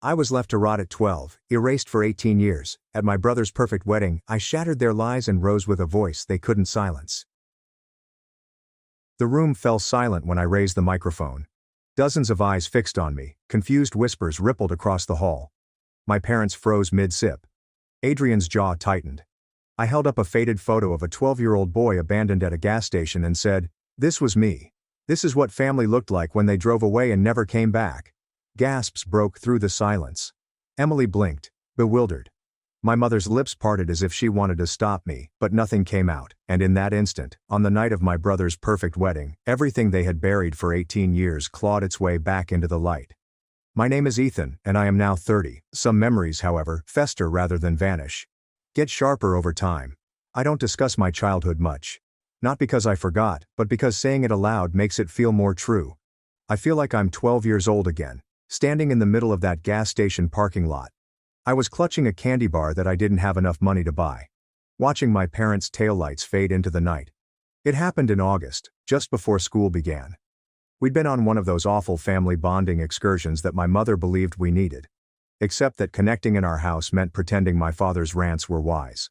I was left to rot at 12, erased for 18 years. At my brother's perfect wedding, I shattered their lies and rose with a voice they couldn't silence. The room fell silent when I raised the microphone. Dozens of eyes fixed on me, confused whispers rippled across the hall. My parents froze mid-sip. Adrian's jaw tightened. I held up a faded photo of a 12-year-old boy abandoned at a gas station and said, "This was me. This is what family looked like when they drove away and never came back." Gasps broke through the silence. Emily blinked, bewildered. My mother's lips parted as if she wanted to stop me, but nothing came out, and in that instant, on the night of my brother's perfect wedding, everything they had buried for 18 years clawed its way back into the light. My name is Ethan, and I am now 30. Some memories, however, fester rather than vanish. Get sharper over time. I don't discuss my childhood much. Not because I forgot, but because saying it aloud makes it feel more true. I feel like I'm 12 years old again, standing in the middle of that gas station parking lot. I was clutching a candy bar that I didn't have enough money to buy. Watching my parents' taillights fade into the night. It happened in August, just before school began. We'd been on one of those awful family bonding excursions that my mother believed we needed. Except that connecting in our house meant pretending my father's rants were wise.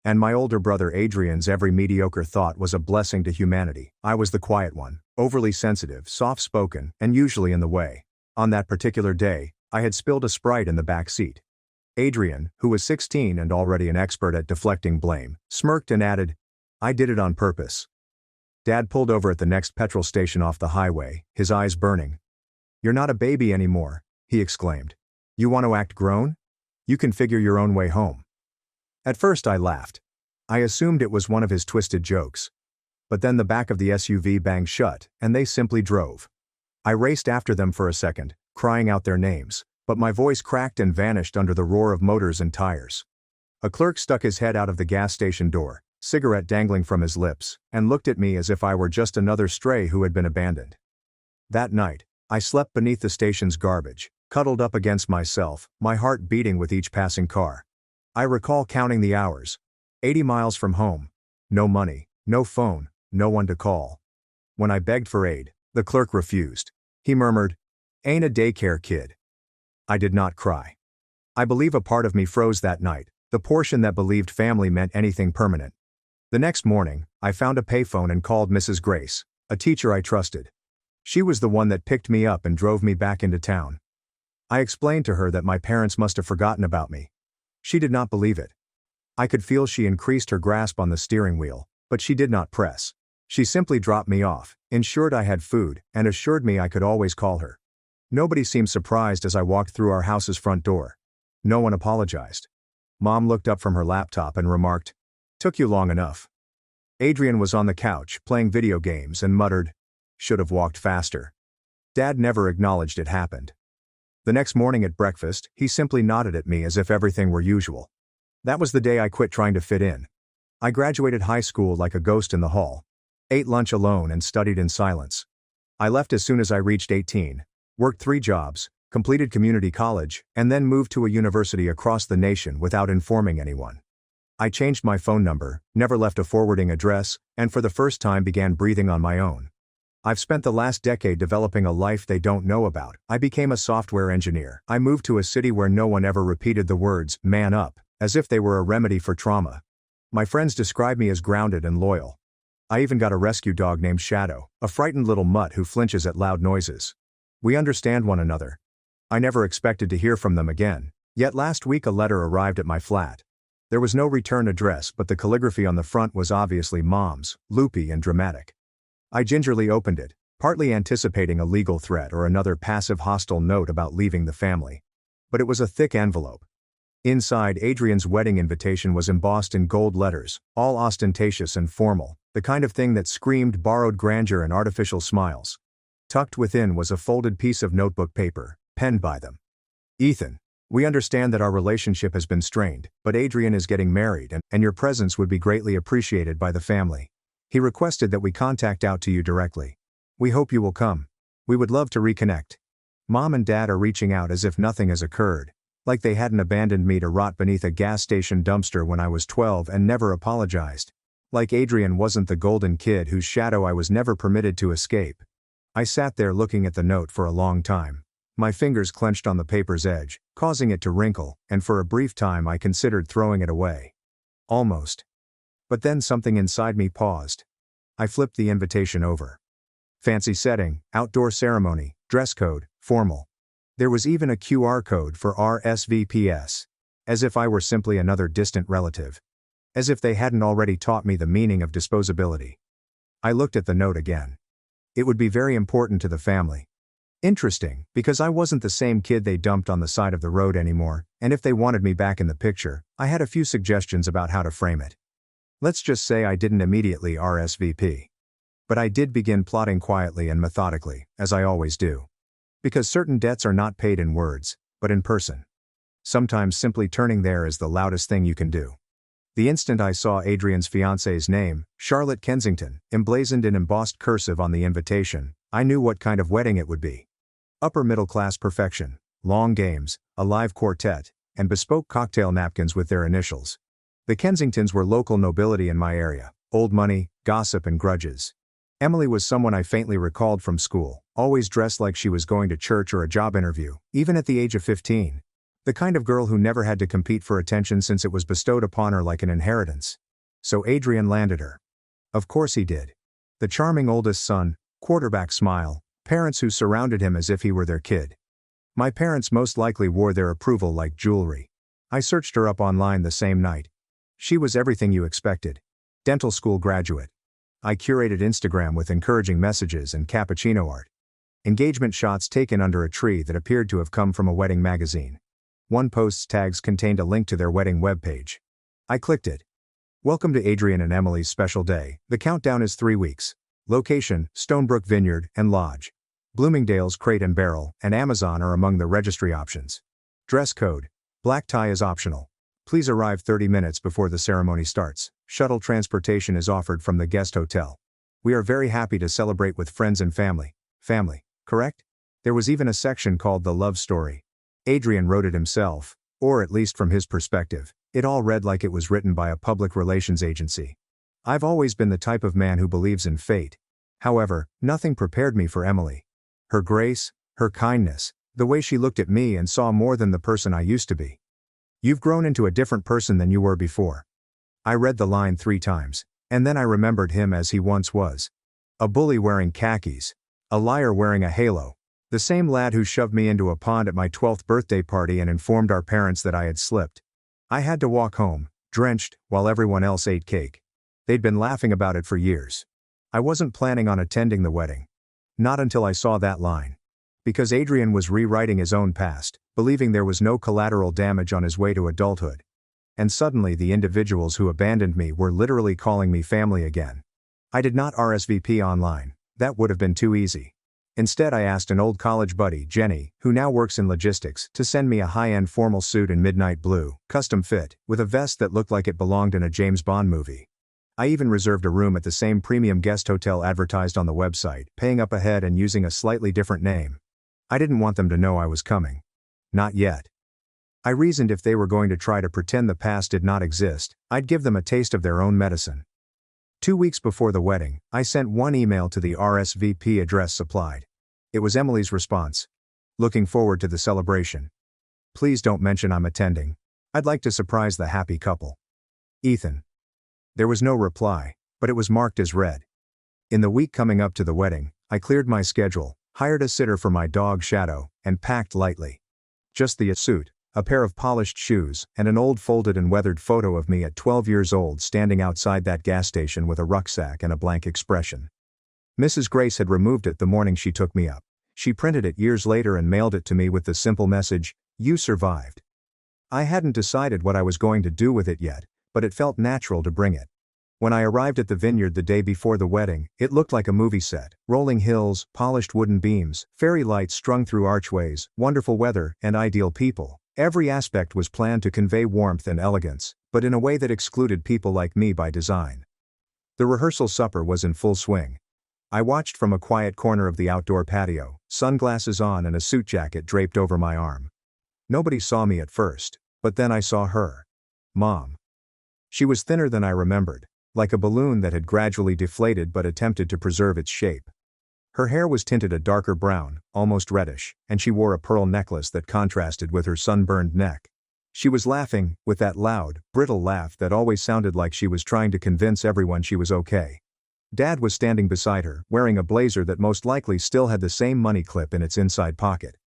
And my older brother Adrian's every mediocre thought was a blessing to humanity. I was the quiet one, overly sensitive, soft-spoken, and usually in the way. On that particular day, I had spilled a Sprite in the back seat. Adrian, who was 16 and already an expert at deflecting blame, smirked and added, "I did it on purpose." Dad pulled over at the next petrol station off the highway, his eyes burning. "You're not a baby anymore," he exclaimed. "You want to act grown? You can figure your own way home." At first I laughed. I assumed it was one of his twisted jokes. But then the back of the SUV banged shut, and they simply drove. I raced after them for a second, crying out their names, but my voice cracked and vanished under the roar of motors and tires. A clerk stuck his head out of the gas station door, cigarette dangling from his lips, and looked at me as if I were just another stray who had been abandoned. That night, I slept beneath the station's garbage, cuddled up against myself, my heart beating with each passing car. I recall counting the hours. 80 miles from home. No money, no phone, no one to call. When I begged for aid, the clerk refused. He murmured, "Ain't a daycare kid." I did not cry. I believe a part of me froze that night, the portion that believed family meant anything permanent. The next morning, I found a payphone and called Mrs. Grace, a teacher I trusted. She was the one that picked me up and drove me back into town. I explained to her that my parents must have forgotten about me. She did not believe it. I could feel she increased her grasp on the steering wheel, but she did not press. She simply dropped me off, ensured I had food, and assured me I could always call her. Nobody seemed surprised as I walked through our house's front door. No one apologized. Mom looked up from her laptop and remarked, "Took you long enough." Adrian was on the couch, playing video games, and muttered, "Should have walked faster." Dad never acknowledged it happened. The next morning at breakfast, he simply nodded at me as if everything were usual. That was the day I quit trying to fit in. I graduated high school like a ghost in the hall. Ate lunch alone and studied in silence. I left as soon as I reached 18, worked 3 jobs, completed community college, and then moved to a university across the nation without informing anyone. I changed my phone number, never left a forwarding address, and for the first time began breathing on my own. I've spent the last decade developing a life they don't know about. I became a software engineer. I moved to a city where no one ever repeated the words, "man up," as if they were a remedy for trauma. My friends describe me as grounded and loyal. I even got a rescue dog named Shadow, a frightened little mutt who flinches at loud noises. We understand one another. I never expected to hear from them again, yet last week a letter arrived at my flat. There was no return address, but the calligraphy on the front was obviously Mom's, loopy and dramatic. I gingerly opened it, partly anticipating a legal threat or another passive hostile note about leaving the family. But it was a thick envelope. Inside, Adrian's wedding invitation was embossed in gold letters, all ostentatious and formal, the kind of thing that screamed borrowed grandeur and artificial smiles. Tucked within was a folded piece of notebook paper, penned by them. "Ethan, we understand that our relationship has been strained, but Adrian is getting married and your presence would be greatly appreciated by the family. He requested that we contact out to you directly. We hope you will come. We would love to reconnect. Mom and Dad are reaching out as if nothing has occurred, like they hadn't abandoned me to rot beneath a gas station dumpster when I was 12 and never apologized. Like Adrian wasn't the golden kid whose shadow I was never permitted to escape." I sat there looking at the note for a long time. My fingers clenched on the paper's edge, causing it to wrinkle, and for a brief time I considered throwing it away. Almost. But then something inside me paused. I flipped the invitation over. Fancy setting, outdoor ceremony, dress code, formal. There was even a QR code for RSVPs. As if I were simply another distant relative. As if they hadn't already taught me the meaning of disposability. I looked at the note again. It would be very important to the family. Interesting, because I wasn't the same kid they dumped on the side of the road anymore, and if they wanted me back in the picture, I had a few suggestions about how to frame it. Let's just say I didn't immediately RSVP. But I did begin plotting quietly and methodically, as I always do. Because certain debts are not paid in words, but in person. Sometimes simply turning there is the loudest thing you can do. The instant I saw Adrian's fiancée's name, Charlotte Kensington, emblazoned in embossed cursive on the invitation, I knew what kind of wedding it would be. Upper middle class perfection, long games, a live quartet, and bespoke cocktail napkins with their initials. The Kensingtons were local nobility in my area, old money, gossip and grudges. Emily was someone I faintly recalled from school, always dressed like she was going to church or a job interview, even at the age of 15. The kind of girl who never had to compete for attention since it was bestowed upon her like an inheritance. So Adrian landed her. Of course he did. The charming oldest son, quarterback smile, parents who surrounded him as if he were their kid. My parents most likely wore their approval like jewelry. I searched her up online the same night. She was everything you expected. Dental school graduate. I curated Instagram with encouraging messages and cappuccino art. Engagement shots taken under a tree that appeared to have come from a wedding magazine. One post's tags contained a link to their wedding webpage. I clicked it. Welcome to Adrian and Emily's special day. The countdown is 3 weeks. Location, Stonebrook Vineyard and Lodge. Bloomingdale's Crate and Barrel and Amazon are among the registry options. Dress code. Black tie is optional. Please arrive 30 minutes before the ceremony starts. Shuttle transportation is offered from the guest hotel. We are very happy to celebrate with friends and family. Family, correct? There was even a section called The Love Story. Adrian wrote it himself, or at least from his perspective, it all read like it was written by a public relations agency. I've always been the type of man who believes in fate. However, nothing prepared me for Emily. Her grace, her kindness, the way she looked at me and saw more than the person I used to be. You've grown into a different person than you were before. I read the line 3 times, and then I remembered him as he once was. A bully wearing khakis. A liar wearing a halo. The same lad who shoved me into a pond at my 12th birthday party and informed our parents that I had slipped. I had to walk home, drenched, while everyone else ate cake. They'd been laughing about it for years. I wasn't planning on attending the wedding. Not until I saw that line. Because Adrian was rewriting his own past, believing there was no collateral damage on his way to adulthood. And suddenly the individuals who abandoned me were literally calling me family again. I did not RSVP online. That would have been too easy. Instead I asked an old college buddy, Jenny, who now works in logistics, to send me a high-end formal suit in midnight blue, custom fit, with a vest that looked like it belonged in a James Bond movie. I even reserved a room at the same premium guest hotel advertised on the website, paying up ahead and using a slightly different name. I didn't want them to know I was coming. Not yet. I reasoned if they were going to try to pretend the past did not exist, I'd give them a taste of their own medicine. 2 weeks before the wedding, I sent one email to the RSVP address supplied. It was Emily's response. Looking forward to the celebration. Please don't mention I'm attending. I'd like to surprise the happy couple. Ethan. There was no reply, but it was marked as read. In the week coming up to the wedding, I cleared my schedule, hired a sitter for my dog Shadow, and packed lightly. Just the suit, a pair of polished shoes, and an old folded and weathered photo of me at 12 years old standing outside that gas station with a rucksack and a blank expression. Mrs. Grace had removed it the morning she took me up. She printed it years later and mailed it to me with the simple message, "You survived." I hadn't decided what I was going to do with it yet, but it felt natural to bring it. When I arrived at the vineyard the day before the wedding, it looked like a movie set. Rolling hills, polished wooden beams, fairy lights strung through archways, wonderful weather, and ideal people. Every aspect was planned to convey warmth and elegance, but in a way that excluded people like me by design. The rehearsal supper was in full swing. I watched from a quiet corner of the outdoor patio, sunglasses on and a suit jacket draped over my arm. Nobody saw me at first, but then I saw her. Mom. She was thinner than I remembered, like a balloon that had gradually deflated but attempted to preserve its shape. Her hair was tinted a darker brown, almost reddish, and she wore a pearl necklace that contrasted with her sunburned neck. She was laughing, with that loud, brittle laugh that always sounded like she was trying to convince everyone she was okay. Dad was standing beside her, wearing a blazer that most likely still had the same money clip in its inside pocket.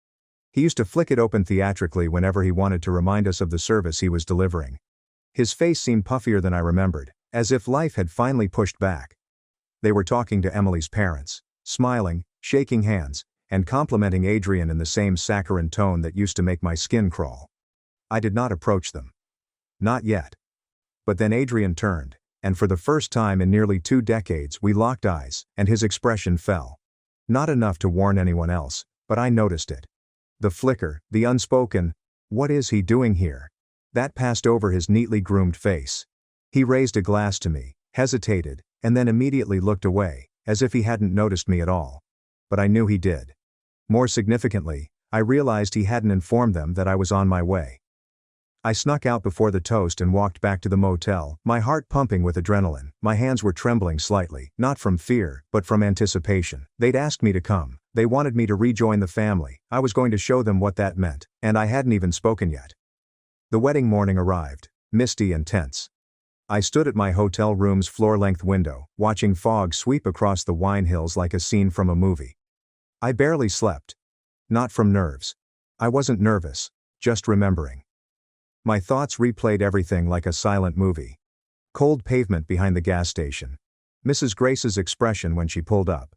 He used to flick it open theatrically whenever he wanted to remind us of the service he was delivering. His face seemed puffier than I remembered, as if life had finally pushed back. They were talking to Emily's parents, smiling, shaking hands, and complimenting Adrian in the same saccharine tone that used to make my skin crawl. I did not approach them. Not yet. But then Adrian turned, and for the first time in nearly 2 decades we locked eyes, and his expression fell. Not enough to warn anyone else, but I noticed it. The flicker, the unspoken, "What is he doing here?" that passed over his neatly groomed face. He raised a glass to me, hesitated, and then immediately looked away, as if he hadn't noticed me at all. But I knew he did. More significantly, I realized he hadn't informed them that I was on my way. I snuck out before the toast and walked back to the motel, my heart pumping with adrenaline. My hands were trembling slightly, not from fear, but from anticipation. They'd asked me to come. They wanted me to rejoin the family. I was going to show them what that meant, and I hadn't even spoken yet. The wedding morning arrived, misty and tense. I stood at my hotel room's floor-length window, watching fog sweep across the wine hills like a scene from a movie. I barely slept. Not from nerves. I wasn't nervous, just remembering. My thoughts replayed everything like a silent movie. Cold pavement behind the gas station. Mrs. Grace's expression when she pulled up.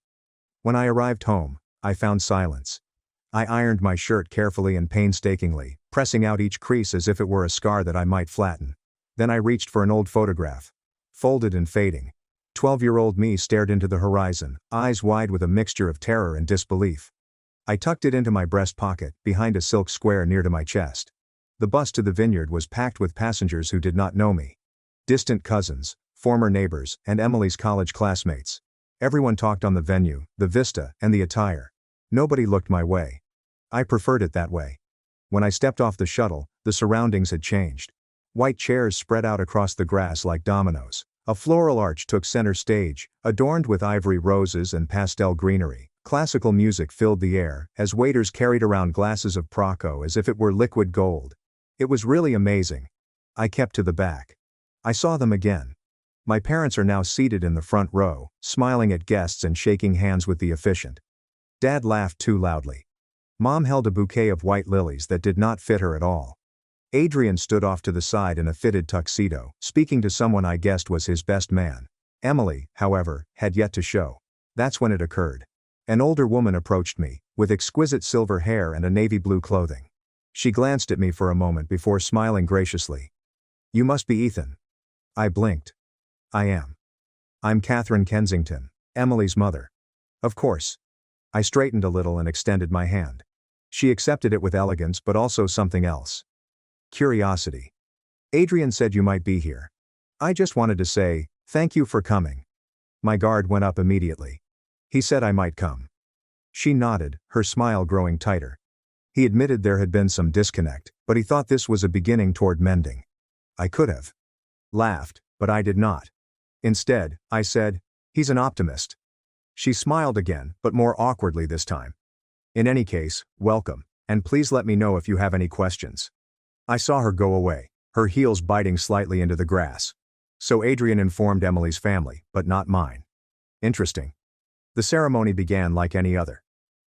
When I arrived home, I found silence. I ironed my shirt carefully and painstakingly, pressing out each crease as if it were a scar that I might flatten. Then I reached for an old photograph. Folded and fading. 12-year-old me stared into the horizon, eyes wide with a mixture of terror and disbelief. I tucked it into my breast pocket, behind a silk square near to my chest. The bus to the vineyard was packed with passengers who did not know me. Distant cousins, former neighbors, and Emily's college classmates. Everyone talked on the venue, the vista, and the attire. Nobody looked my way. I preferred it that way. When I stepped off the shuttle, the surroundings had changed. White chairs spread out across the grass like dominoes. A floral arch took center stage, adorned with ivory roses and pastel greenery. Classical music filled the air, as waiters carried around glasses of Prosecco as if it were liquid gold. It was really amazing. I kept to the back. I saw them again. My parents are now seated in the front row, smiling at guests and shaking hands with the officiant. Dad laughed too loudly. Mom held a bouquet of white lilies that did not fit her at all. Adrian stood off to the side in a fitted tuxedo, speaking to someone I guessed was his best man. Emily, however, had yet to show. That's when it occurred. An older woman approached me, with exquisite silver hair and a navy blue clothing. She glanced at me for a moment before smiling graciously. "You must be Ethan." I blinked. "I am. I'm Catherine Kensington, Emily's mother." "Of course." I straightened a little and extended my hand. She accepted it with elegance but also something else. Curiosity. "Adrian said you might be here. I just wanted to say, thank you for coming." My guard went up immediately. "He said I might come." She nodded, her smile growing tighter. He admitted there had been some disconnect, but he thought this was a beginning toward mending. I could have laughed, but I did not. Instead, I said, "He's an optimist." She smiled again, but more awkwardly this time. "In any case, welcome, and please let me know if you have any questions." I saw her go away, her heels biting slightly into the grass. So Adrian informed Emily's family, but not mine. Interesting. The ceremony began like any other.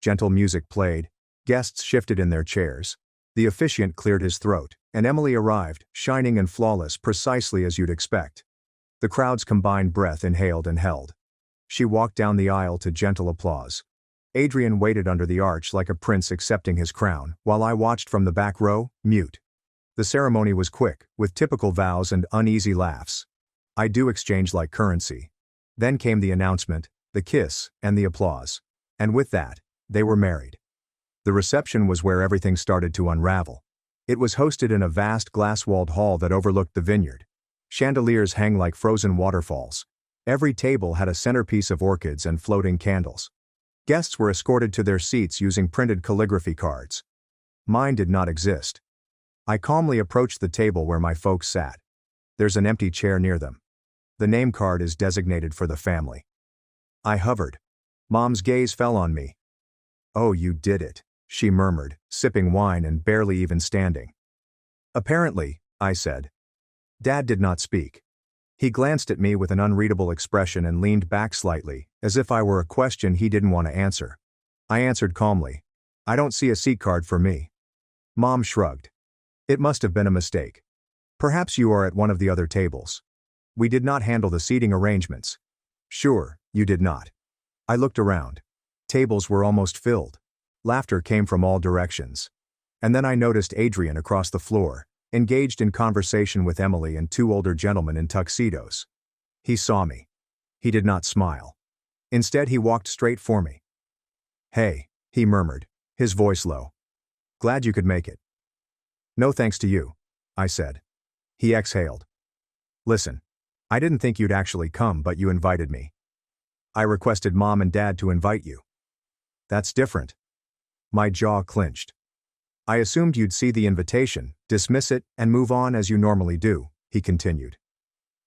Gentle music played, guests shifted in their chairs. The officiant cleared his throat, and Emily arrived, shining and flawless precisely as you'd expect. The crowd's combined breath inhaled and held. She walked down the aisle to gentle applause. Adrian waited under the arch like a prince accepting his crown, while I watched from the back row, mute. The ceremony was quick, with typical vows and uneasy laughs. I do exchange like currency. Then came the announcement, the kiss, and the applause. And with that, they were married. The reception was where everything started to unravel. It was hosted in a vast glass-walled hall that overlooked the vineyard. Chandeliers hang like frozen waterfalls. Every table had a centerpiece of orchids and floating candles. Guests were escorted to their seats using printed calligraphy cards. Mine did not exist. I calmly approached the table where my folks sat. There's an empty chair near them. The name card is designated for the family. I hovered. Mom's gaze fell on me. "Oh, you did it," she murmured, sipping wine and barely even standing. "Apparently," I said. Dad did not speak. He glanced at me with an unreadable expression and leaned back slightly, as if I were a question he didn't want to answer. I answered calmly, "I don't see a seat card for me." Mom shrugged. "It must have been a mistake. Perhaps you are at one of the other tables. We did not handle the seating arrangements." "Sure, you did not." I looked around. Tables were almost filled. Laughter came from all directions. And then I noticed Adrian across the floor, engaged in conversation with Emily and two older gentlemen in tuxedos. He saw me. He did not smile. Instead, he walked straight for me. "Hey," he murmured, his voice low. "Glad you could make it." "No thanks to you," I said. He exhaled. "Listen, I didn't think you'd actually come, but you invited me. I requested Mom and Dad to invite you." "That's different." My jaw clenched. "I assumed you'd see the invitation, dismiss it, and move on as you normally do," he continued.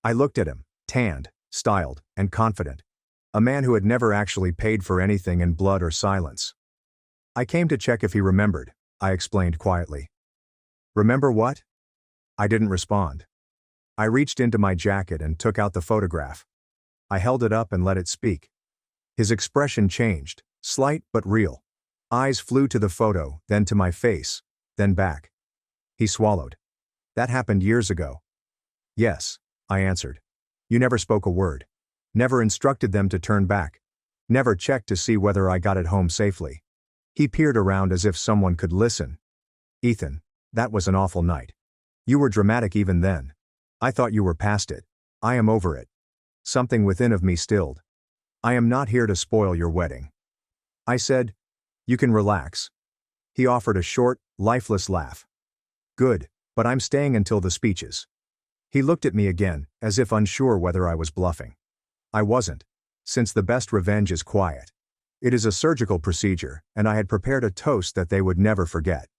I looked at him, tanned, styled, and confident. A man who had never actually paid for anything in blood or silence. "I came to check if he remembered," I explained quietly. "Remember what?" I didn't respond. I reached into my jacket and took out the photograph. I held it up and let it speak. His expression changed, slight but real. Eyes flew to the photo, then to my face, then back. He swallowed. "That happened years ago." "Yes," I answered. "You never spoke a word. Never instructed them to turn back. Never checked to see whether I got it home safely." He peered around as if someone could listen. "Ethan, that was an awful night. You were dramatic even then. I thought you were past it. I am over it." Something within of me stilled. "I am not here to spoil your wedding." I said, "You can relax." He offered a short, lifeless laugh. "Good, but I'm staying until the speeches." He looked at me again, as if unsure whether I was bluffing. I wasn't, since the best revenge is quiet. It is a surgical procedure, and I had prepared a toast that they would never forget.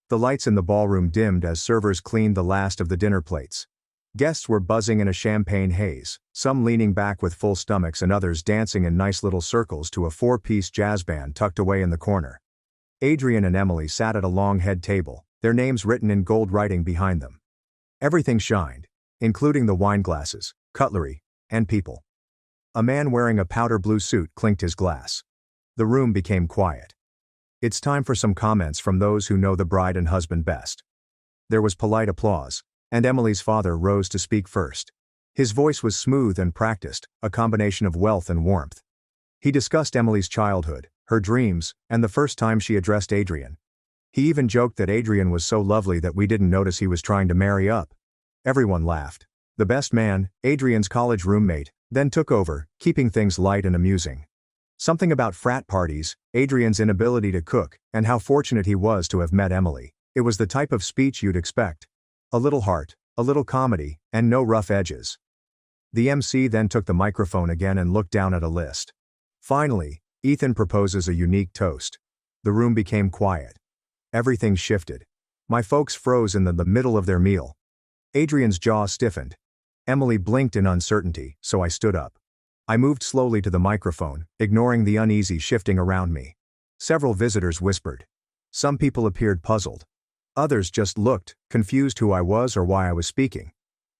The lights in the ballroom dimmed as servers cleaned the last of the dinner plates. Guests were buzzing in a champagne haze, some leaning back with full stomachs and others dancing in nice little circles to a four-piece jazz band tucked away in the corner. Adrian and Emily sat at a long head table, their names written in gold writing behind them. Everything shined, including the wine glasses, cutlery, and people. A man wearing a powder blue suit clinked his glass. The room became quiet. "It's time for some comments from those who know the bride and husband best." There was polite applause, and Emily's father rose to speak first. His voice was smooth and practiced, a combination of wealth and warmth. He discussed Emily's childhood, her dreams, and the first time she addressed Adrian. He even joked that Adrian was so lovely that we didn't notice he was trying to marry up. Everyone laughed. The best man, Adrian's college roommate, then took over, keeping things light and amusing. Something about frat parties, Adrian's inability to cook, and how fortunate he was to have met Emily. It was the type of speech you'd expect. A little heart, a little comedy, and no rough edges. The MC then took the microphone again and looked down at a list. Finally, Ethan proposes a unique toast. The room became quiet. Everything shifted. My folks froze in the middle of their meal. Adrian's jaw stiffened. Emily blinked in uncertainty, so I stood up. I moved slowly to the microphone, ignoring the uneasy shifting around me. Several visitors whispered. Some people appeared puzzled. Others just looked, confused who I was or why I was speaking.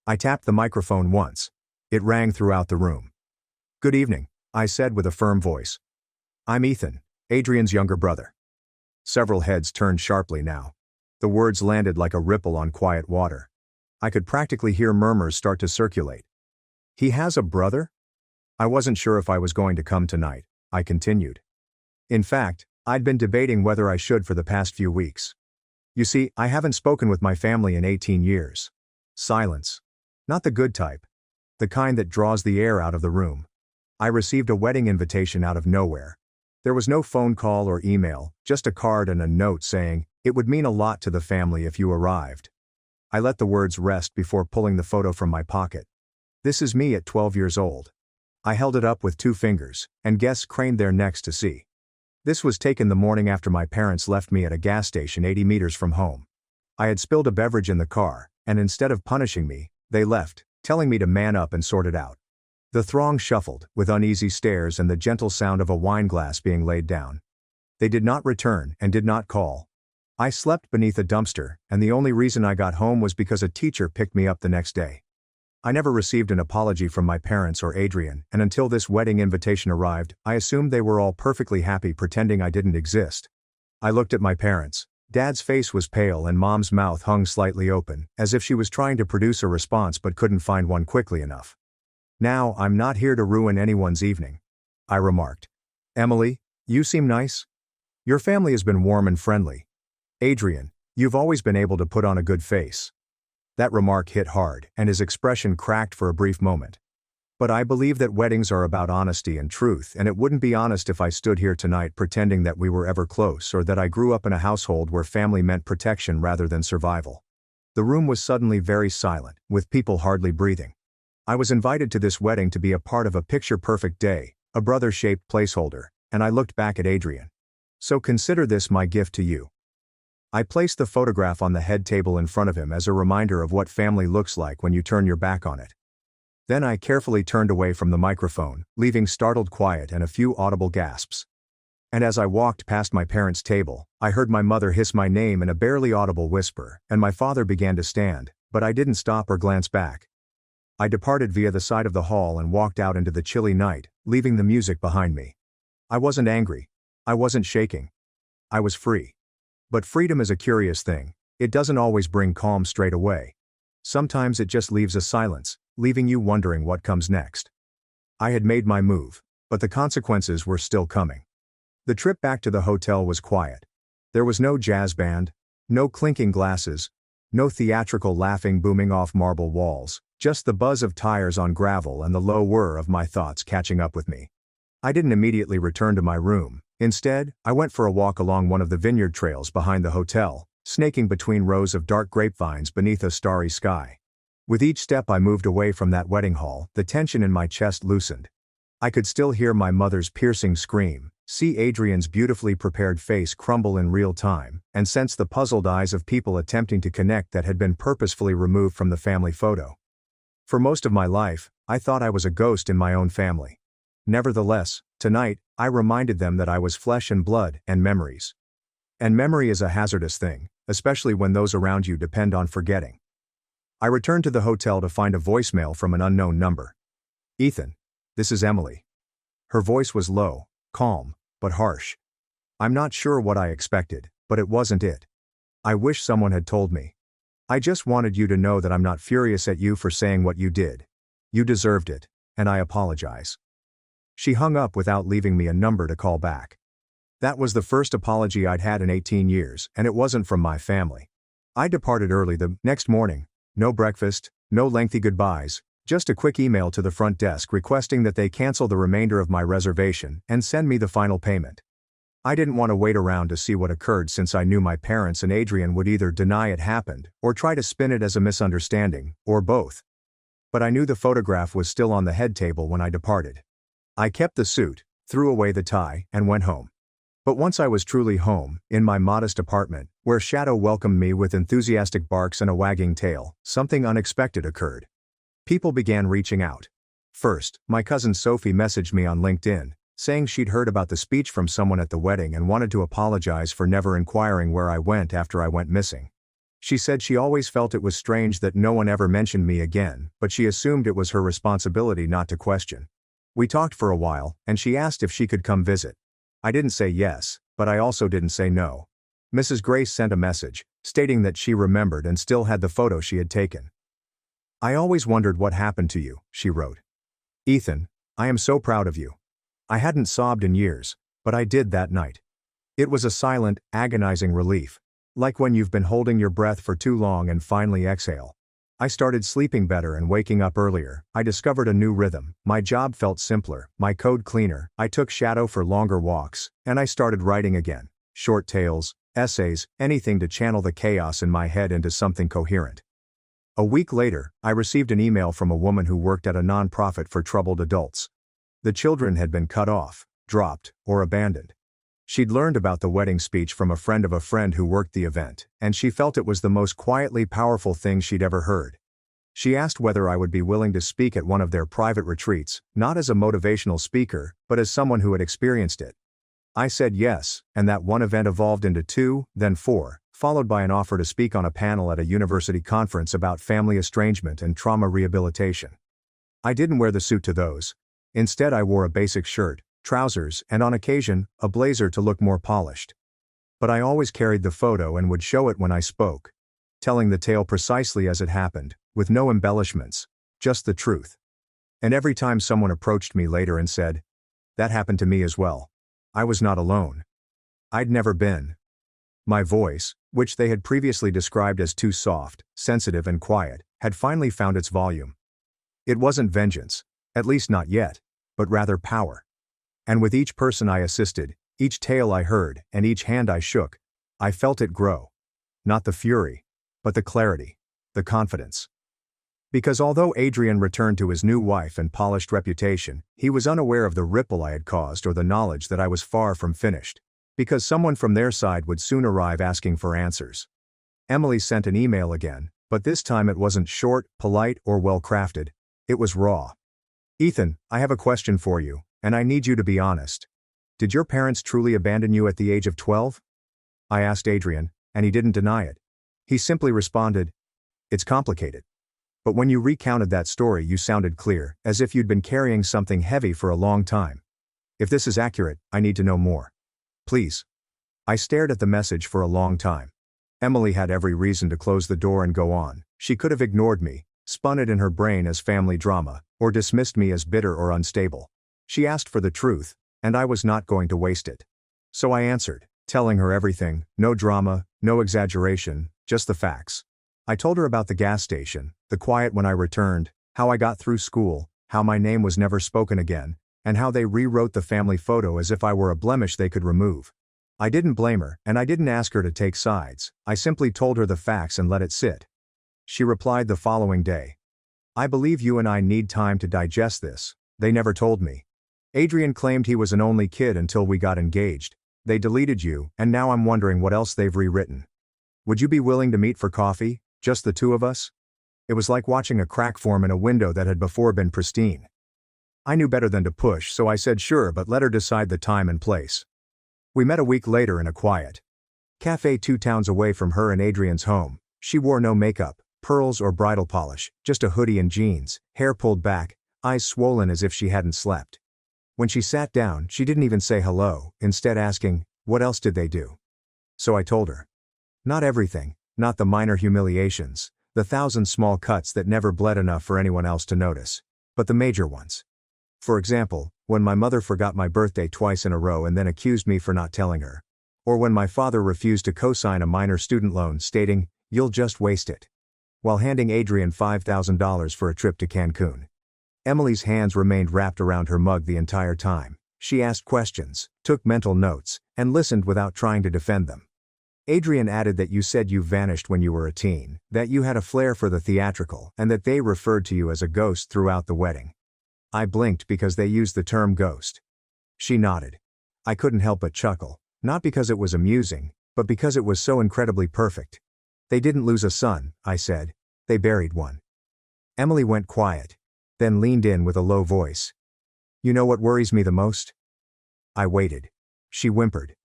I tapped the microphone once. It rang throughout the room. "Good evening," I said with a firm voice. "I'm Ethan, Adrian's younger brother." Several heads turned sharply now. The words landed like a ripple on quiet water. I could practically hear murmurs start to circulate. "He has a brother?" I wasn't sure if I was going to come tonight, I continued. In fact, I'd been debating whether I should for the past few weeks. You see, I haven't spoken with my family in 18 years. Silence. Not the good type. The kind that draws the air out of the room. I received a wedding invitation out of nowhere. There was no phone call or email, just a card and a note saying, "It would mean a lot to the family if you arrived." I let the words rest before pulling the photo from my pocket. This is me at 12 years old. I held it up with 2 fingers, and guests craned their necks to see. This was taken the morning after my parents left me at a gas station 80 meters from home. I had spilled a beverage in the car, and instead of punishing me, they left, telling me to man up and sort it out. The throng shuffled, with uneasy stares and the gentle sound of a wine glass being laid down. They did not return and did not call. I slept beneath a dumpster, and the only reason I got home was because a teacher picked me up the next day. I never received an apology from my parents or Adrian, and until this wedding invitation arrived, I assumed they were all perfectly happy pretending I didn't exist. I looked at my parents. Dad's face was pale and Mom's mouth hung slightly open, as if she was trying to produce a response but couldn't find one quickly enough. "Now, I'm not here to ruin anyone's evening," I remarked. "Emily, you seem nice. Your family has been warm and friendly. Adrian, you've always been able to put on a good face." That remark hit hard, and his expression cracked for a brief moment. But I believe that weddings are about honesty and truth, and it wouldn't be honest if I stood here tonight pretending that we were ever close or that I grew up in a household where family meant protection rather than survival. The room was suddenly very silent, with people hardly breathing. I was invited to this wedding to be a part of a picture-perfect day, a brother-shaped placeholder, and I looked back at Adrian. "So consider this my gift to you." I placed the photograph on the head table in front of him as a reminder of what family looks like when you turn your back on it. Then I carefully turned away from the microphone, leaving startled quiet and a few audible gasps. And as I walked past my parents' table, I heard my mother hiss my name in a barely audible whisper, and my father began to stand, but I didn't stop or glance back. I departed via the side of the hall and walked out into the chilly night, leaving the music behind me. I wasn't angry. I wasn't shaking. I was free. But freedom is a curious thing. It doesn't always bring calm straight away. Sometimes it just leaves a silence, leaving you wondering what comes next. I had made my move, but the consequences were still coming. The trip back to the hotel was quiet. There was no jazz band, no clinking glasses, no theatrical laughing booming off marble walls, just the buzz of tires on gravel and the low whir of my thoughts catching up with me. I didn't immediately return to my room. Instead, I went for a walk along one of the vineyard trails behind the hotel, snaking between rows of dark grapevines beneath a starry sky. With each step I moved away from that wedding hall, the tension in my chest loosened. I could still hear my mother's piercing scream, see Adrian's beautifully prepared face crumble in real time, and sense the puzzled eyes of people attempting to connect that had been purposefully removed from the family photo. For most of my life, I thought I was a ghost in my own family. Nevertheless, tonight, I reminded them that I was flesh and blood and memories. And memory is a hazardous thing, especially when those around you depend on forgetting. I returned to the hotel to find a voicemail from an unknown number. "Ethan, this is Emily." Her voice was low, calm, but harsh. I'm not sure what I expected, but it wasn't it. I wish someone had told me. "I just wanted you to know that I'm not furious at you for saying what you did. You deserved it, and I apologize." She hung up without leaving me a number to call back. That was the first apology I'd had in 18 years, and it wasn't from my family. I departed early the next morning. No breakfast, no lengthy goodbyes, just a quick email to the front desk requesting that they cancel the remainder of my reservation and send me the final payment. I didn't want to wait around to see what occurred since I knew my parents and Adrian would either deny it happened or try to spin it as a misunderstanding, or both. But I knew the photograph was still on the head table when I departed. I kept the suit, threw away the tie, and went home. But once I was truly home, in my modest apartment, where Shadow welcomed me with enthusiastic barks and a wagging tail, something unexpected occurred. People began reaching out. First, my cousin Sophie messaged me on LinkedIn, saying she'd heard about the speech from someone at the wedding and wanted to apologize for never inquiring where I went after I went missing. She said she always felt it was strange that no one ever mentioned me again, but she assumed it was her responsibility not to question. We talked for a while, and she asked if she could come visit. I didn't say yes, but I also didn't say no. Mrs. Grace sent a message, stating that she remembered and still had the photo she had taken. "I always wondered what happened to you," she wrote. "Ethan, I am so proud of you. I hadn't sobbed in years, but I did that night. It was a silent, agonizing relief, like when you've been holding your breath for too long and finally exhale. I started sleeping better and waking up earlier. I discovered a new rhythm. My job felt simpler, my code cleaner. I took Shadow for longer walks, and I started writing again. Short tales, essays, anything to channel the chaos in my head into something coherent." A week later, I received an email from a woman who worked at a nonprofit for troubled adults. The children had been cut off, dropped, or abandoned. She'd learned about the wedding speech from a friend who worked the event, and she felt it was the most quietly powerful thing she'd ever heard. She asked whether I would be willing to speak at one of their private retreats, not as a motivational speaker, but as someone who had experienced it. I said yes, and that one event evolved into 2, then 4, followed by an offer to speak on a panel at a university conference about family estrangement and trauma rehabilitation. I didn't wear the suit to those. Instead, I wore a basic shirt, trousers, and on occasion, a blazer to look more polished. But I always carried the photo and would show it when I spoke, telling the tale precisely as it happened, with no embellishments, just the truth. And every time someone approached me later and said, "That happened to me as well," I was not alone. I'd never been. My voice, which they had previously described as too soft, sensitive and quiet, had finally found its volume. It wasn't vengeance, at least not yet, but rather power. And with each person I assisted, each tale I heard, and each hand I shook, I felt it grow. Not the fury, but the clarity, the confidence. Because although Adrian returned to his new wife and polished reputation, he was unaware of the ripple I had caused or the knowledge that I was far from finished. Because someone from their side would soon arrive asking for answers. Emily sent an email again, but this time it wasn't short, polite, or well-crafted. It was raw. "Ethan, I have a question for you, and I need you to be honest. Did your parents truly abandon you at the age of 12? I asked Adrian, and he didn't deny it. He simply responded, "It's complicated. But when you recounted that story, you sounded clear, as if you'd been carrying something heavy for a long time. If this is accurate, I need to know more. Please." I stared at the message for a long time. Emily had every reason to close the door and go on. She could have ignored me, spun it in her brain as family drama, or dismissed me as bitter or unstable. She asked for the truth, and I was not going to waste it. So I answered, telling her everything, no drama, no exaggeration, just the facts. I told her about the gas station, the quiet when I returned, how I got through school, how my name was never spoken again, and how they rewrote the family photo as if I were a blemish they could remove. I didn't blame her, and I didn't ask her to take sides. I simply told her the facts and let it sit. She replied the following day, "I believe you and I need time to digest this. They never told me. Adrian claimed he was an only kid until we got engaged. They deleted you, and now I'm wondering what else they've rewritten. Would you be willing to meet for coffee, just the two of us?" It was like watching a crack form in a window that had before been pristine. I knew better than to push, so I said sure, but let her decide the time and place. We met a week later in a quiet cafe 2 towns away from her and Adrian's home. She wore no makeup, pearls or bridal polish, just a hoodie and jeans, hair pulled back, eyes swollen as if she hadn't slept. When she sat down, she didn't even say hello, instead asking, "What else did they do?" So I told her. Not everything, not the minor humiliations, the 1,000 small cuts that never bled enough for anyone else to notice, but the major ones. For example, when my mother forgot my birthday twice in a row and then accused me for not telling her. Or when my father refused to co-sign a minor student loan stating, "You'll just waste it," while handing Adrian $5,000 for a trip to Cancun. Emily's hands remained wrapped around her mug the entire time. She asked questions, took mental notes, and listened without trying to defend them. Adrian added that you said you vanished when you were a teen, that you had a flair for the theatrical, and that they referred to you as a ghost throughout the wedding. I blinked because they used the term ghost. She nodded. I couldn't help but chuckle, not because it was amusing, but because it was so incredibly perfect. They didn't lose a son, I said. They buried one. Emily went quiet, then leaned in with a low voice. You know what worries me the most? I waited. She whimpered.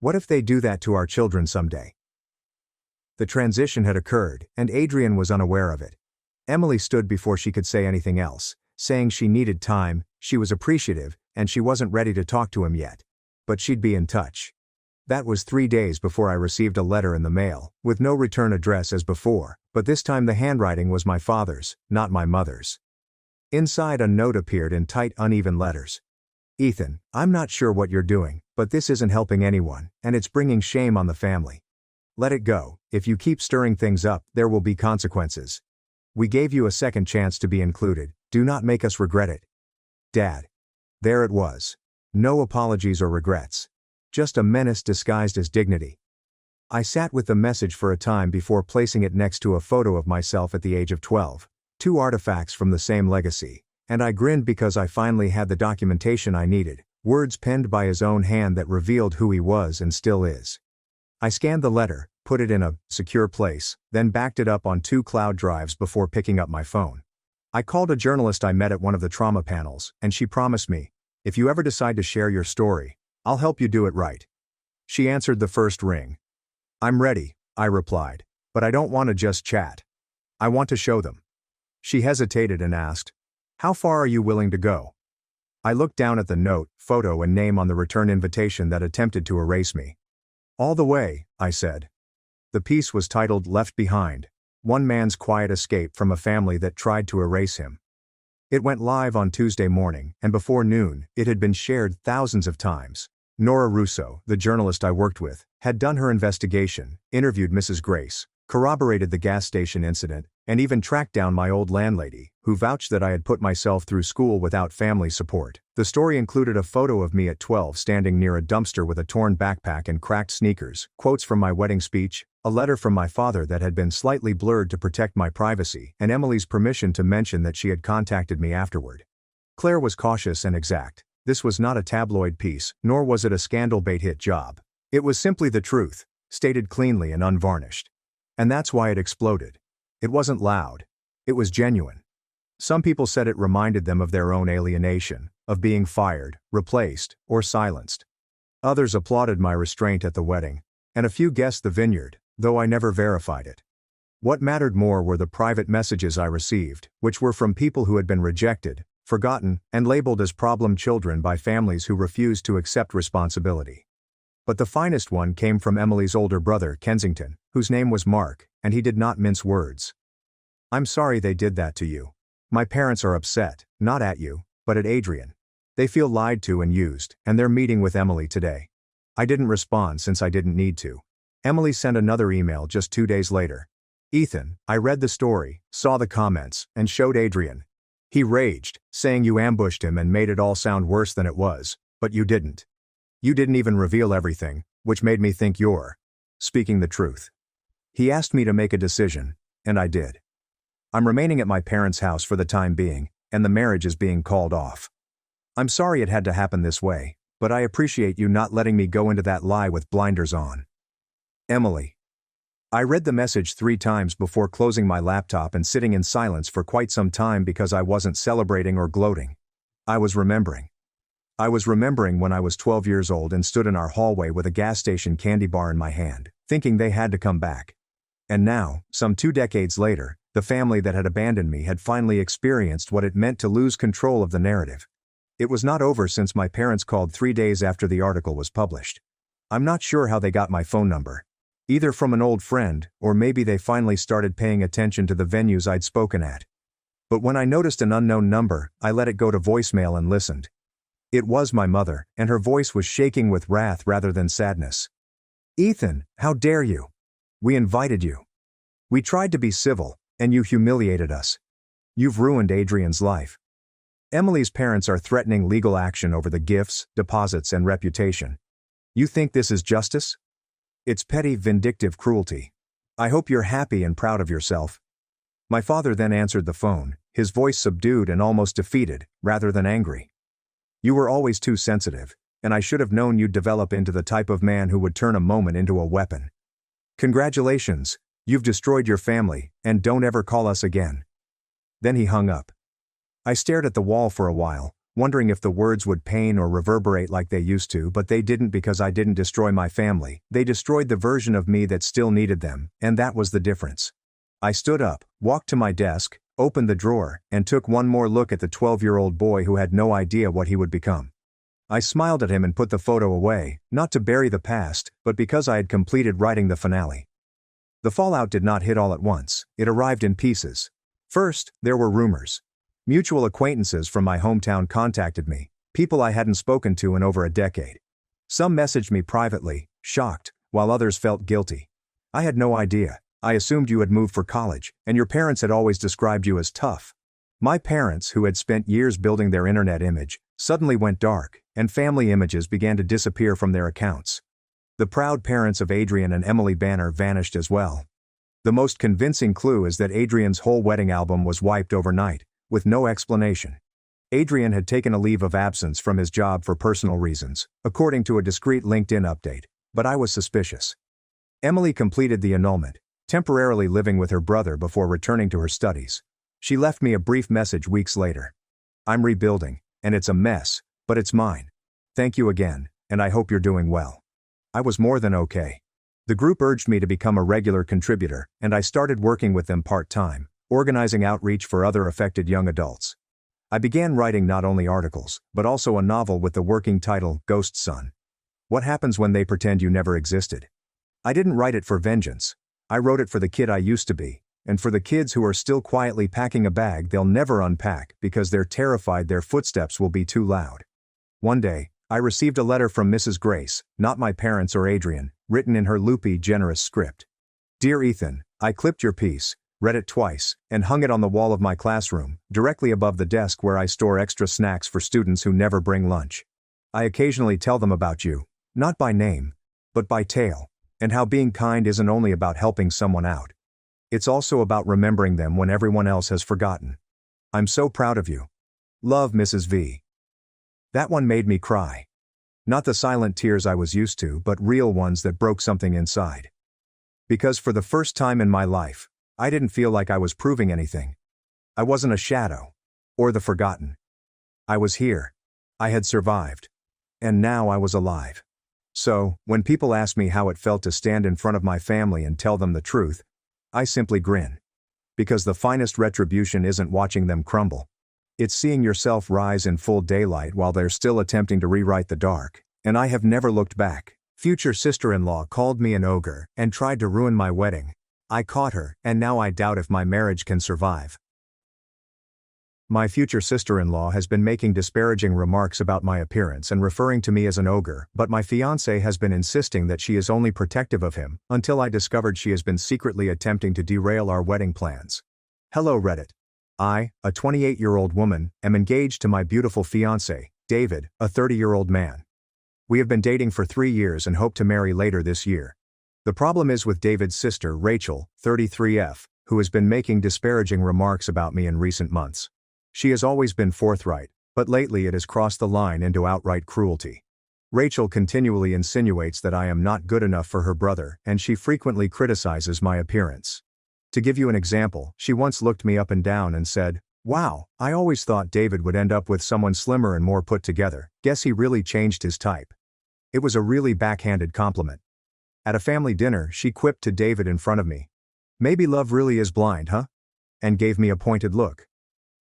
What if they do that to our children someday? The transition had occurred, and Adrian was unaware of it. Emily stood before she could say anything else, saying she needed time, she was appreciative, and she wasn't ready to talk to him yet. But she'd be in touch. That was 3 days before I received a letter in the mail, with no return address as before, but this time the handwriting was my father's, not my mother's. Inside a note appeared in tight, uneven letters. Ethan, I'm not sure what you're doing, but this isn't helping anyone, and it's bringing shame on the family. Let it go. If you keep stirring things up, there will be consequences. We gave you a second chance to be included. Do not make us regret it. Dad. There it was. No apologies or regrets. Just a menace disguised as dignity. I sat with the message for a time before placing it next to a photo of myself at the age of 12, 2 artifacts from the same legacy, and I grinned because I finally had the documentation I needed, words penned by his own hand that revealed who he was and still is. I scanned the letter, put it in a secure place, then backed it up on 2 cloud drives before picking up my phone. I called a journalist I met at one of the trauma panels, and she promised me, "If you ever decide to share your story, I'll help you do it right." She answered the first ring. "I'm ready," I replied, "but I don't want to just chat. I want to show them." She hesitated and asked, "How far are you willing to go?" I looked down at the note, photo and name on the return invitation that attempted to erase me. "All the way," I said. The piece was titled "Left Behind: One Man's Quiet Escape from a Family That Tried to Erase Him." It went live on Tuesday morning, and before noon, it had been shared thousands of times. Nora Russo, the journalist I worked with, had done her investigation, interviewed Mrs. Grace, corroborated the gas station incident, and even tracked down my old landlady, who vouched that I had put myself through school without family support. The story included a photo of me at 12 standing near a dumpster with a torn backpack and cracked sneakers, quotes from my wedding speech, a letter from my father that had been slightly blurred to protect my privacy, and Emily's permission to mention that she had contacted me afterward. Claire was cautious and exact. This was not a tabloid piece, nor was it a scandal bait hit job. It was simply the truth, stated cleanly and unvarnished. And that's why it exploded. It wasn't loud. It was genuine. Some people said it reminded them of their own alienation, of being fired, replaced, or silenced. Others applauded my restraint at the wedding, and a few guessed the vineyard, though I never verified it. What mattered more were the private messages I received, which were from people who had been rejected, forgotten, and labeled as problem children by families who refused to accept responsibility. But the finest one came from Emily's older brother, Kensington, whose name was Mark, and he did not mince words. "I'm sorry they did that to you. My parents are upset, not at you, but at Adrian. They feel lied to and used, and they're meeting with Emily today." I didn't respond since I didn't need to. Emily sent another email just 2 days later. "Ethan, I read the story, saw the comments, and showed Adrian. He raged, saying you ambushed him and made it all sound worse than it was, but you didn't. You didn't even reveal everything, which made me think you're speaking the truth. He asked me to make a decision, and I did. I'm remaining at my parents' house for the time being, and the marriage is being called off. I'm sorry it had to happen this way, but I appreciate you not letting me go into that lie with blinders on. Emily." I read the message 3 times before closing my laptop and sitting in silence for quite some time because I wasn't celebrating or gloating. I was remembering. I was remembering when I was 12 years old and stood in our hallway with a gas station candy bar in my hand, thinking they had to come back. And now, some 2 decades later, the family that had abandoned me had finally experienced what it meant to lose control of the narrative. It was not over since my parents called 3 days after the article was published. I'm not sure how they got my phone number. Either from an old friend, or maybe they finally started paying attention to the venues I'd spoken at. But when I noticed an unknown number, I let it go to voicemail and listened. It was my mother, and her voice was shaking with wrath rather than sadness. "Ethan, how dare you? We invited you. We tried to be civil, and you humiliated us. You've ruined Adrian's life. Emily's parents are threatening legal action over the gifts, deposits, and reputation. You think this is justice? It's petty, vindictive cruelty. I hope you're happy and proud of yourself." My father then answered the phone, his voice subdued and almost defeated, rather than angry. "You were always too sensitive, and I should have known you'd develop into the type of man who would turn a moment into a weapon. Congratulations, you've destroyed your family, and don't ever call us again." Then he hung up. I stared at the wall for a while, wondering if the words would pain or reverberate like they used to, but they didn't because I didn't destroy my family. They destroyed the version of me that still needed them, and that was the difference. I stood up, walked to my desk, opened the drawer, and took one more look at the 12-year-old boy who had no idea what he would become. I smiled at him and put the photo away, not to bury the past, but because I had completed writing the finale. The fallout did not hit all at once, it arrived in pieces. First, there were rumors. Mutual acquaintances from my hometown contacted me, people I hadn't spoken to in over a decade. Some messaged me privately, shocked, while others felt guilty. I had no idea. I assumed you had moved for college, and your parents had always described you as tough. My parents, who had spent years building their internet image, suddenly went dark, and family images began to disappear from their accounts. The proud parents of Adrian and Emily Banner vanished as well. The most convincing clue is that Adrian's whole wedding album was wiped overnight, with no explanation. Adrian had taken a leave of absence from his job for personal reasons, according to a discreet LinkedIn update, but I was suspicious. Emily completed the annulment, temporarily living with her brother before returning to her studies. She left me a brief message weeks later. I'm rebuilding, and it's a mess, but it's mine. Thank you again, and I hope you're doing well. I was more than okay. The group urged me to become a regular contributor, and I started working with them part-time, organizing outreach for other affected young adults. I began writing not only articles, but also a novel with the working title, Ghost Son. What happens when they pretend you never existed? I didn't write it for vengeance. I wrote it for the kid I used to be, and for the kids who are still quietly packing a bag they'll never unpack because they're terrified their footsteps will be too loud. One day, I received a letter from Mrs. Grace, not my parents or Adrian, written in her loopy, generous script. Dear Ethan, I clipped your piece, read it twice, and hung it on the wall of my classroom, directly above the desk where I store extra snacks for students who never bring lunch. I occasionally tell them about you, not by name, but by tale, and how being kind isn't only about helping someone out. It's also about remembering them when everyone else has forgotten. I'm so proud of you. Love, Mrs. V. That one made me cry. Not the silent tears I was used to, but real ones that broke something inside. Because for the first time in my life, I didn't feel like I was proving anything. I wasn't a shadow. Or the forgotten. I was here. I had survived. And now I was alive. So, when people ask me how it felt to stand in front of my family and tell them the truth, I simply grin. Because the finest retribution isn't watching them crumble. It's seeing yourself rise in full daylight while they're still attempting to rewrite the dark, and I have never looked back. Future sister-in-law called me an ogre and tried to ruin my wedding. I caught her, and now I doubt if my marriage can survive. My future sister-in-law has been making disparaging remarks about my appearance and referring to me as an ogre, but my fiancé has been insisting that she is only protective of him, until I discovered she has been secretly attempting to derail our wedding plans. Hello Reddit. I, a 28-year-old woman, am engaged to my beautiful fiancé, David, a 30-year-old man. We have been dating for 3 years and hope to marry later this year. The problem is with David's sister, Rachel, 33F, who has been making disparaging remarks about me in recent months. She has always been forthright, but lately it has crossed the line into outright cruelty. Rachel continually insinuates that I am not good enough for her brother, and she frequently criticizes my appearance. To give you an example, she once looked me up and down and said, "Wow, I always thought David would end up with someone slimmer and more put together. Guess he really changed his type." It was a really backhanded compliment. At a family dinner, she quipped to David in front of me, "Maybe love really is blind, huh?" and gave me a pointed look.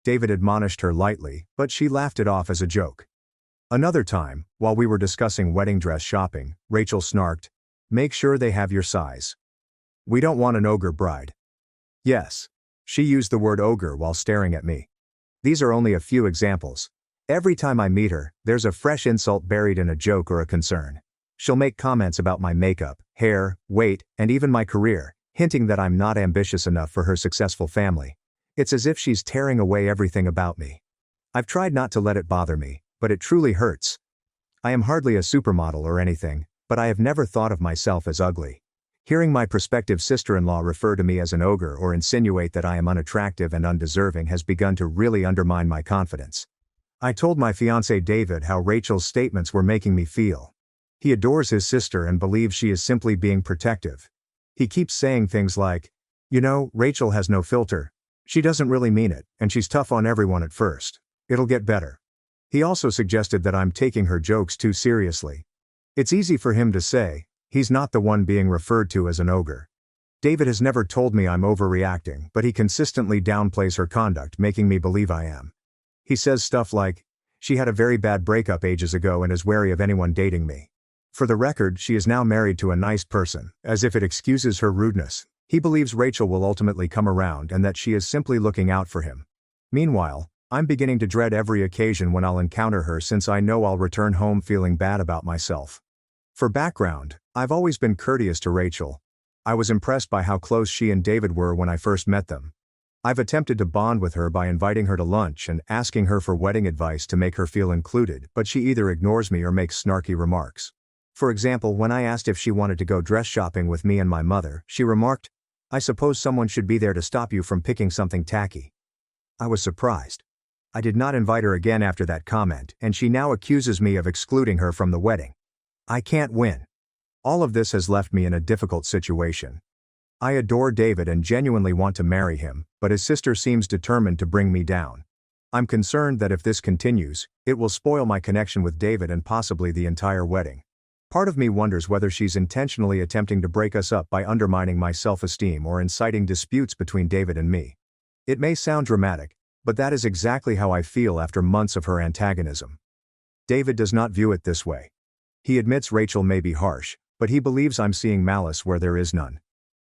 David admonished her lightly, but she laughed it off as a joke. Another time, while we were discussing wedding dress shopping, Rachel snarked, "Make sure they have your size. We don't want an ogre bride." Yes. She used the word ogre while staring at me. These are only a few examples. Every time I meet her, there's a fresh insult buried in a joke or a concern. She'll make comments about my makeup, hair, weight, and even my career, hinting that I'm not ambitious enough for her successful family. It's as if she's tearing away everything about me. I've tried not to let it bother me, but it truly hurts. I am hardly a supermodel or anything, but I have never thought of myself as ugly. Hearing my prospective sister-in-law refer to me as an ogre or insinuate that I am unattractive and undeserving has begun to really undermine my confidence. I told my fiancé David how Rachel's statements were making me feel. He adores his sister and believes she is simply being protective. He keeps saying things like, "You know, Rachel has no filter. She doesn't really mean it, and she's tough on everyone at first. It'll get better." He also suggested that I'm taking her jokes too seriously. It's easy for him to say. He's not the one being referred to as an ogre. David has never told me I'm overreacting, but he consistently downplays her conduct, making me believe I am. He says stuff like, "She had a very bad breakup ages ago and is wary of anyone dating me. For the record, she is now married to a nice person," as if it excuses her rudeness. He believes Rachel will ultimately come around and that she is simply looking out for him. Meanwhile, I'm beginning to dread every occasion when I'll encounter her since I know I'll return home feeling bad about myself. For background, I've always been courteous to Rachel. I was impressed by how close she and David were when I first met them. I've attempted to bond with her by inviting her to lunch and asking her for wedding advice to make her feel included, but she either ignores me or makes snarky remarks. For example, when I asked if she wanted to go dress shopping with me and my mother, she remarked, "I suppose someone should be there to stop you from picking something tacky." I was surprised. I did not invite her again after that comment, and she now accuses me of excluding her from the wedding. I can't win. All of this has left me in a difficult situation. I adore David and genuinely want to marry him, but his sister seems determined to bring me down. I'm concerned that if this continues, it will spoil my connection with David and possibly the entire wedding. Part of me wonders whether she's intentionally attempting to break us up by undermining my self-esteem or inciting disputes between David and me. It may sound dramatic, but that is exactly how I feel after months of her antagonism. David does not view it this way. He admits Rachel may be harsh, but he believes I'm seeing malice where there is none.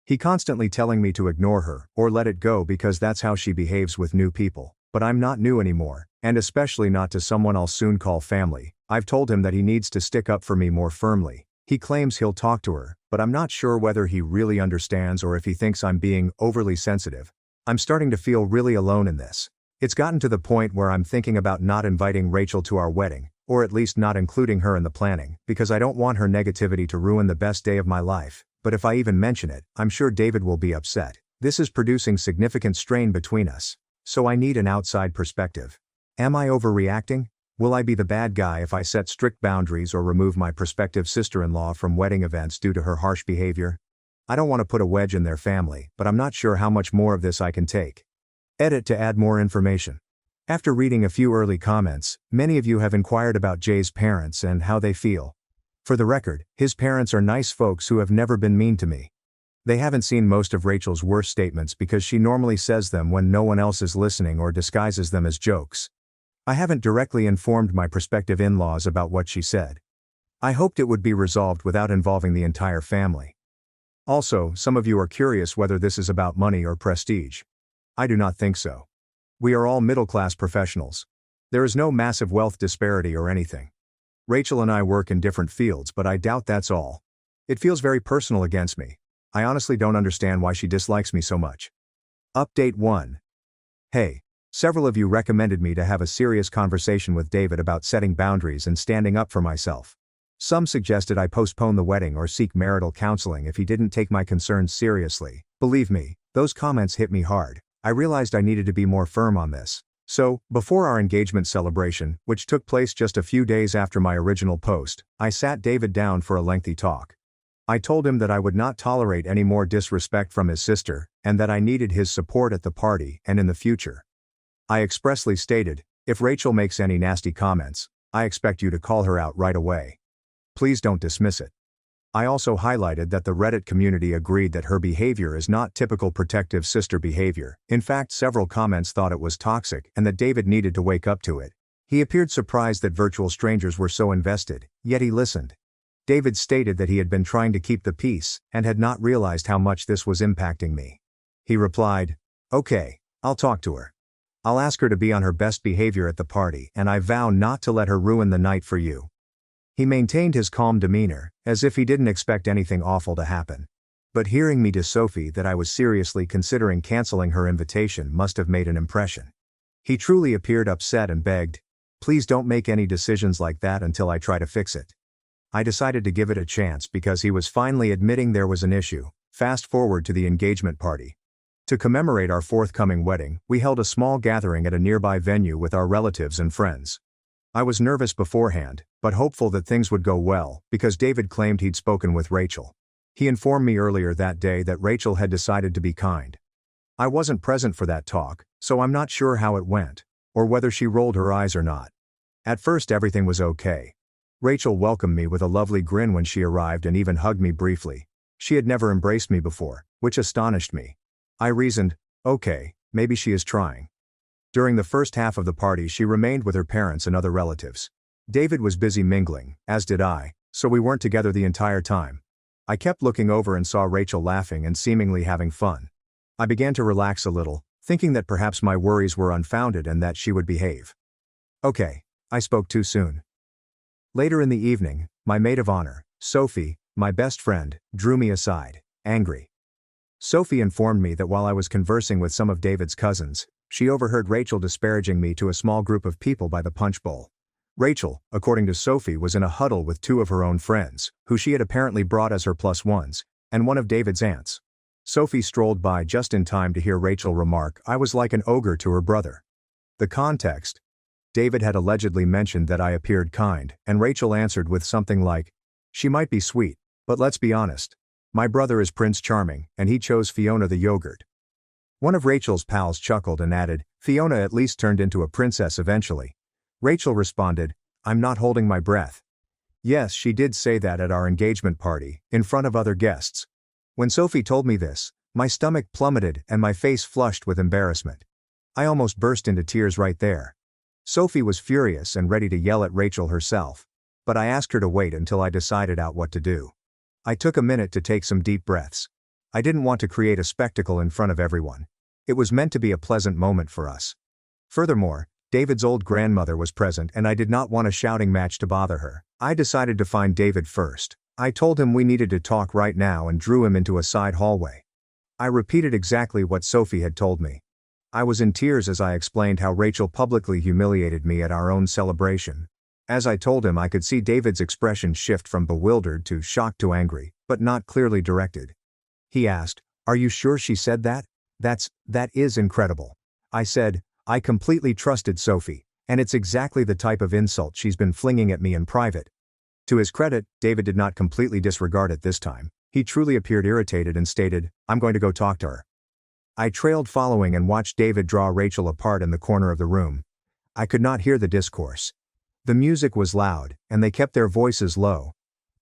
He constantly telling me to ignore her, or let it go because that's how she behaves with new people, but I'm not new anymore, and especially not to someone I'll soon call family. I've told him that he needs to stick up for me more firmly. He claims he'll talk to her, but I'm not sure whether he really understands or if he thinks I'm being overly sensitive. I'm starting to feel really alone in this. It's gotten to the point where I'm thinking about not inviting Rachel to our wedding, or at least not including her in the planning, because I don't want her negativity to ruin the best day of my life. But if I even mention it, I'm sure David will be upset. This is producing significant strain between us. So I need an outside perspective. Am I overreacting? Will I be the bad guy if I set strict boundaries or remove my prospective sister-in-law from wedding events due to her harsh behavior? I don't want to put a wedge in their family, but I'm not sure how much more of this I can take. Edit to add more information. After reading a few early comments, many of you have inquired about Jay's parents and how they feel. For the record, his parents are nice folks who have never been mean to me. They haven't seen most of Rachel's worst statements because she normally says them when no one else is listening or disguises them as jokes. I haven't directly informed my prospective in-laws about what she said. I hoped it would be resolved without involving the entire family. Also, some of you are curious whether this is about money or prestige. I do not think so. We are all middle-class professionals. There is no massive wealth disparity or anything. Rachel and I work in different fields, but I doubt that's all. It feels very personal against me. I honestly don't understand why she dislikes me so much. Update 1. Hey. Several of you recommended me to have a serious conversation with David about setting boundaries and standing up for myself. Some suggested I postpone the wedding or seek marital counseling if he didn't take my concerns seriously. Believe me, those comments hit me hard. I realized I needed to be more firm on this. So, before our engagement celebration, which took place just a few days after my original post, I sat David down for a lengthy talk. I told him that I would not tolerate any more disrespect from his sister, and that I needed his support at the party and in the future. I expressly stated, if Rachel makes any nasty comments, I expect you to call her out right away. Please don't dismiss it. I also highlighted that the Reddit community agreed that her behavior is not typical protective sister behavior. In fact, several comments thought it was toxic and that David needed to wake up to it. He appeared surprised that virtual strangers were so invested, yet he listened. David stated that he had been trying to keep the peace and had not realized how much this was impacting me. He replied, "Okay, I'll talk to her. I'll ask her to be on her best behavior at the party, and I vow not to let her ruin the night for you." He maintained his calm demeanor, as if he didn't expect anything awful to happen. But hearing me to Sophie that I was seriously considering canceling her invitation must have made an impression. He truly appeared upset and begged, "Please don't make any decisions like that until I try to fix it." I decided to give it a chance because he was finally admitting there was an issue. Fast forward to the engagement party. To commemorate our forthcoming wedding, we held a small gathering at a nearby venue with our relatives and friends. I was nervous beforehand, but hopeful that things would go well, because David claimed he'd spoken with Rachel. He informed me earlier that day that Rachel had decided to be kind. I wasn't present for that talk, so I'm not sure how it went, or whether she rolled her eyes or not. At first everything was okay. Rachel welcomed me with a lovely grin when she arrived and even hugged me briefly. She had never embraced me before, which astonished me. I reasoned, okay, maybe she is trying. During the first half of the party she remained with her parents and other relatives. David was busy mingling, as did I, so we weren't together the entire time. I kept looking over and saw Rachel laughing and seemingly having fun. I began to relax a little, thinking that perhaps my worries were unfounded and that she would behave. Okay, I spoke too soon. Later in the evening, my maid of honor, Sophie, my best friend, drew me aside, angry. Sophie informed me that while I was conversing with some of David's cousins, she overheard Rachel disparaging me to a small group of people by the punch bowl. Rachel, according to Sophie, was in a huddle with two of her own friends, who she had apparently brought as her plus ones, and one of David's aunts. Sophie strolled by just in time to hear Rachel remark, "I was like an ogre to her brother." The context: David had allegedly mentioned that I appeared kind, and Rachel answered with something like, "She might be sweet, But let's be honest. My brother is Prince Charming, and he chose Fiona the yogurt. One of Rachel's pals chuckled and added, Fiona at least turned into a princess eventually. Rachel responded, I'm not holding my breath. Yes, she did say that at our engagement party, in front of other guests. When Sophie told me this, my stomach plummeted and my face flushed with embarrassment. I almost burst into tears right there. Sophie was furious and ready to yell at Rachel herself. But I asked her to wait until I decided out what to do. I took a minute to take some deep breaths. I didn't want to create a spectacle in front of everyone. It was meant to be a pleasant moment for us. Furthermore, David's old grandmother was present and I did not want a shouting match to bother her. I decided to find David first. I told him we needed to talk right now and drew him into a side hallway. I repeated exactly what Sophie had told me. I was in tears as I explained how Rachel publicly humiliated me at our own celebration. As I told him, I could see David's expression shift from bewildered to shocked to angry, but not clearly directed. He asked, Are you sure she said that? That is incredible. I said, I completely trusted Sophie, and it's exactly the type of insult she's been flinging at me in private. To his credit, David did not completely disregard it this time. He truly appeared irritated and stated, I'm going to go talk to her. I trailed following and watched David draw Rachel apart in the corner of the room. I could not hear the discourse. The music was loud, and they kept their voices low.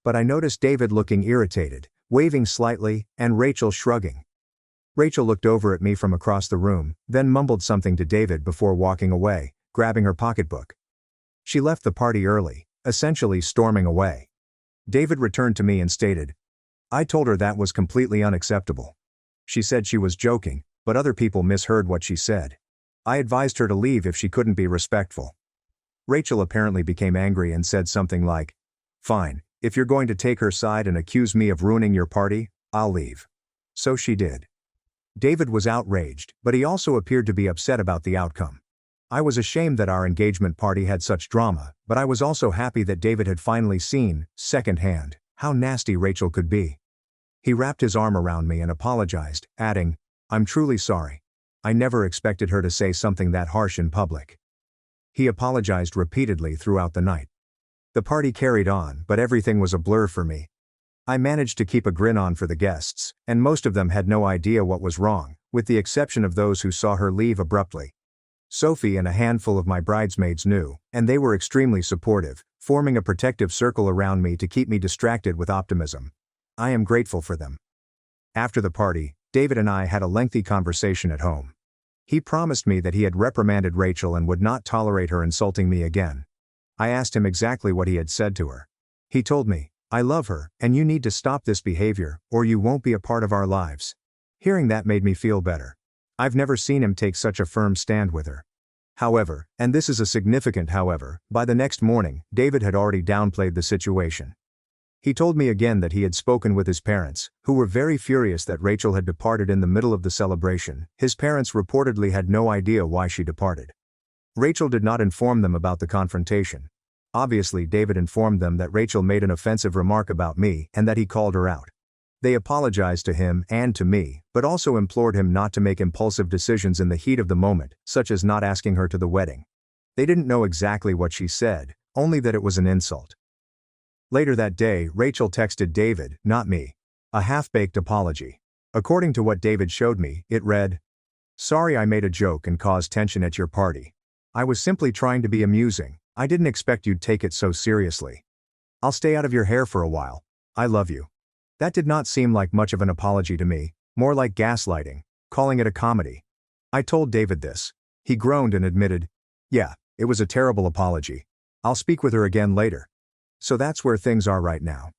But I noticed David looking irritated, waving slightly, and Rachel shrugging. Rachel looked over at me from across the room, then mumbled something to David before walking away, grabbing her pocketbook. She left the party early, essentially storming away. David returned to me and stated, I told her that was completely unacceptable. She said she was joking, but other people misheard what she said. I advised her to leave if she couldn't be respectful. Rachel apparently became angry and said something like, Fine, if you're going to take her side and accuse me of ruining your party, I'll leave. So she did. David was outraged, but he also appeared to be upset about the outcome. I was ashamed that our engagement party had such drama, but I was also happy that David had finally seen, secondhand, how nasty Rachel could be. He wrapped his arm around me and apologized, adding, I'm truly sorry. I never expected her to say something that harsh in public. He apologized repeatedly throughout the night. The party carried on, but everything was a blur for me. I managed to keep a grin on for the guests, and most of them had no idea what was wrong, with the exception of those who saw her leave abruptly. Sophie and a handful of my bridesmaids knew, and they were extremely supportive, forming a protective circle around me to keep me distracted with optimism. I am grateful for them. After the party, David and I had a lengthy conversation at home. He promised me that he had reprimanded Rachel and would not tolerate her insulting me again. I asked him exactly what he had said to her. He told me, I love her, and you need to stop this behavior, or you won't be a part of our lives. Hearing that made me feel better. I've never seen him take such a firm stand with her. However, and this is a significant however, by the next morning, David had already downplayed the situation. He told me again that he had spoken with his parents, who were very furious that Rachel had departed in the middle of the celebration. His parents reportedly had no idea why she departed. Rachel did not inform them about the confrontation. Obviously, David informed them that Rachel made an offensive remark about me and that he called her out. They apologized to him and to me, but also implored him not to make impulsive decisions in the heat of the moment, such as not asking her to the wedding. They didn't know exactly what she said, only that it was an insult. Later that day, Rachel texted David, not me, a half-baked apology. According to what David showed me, it read, Sorry I made a joke and caused tension at your party. I was simply trying to be amusing. I didn't expect you'd take it so seriously. I'll stay out of your hair for a while. I love you. That did not seem like much of an apology to me, more like gaslighting, calling it a comedy. I told David this. He groaned and admitted, Yeah, it was a terrible apology. I'll speak with her again later. So that's where things are right now.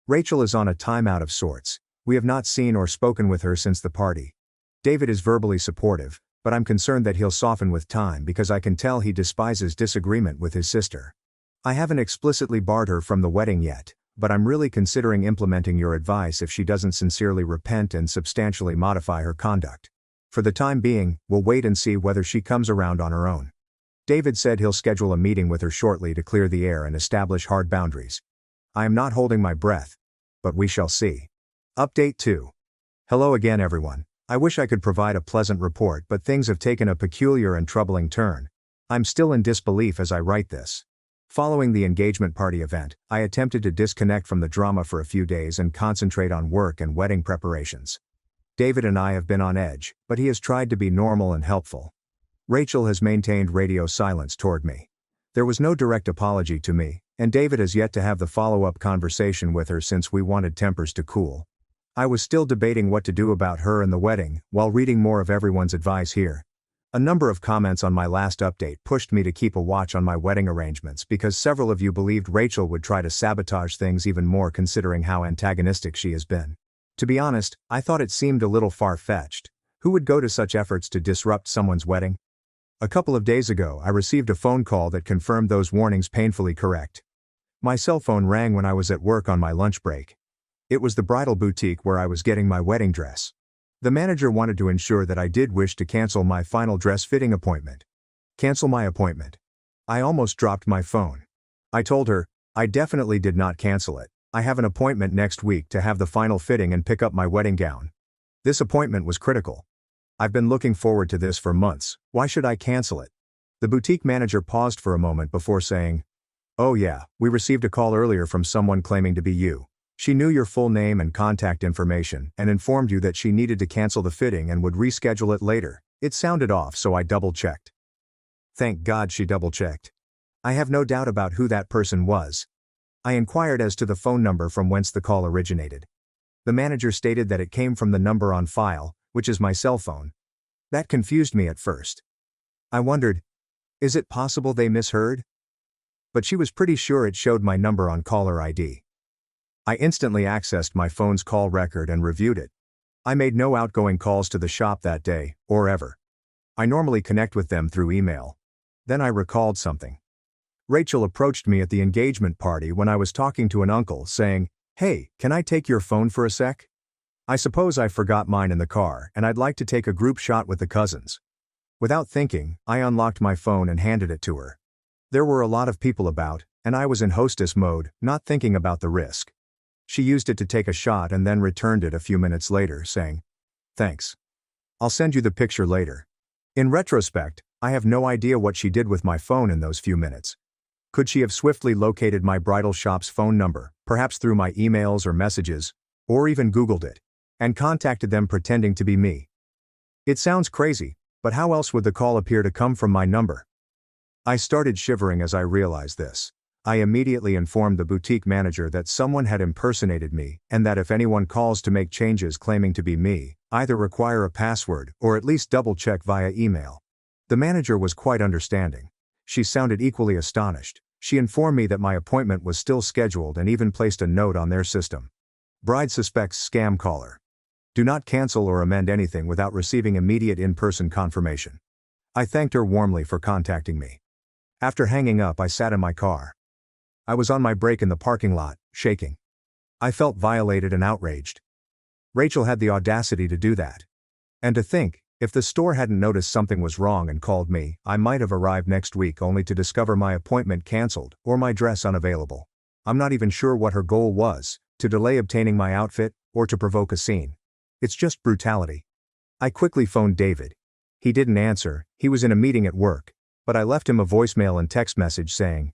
Rachel is on a timeout of sorts. We have not seen or spoken with her since the party. David is verbally supportive, but I'm concerned that he'll soften with time because I can tell he despises disagreement with his sister. I haven't explicitly barred her from the wedding yet, but I'm really considering implementing your advice if she doesn't sincerely repent and substantially modify her conduct. For the time being, we'll wait and see whether she comes around on her own. David said he'll schedule a meeting with her shortly to clear the air and establish hard boundaries. I am not holding my breath, but we shall see. Update 2. Hello again everyone. I wish I could provide a pleasant report, but things have taken a peculiar and troubling turn. I'm still in disbelief as I write this. Following the engagement party event, I attempted to disconnect from the drama for a few days and concentrate on work and wedding preparations. David and I have been on edge, but he has tried to be normal and helpful. Rachel has maintained radio silence toward me. There was no direct apology to me, and David has yet to have the follow-up conversation with her since we wanted tempers to cool. I was still debating what to do about her and the wedding, while reading more of everyone's advice here. A number of comments on my last update pushed me to keep a watch on my wedding arrangements because several of you believed Rachel would try to sabotage things even more considering how antagonistic she has been. To be honest, I thought it seemed a little far-fetched. Who would go to such efforts to disrupt someone's wedding? A couple of days ago, I received a phone call that confirmed those warnings painfully correct. My cell phone rang when I was at work on my lunch break. It was the bridal boutique where I was getting my wedding dress. The manager wanted to ensure that I did wish to cancel my final dress fitting appointment. Cancel my appointment. I almost dropped my phone. I told her, I definitely did not cancel it. I have an appointment next week to have the final fitting and pick up my wedding gown. This appointment was critical. I've been looking forward to this for months. Why should I cancel it? The boutique manager paused for a moment before saying, "Oh yeah, we received a call earlier from someone claiming to be you. She knew your full name and contact information and informed you that she needed to cancel the fitting and would reschedule it later. It sounded off, so I double-checked." Thank God she double-checked. I have no doubt about who that person was. I inquired as to the phone number from whence the call originated. The manager stated that it came from the number on file, which is my cell phone. That confused me at first. I wondered, is it possible they misheard? But she was pretty sure it showed my number on caller ID. I instantly accessed my phone's call record and reviewed it. I made no outgoing calls to the shop that day, or ever. I normally connect with them through email. Then I recalled something. Rachel approached me at the engagement party when I was talking to an uncle, saying, "Hey, can I take your phone for a sec? I suppose I forgot mine in the car and I'd like to take a group shot with the cousins." Without thinking, I unlocked my phone and handed it to her. There were a lot of people about, and I was in hostess mode, not thinking about the risk. She used it to take a shot and then returned it a few minutes later, saying, "Thanks. I'll send you the picture later." In retrospect, I have no idea what she did with my phone in those few minutes. Could she have swiftly located my bridal shop's phone number, perhaps through my emails or messages, or even Googled it, and contacted them pretending to be me? It sounds crazy, but how else would the call appear to come from my number? I started shivering as I realized this. I immediately informed the boutique manager that someone had impersonated me, and that if anyone calls to make changes claiming to be me, either require a password or at least double-check via email. The manager was quite understanding. She sounded equally astonished. She informed me that my appointment was still scheduled and even placed a note on their system. Bride suspects scam caller. Do not cancel or amend anything without receiving immediate in-person confirmation. I thanked her warmly for contacting me. After hanging up, I sat in my car. I was on my break in the parking lot, shaking. I felt violated and outraged. Rachel had the audacity to do that. And to think, if the store hadn't noticed something was wrong and called me, I might have arrived next week only to discover my appointment canceled or my dress unavailable. I'm not even sure what her goal was, to delay obtaining my outfit, or to provoke a scene. It's just brutality. I quickly phoned David. He didn't answer, he was in a meeting at work, but I left him a voicemail and text message saying,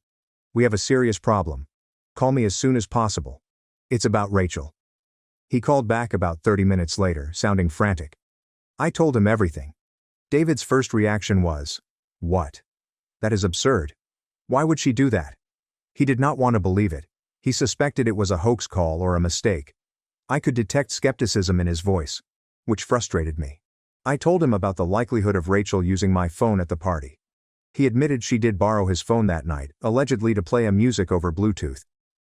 "We have a serious problem. Call me as soon as possible. It's about Rachel." He called back about 30 minutes later, sounding frantic. I told him everything. David's first reaction was, "What? That is absurd. Why would she do that?" He did not want to believe it. He suspected it was a hoax call or a mistake. I could detect skepticism in his voice, which frustrated me. I told him about the likelihood of Rachel using my phone at the party. He admitted she did borrow his phone that night, allegedly to play a music over Bluetooth.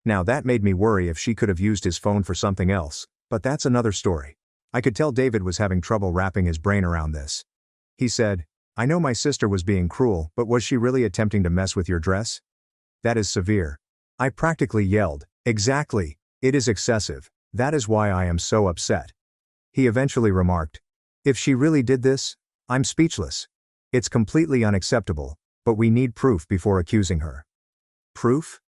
Now that made me worry if she could have used his phone for something else, but that's another story. I could tell David was having trouble wrapping his brain around this. He said, "I know my sister was being cruel, but was she really attempting to mess with your dress? That is severe." I practically yelled, "Exactly, it is excessive. That is why I am so upset." He eventually remarked, "If she really did this, I'm speechless. It's completely unacceptable, but we need proof before accusing her." Proof?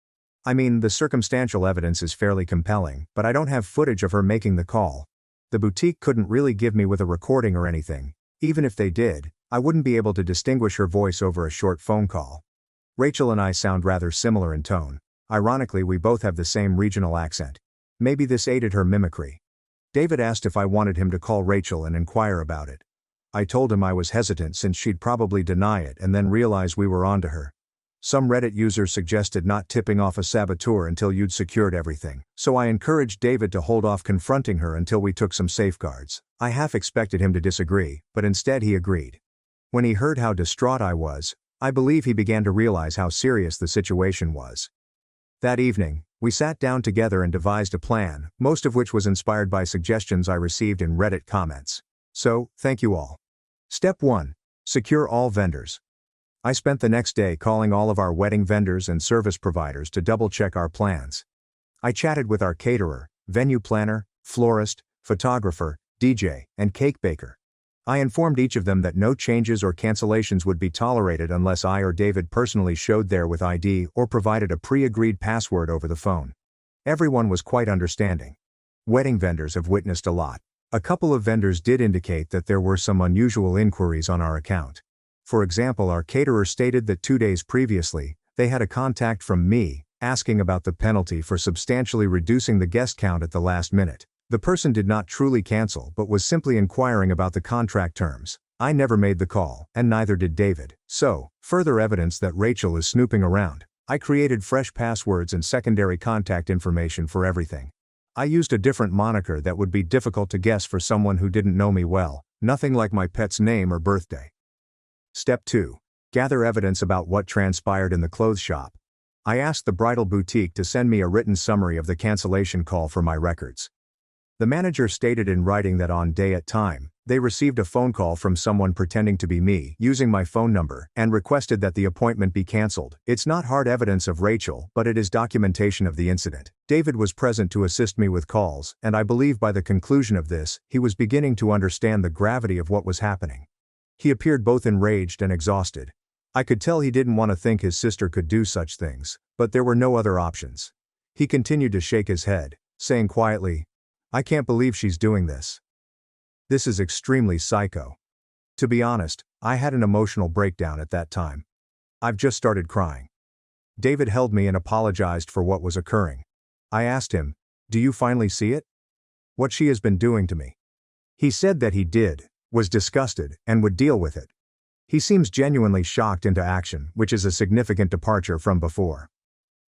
I mean, the circumstantial evidence is fairly compelling, but I don't have footage of her making the call. The boutique couldn't really give me with a recording or anything. Even if they did, I wouldn't be able to distinguish her voice over a short phone call. Rachel and I sound rather similar in tone. Ironically, we both have the same regional accent. Maybe this aided her mimicry. David asked if I wanted him to call Rachel and inquire about it. I told him I was hesitant since she'd probably deny it and then realize we were onto her. Some Reddit users suggested not tipping off a saboteur until you'd secured everything, so I encouraged David to hold off confronting her until we took some safeguards. I half expected him to disagree, but instead he agreed. When he heard how distraught I was, I believe he began to realize how serious the situation was. That evening, we sat down together and devised a plan, most of which was inspired by suggestions I received in Reddit comments. So, thank you all. Step 1. Secure all vendors. I spent the next day calling all of our wedding vendors and service providers to double-check our plans. I chatted with our caterer, venue planner, florist, photographer, DJ, and cake baker. I informed each of them that no changes or cancellations would be tolerated unless I or David personally showed there with ID or provided a pre-agreed password over the phone. Everyone was quite understanding. Wedding vendors have witnessed a lot. A couple of vendors did indicate that there were some unusual inquiries on our account. For example, our caterer stated that 2 days previously, they had a contact from me, asking about the penalty for substantially reducing the guest count at the last minute. The person did not truly cancel but was simply inquiring about the contract terms. I never made the call, and neither did David. So, further evidence that Rachel is snooping around. I created fresh passwords and secondary contact information for everything. I used a different moniker that would be difficult to guess for someone who didn't know me well, nothing like my pet's name or birthday. Step 2. Gather evidence about what transpired in the clothes shop. I asked the bridal boutique to send me a written summary of the cancellation call for my records. The manager stated in writing that on day at time, they received a phone call from someone pretending to be me using my phone number and requested that the appointment be cancelled. It's not hard evidence of Rachel, but it is documentation of the incident. David was present to assist me with calls, and I believe by the conclusion of this, he was beginning to understand the gravity of what was happening. He appeared both enraged and exhausted. I could tell he didn't want to think his sister could do such things, but there were no other options. He continued to shake his head, saying quietly, "I can't believe she's doing this. This is extremely psycho." To be honest, I had an emotional breakdown at that time. I've just started crying. David held me and apologized for what was occurring. I asked him, "Do you finally see it? What she has been doing to me?" He said that he did, was disgusted, and would deal with it. He seems genuinely shocked into action, which is a significant departure from before.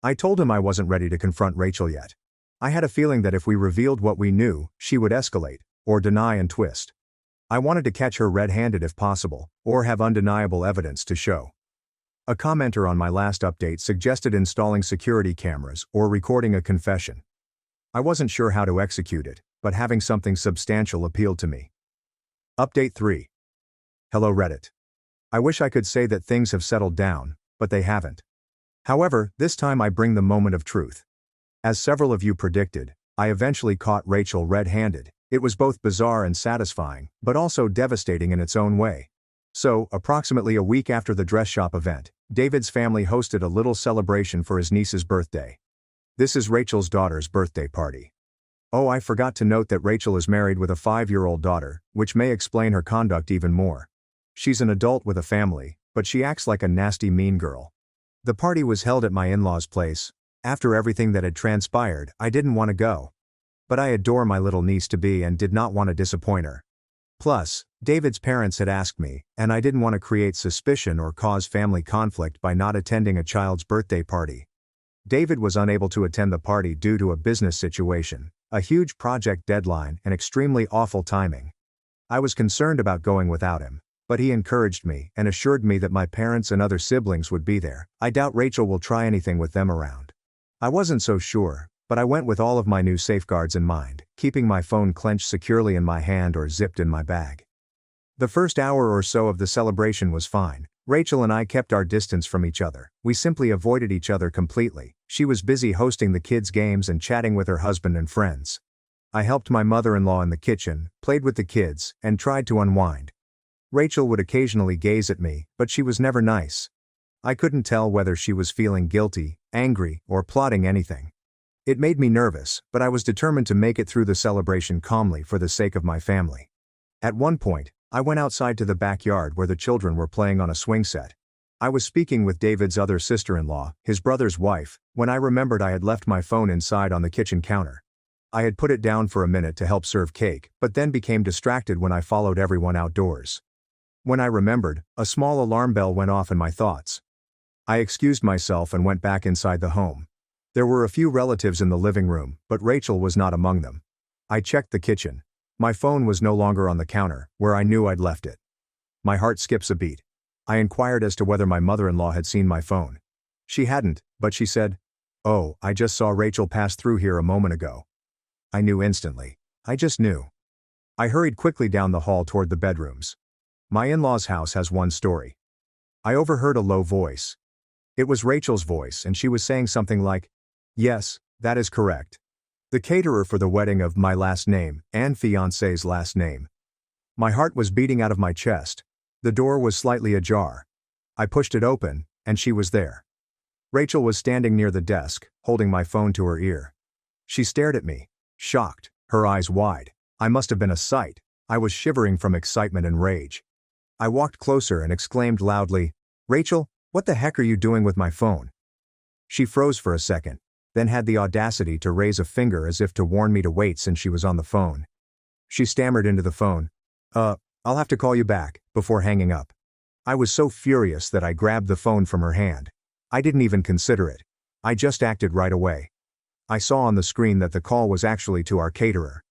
I told him I wasn't ready to confront Rachel yet. I had a feeling that if we revealed what we knew, she would escalate, or deny and twist. I wanted to catch her red-handed if possible, or have undeniable evidence to show. A commenter on my last update suggested installing security cameras or recording a confession. I wasn't sure how to execute it, but having something substantial appealed to me. Update 3. Hello Reddit. I wish I could say that things have settled down, but they haven't. However, this time I bring the moment of truth. As several of you predicted, I eventually caught Rachel red-handed. It was both bizarre and satisfying, but also devastating in its own way. So, approximately a week after the dress shop event, David's family hosted a little celebration for his niece's birthday. This is Rachel's daughter's birthday party. Oh, I forgot to note that Rachel is married with a 5-year-old daughter, which may explain her conduct even more. She's an adult with a family, but she acts like a nasty mean girl. The party was held at my in-laws' place. After everything that had transpired, I didn't want to go. But I adore my little niece-to-be and did not want to disappoint her. Plus, David's parents had asked me, and I didn't want to create suspicion or cause family conflict by not attending a child's birthday party. David was unable to attend the party due to a business situation, a huge project deadline, and extremely awful timing. I was concerned about going without him, but he encouraged me and assured me that my parents and other siblings would be there. I doubt Rachel will try anything with them around. I wasn't so sure, but I went with all of my new safeguards in mind, keeping my phone clenched securely in my hand or zipped in my bag. The first hour or so of the celebration was fine. Rachel and I kept our distance from each other. We simply avoided each other completely. She was busy hosting the kids' games and chatting with her husband and friends. I helped my mother-in-law in the kitchen, played with the kids, and tried to unwind. Rachel would occasionally gaze at me, but she was never nice. I couldn't tell whether she was feeling guilty, angry, or plotting anything. It made me nervous, but I was determined to make it through the celebration calmly for the sake of my family. At one point, I went outside to the backyard where the children were playing on a swing set. I was speaking with David's other sister-in-law, his brother's wife, when I remembered I had left my phone inside on the kitchen counter. I had put it down for a minute to help serve cake, but then became distracted when I followed everyone outdoors. When I remembered, a small alarm bell went off in my thoughts. I excused myself and went back inside the home. There were a few relatives in the living room, but Rachel was not among them. I checked the kitchen. My phone was no longer on the counter, where I knew I'd left it. My heart skips a beat. I inquired as to whether my mother-in-law had seen my phone. She hadn't, but she said, "Oh, I just saw Rachel pass through here a moment ago." I knew instantly. I just knew. I hurried quickly down the hall toward the bedrooms. My in-laws' house has one story. I overheard a low voice. It was Rachel's voice, and she was saying something like, "Yes, that is correct. The caterer for the wedding of my last name and fiancé's last name." My heart was beating out of my chest. The door was slightly ajar. I pushed it open, and she was there. Rachel was standing near the desk, holding my phone to her ear. She stared at me, shocked, her eyes wide. I must have been a sight. I was shivering from excitement and rage. I walked closer and exclaimed loudly, "Rachel, what the heck are you doing with my phone?" She froze for a second, then had the audacity to raise a finger as if to warn me to wait since she was on the phone. She stammered into the phone, I'll have to call you back," before hanging up. I was so furious that I grabbed the phone from her hand. I didn't even consider it. I just acted right away. I saw on the screen that the call was actually to our caterer.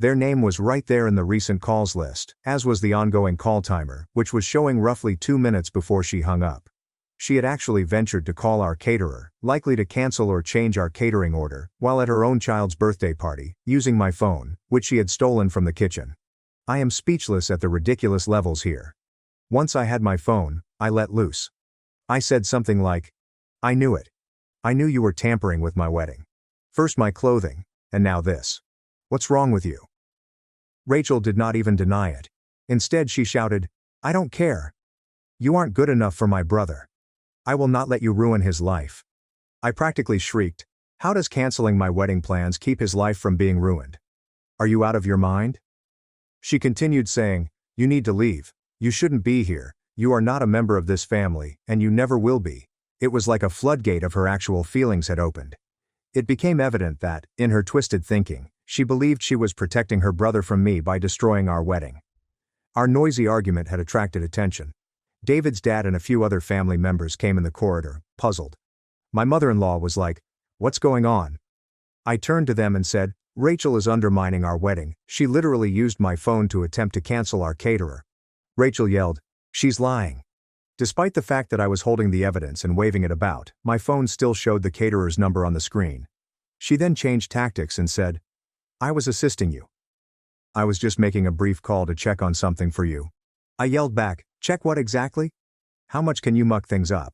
Their name was right there in the recent calls list, as was the ongoing call timer, which was showing roughly 2 minutes before she hung up. She had actually ventured to call our caterer, likely to cancel or change our catering order, while at her own child's birthday party, using my phone, which she had stolen from the kitchen. I am speechless at the ridiculous levels here. Once I had my phone, I let loose. I said something like, "I knew it. I knew you were tampering with my wedding. First my clothing, and now this. What's wrong with you?" Rachel did not even deny it. Instead she shouted, "I don't care. You aren't good enough for my brother. I will not let you ruin his life." I practically shrieked, "How does canceling my wedding plans keep his life from being ruined? Are you out of your mind?" She continued saying, "You need to leave. You shouldn't be here. You are not a member of this family, and you never will be." It was like a floodgate of her actual feelings had opened. It became evident that, in her twisted thinking, she believed she was protecting her brother from me by destroying our wedding. Our noisy argument had attracted attention. David's dad and a few other family members came in the corridor, puzzled. My mother-in-law was like, "What's going on?" I turned to them and said, "Rachel is undermining our wedding. She literally used my phone to attempt to cancel our caterer." Rachel yelled, "She's lying." Despite the fact that I was holding the evidence and waving it about, my phone still showed the caterer's number on the screen. She then changed tactics and said, "I was assisting you. I was just making a brief call to check on something for you." I yelled back, "Check what exactly? How much can you muck things up?"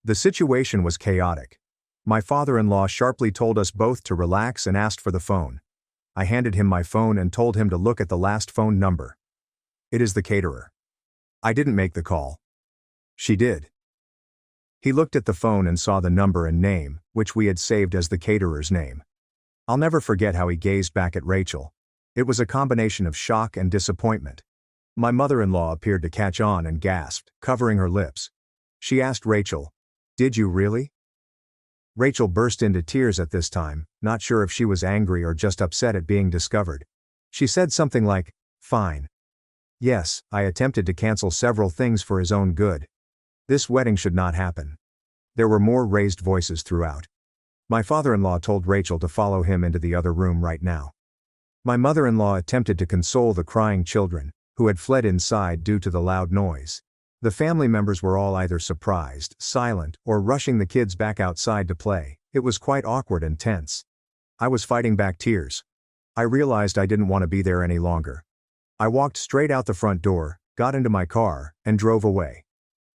The situation was chaotic. My father-in-law sharply told us both to relax and asked for the phone. I handed him my phone and told him to look at the last phone number. "It is the caterer." I didn't make the call. She did. He looked at the phone and saw the number and name, which we had saved as the caterer's name. I'll never forget how he gazed back at Rachel. It was a combination of shock and disappointment. My mother-in-law appeared to catch on and gasped, covering her lips. She asked Rachel, "Did you really?" Rachel burst into tears at this time, not sure if she was angry or just upset at being discovered. She said something like, "Fine. Yes, I attempted to cancel several things for his own good. This wedding should not happen." There were more raised voices throughout. My father-in-law told Rachel to follow him into the other room right now. My mother-in-law attempted to console the crying children, who had fled inside due to the loud noise. The family members were all either surprised, silent, or rushing the kids back outside to play. It was quite awkward and tense. I was fighting back tears. I realized I didn't want to be there any longer. I walked straight out the front door, got into my car, and drove away.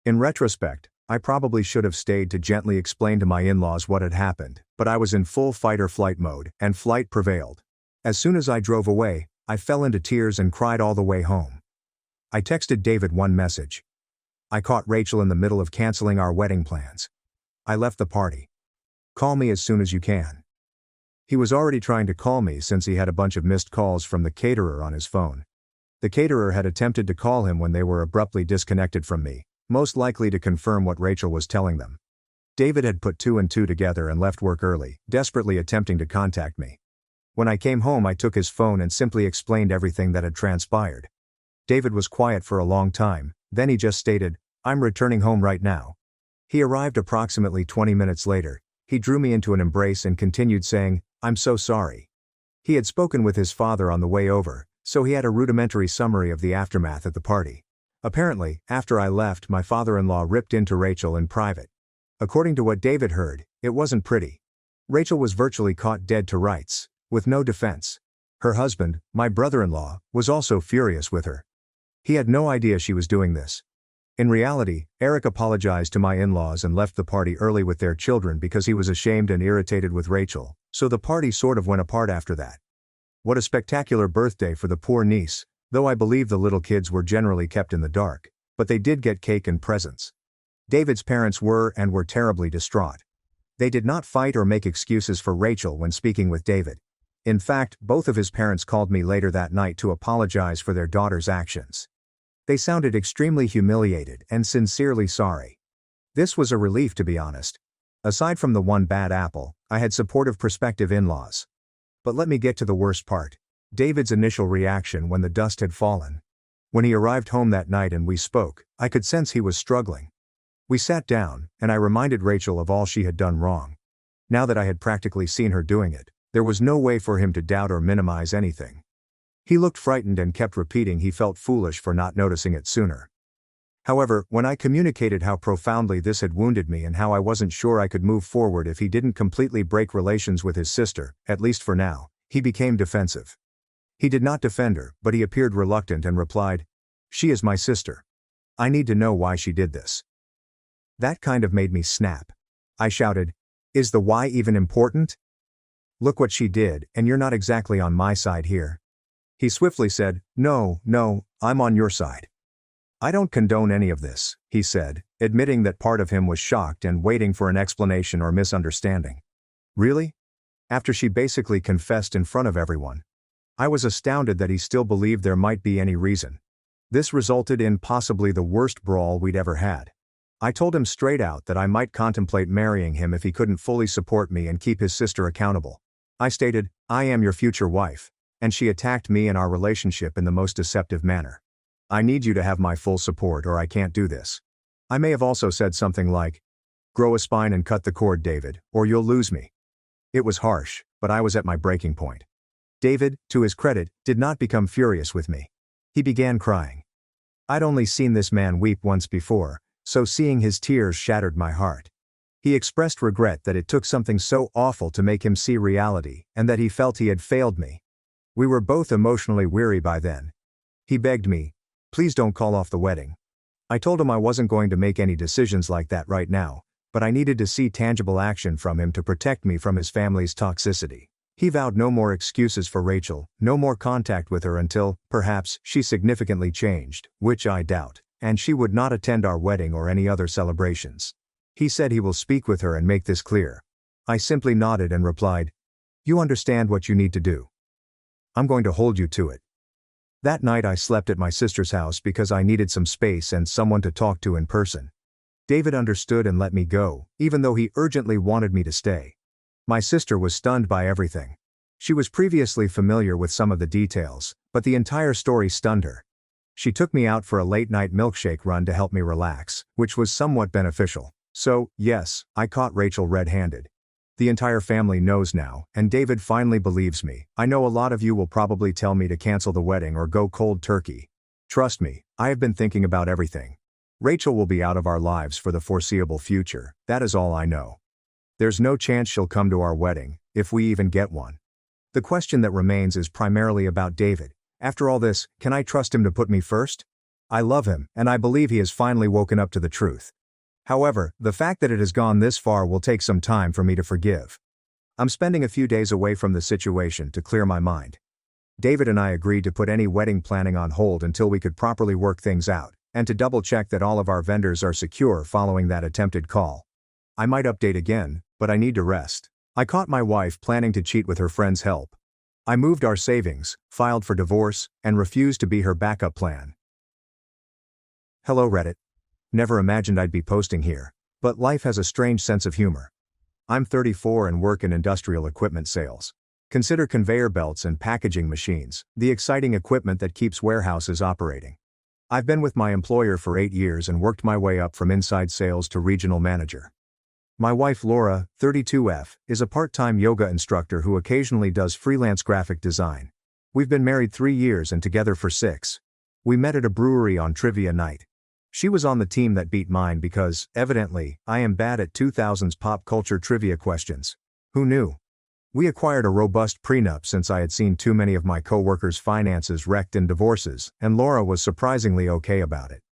In retrospect, I probably should have stayed to gently explain to my in-laws what had happened, but I was in full fight-or-flight mode, and flight prevailed. As soon as I drove away, I fell into tears and cried all the way home. I texted David one message. "I caught Rachel in the middle of canceling our wedding plans. I left the party. Call me as soon as you can." He was already trying to call me since he had a bunch of missed calls from the caterer on his phone. The caterer had attempted to call him when they were abruptly disconnected from me. most likely to confirm what Rachel was telling them. David had put two and two together and left work early, desperately attempting to contact me. When I came home, I took his phone and simply explained everything that had transpired. David was quiet for a long time, then he just stated, "I'm returning home right now." He arrived approximately 20 minutes later. He drew me into an embrace and continued saying, "I'm so sorry." He had spoken with his father on the way over, so he had a rudimentary summary of the aftermath at the party. Apparently, after I left, my father-in-law ripped into Rachel in private. According to what David heard, it wasn't pretty. Rachel was virtually caught dead to rights, with no defense. Her husband, my brother-in-law, was also furious with her. He had no idea she was doing this. In reality, Eric apologized to my in-laws and left the party early with their children because he was ashamed and irritated with Rachel, so the party sort of went apart after that. What a spectacular birthday for the poor niece, though I believe the little kids were generally kept in the dark, but they did get cake and presents. David's parents were terribly distraught. They did not fight or make excuses for Rachel when speaking with David. In fact, both of his parents called me later that night to apologize for their daughter's actions. They sounded extremely humiliated and sincerely sorry. This was a relief, to be honest. Aside from the one bad apple, I had supportive prospective in-laws. But let me get to the worst part. David's initial reaction when the dust had fallen. When he arrived home that night and we spoke, I could sense he was struggling. We sat down, and I reminded Rachel of all she had done wrong. Now that I had practically seen her doing it, there was no way for him to doubt or minimize anything. He looked frightened and kept repeating he felt foolish for not noticing it sooner. However, when I communicated how profoundly this had wounded me and how I wasn't sure I could move forward if he didn't completely break relations with his sister, at least for now, he became defensive. He did not defend her, but he appeared reluctant and replied, "She is my sister. I need to know why she did this." That kind of made me snap. I shouted, "Is the why even important? Look what she did, and you're not exactly on my side here." He swiftly said, No, I'm on your side." "I don't condone any of this," he said, admitting that part of him was shocked and waiting for an explanation or misunderstanding. "Really?" After she basically confessed in front of everyone. I was astounded that he still believed there might be any reason. This resulted in possibly the worst brawl we'd ever had. I told him straight out that I might contemplate marrying him if he couldn't fully support me and keep his sister accountable. I stated, "I am your future wife," and she attacked me and our relationship in the most deceptive manner. "I need you to have my full support or I can't do this." I may have also said something like, "Grow a spine and cut the cord, David, or you'll lose me." It was harsh, but I was at my breaking point. David, to his credit, did not become furious with me. He began crying. I'd only seen this man weep once before, so seeing his tears shattered my heart. He expressed regret that it took something so awful to make him see reality, and that he felt he had failed me. We were both emotionally weary by then. He begged me, "Please don't call off the wedding." I told him I wasn't going to make any decisions like that right now, but I needed to see tangible action from him to protect me from his family's toxicity. He vowed no more excuses for Rachel, no more contact with her until, perhaps, she significantly changed, which I doubt, and she would not attend our wedding or any other celebrations. He said he will speak with her and make this clear. I simply nodded and replied, "You understand what you need to do. I'm going to hold you to it." That night I slept at my sister's house because I needed some space and someone to talk to in person. David understood and let me go, even though he urgently wanted me to stay. My sister was stunned by everything. She was previously familiar with some of the details, but the entire story stunned her. She took me out for a late-night milkshake run to help me relax, which was somewhat beneficial. So, yes, I caught Rachel red-handed. The entire family knows now, and David finally believes me. I know a lot of you will probably tell me to cancel the wedding or go cold turkey. Trust me, I have been thinking about everything. Rachel will be out of our lives for the foreseeable future, that is all I know. There's no chance she'll come to our wedding, if we even get one. The question that remains is primarily about David. After all this, can I trust him to put me first? I love him, and I believe he has finally woken up to the truth. However, the fact that it has gone this far will take some time for me to forgive. I'm spending a few days away from the situation to clear my mind. David and I agreed to put any wedding planning on hold until we could properly work things out, and to double-check that all of our vendors are secure following that attempted call. I might update again, but I need to rest. I caught my wife planning to cheat with her friend's help. I moved our savings, filed for divorce, and refused to be her backup plan. Hello Reddit. Never imagined I'd be posting here. But life has a strange sense of humor. I'm 34 and work in industrial equipment sales. Consider conveyor belts and packaging machines, the exciting equipment that keeps warehouses operating. I've been with my employer for 8 years and worked my way up from inside sales to regional manager. My wife Laura, 32F, is a part-time yoga instructor who occasionally does freelance graphic design. We've been married 3 years and together for 6. We met at a brewery on trivia night. She was on the team that beat mine because, evidently, I am bad at 2000s pop culture trivia questions. Who knew? We acquired a robust prenup since I had seen too many of my co-workers' finances wrecked in divorces, and Laura was surprisingly okay about it.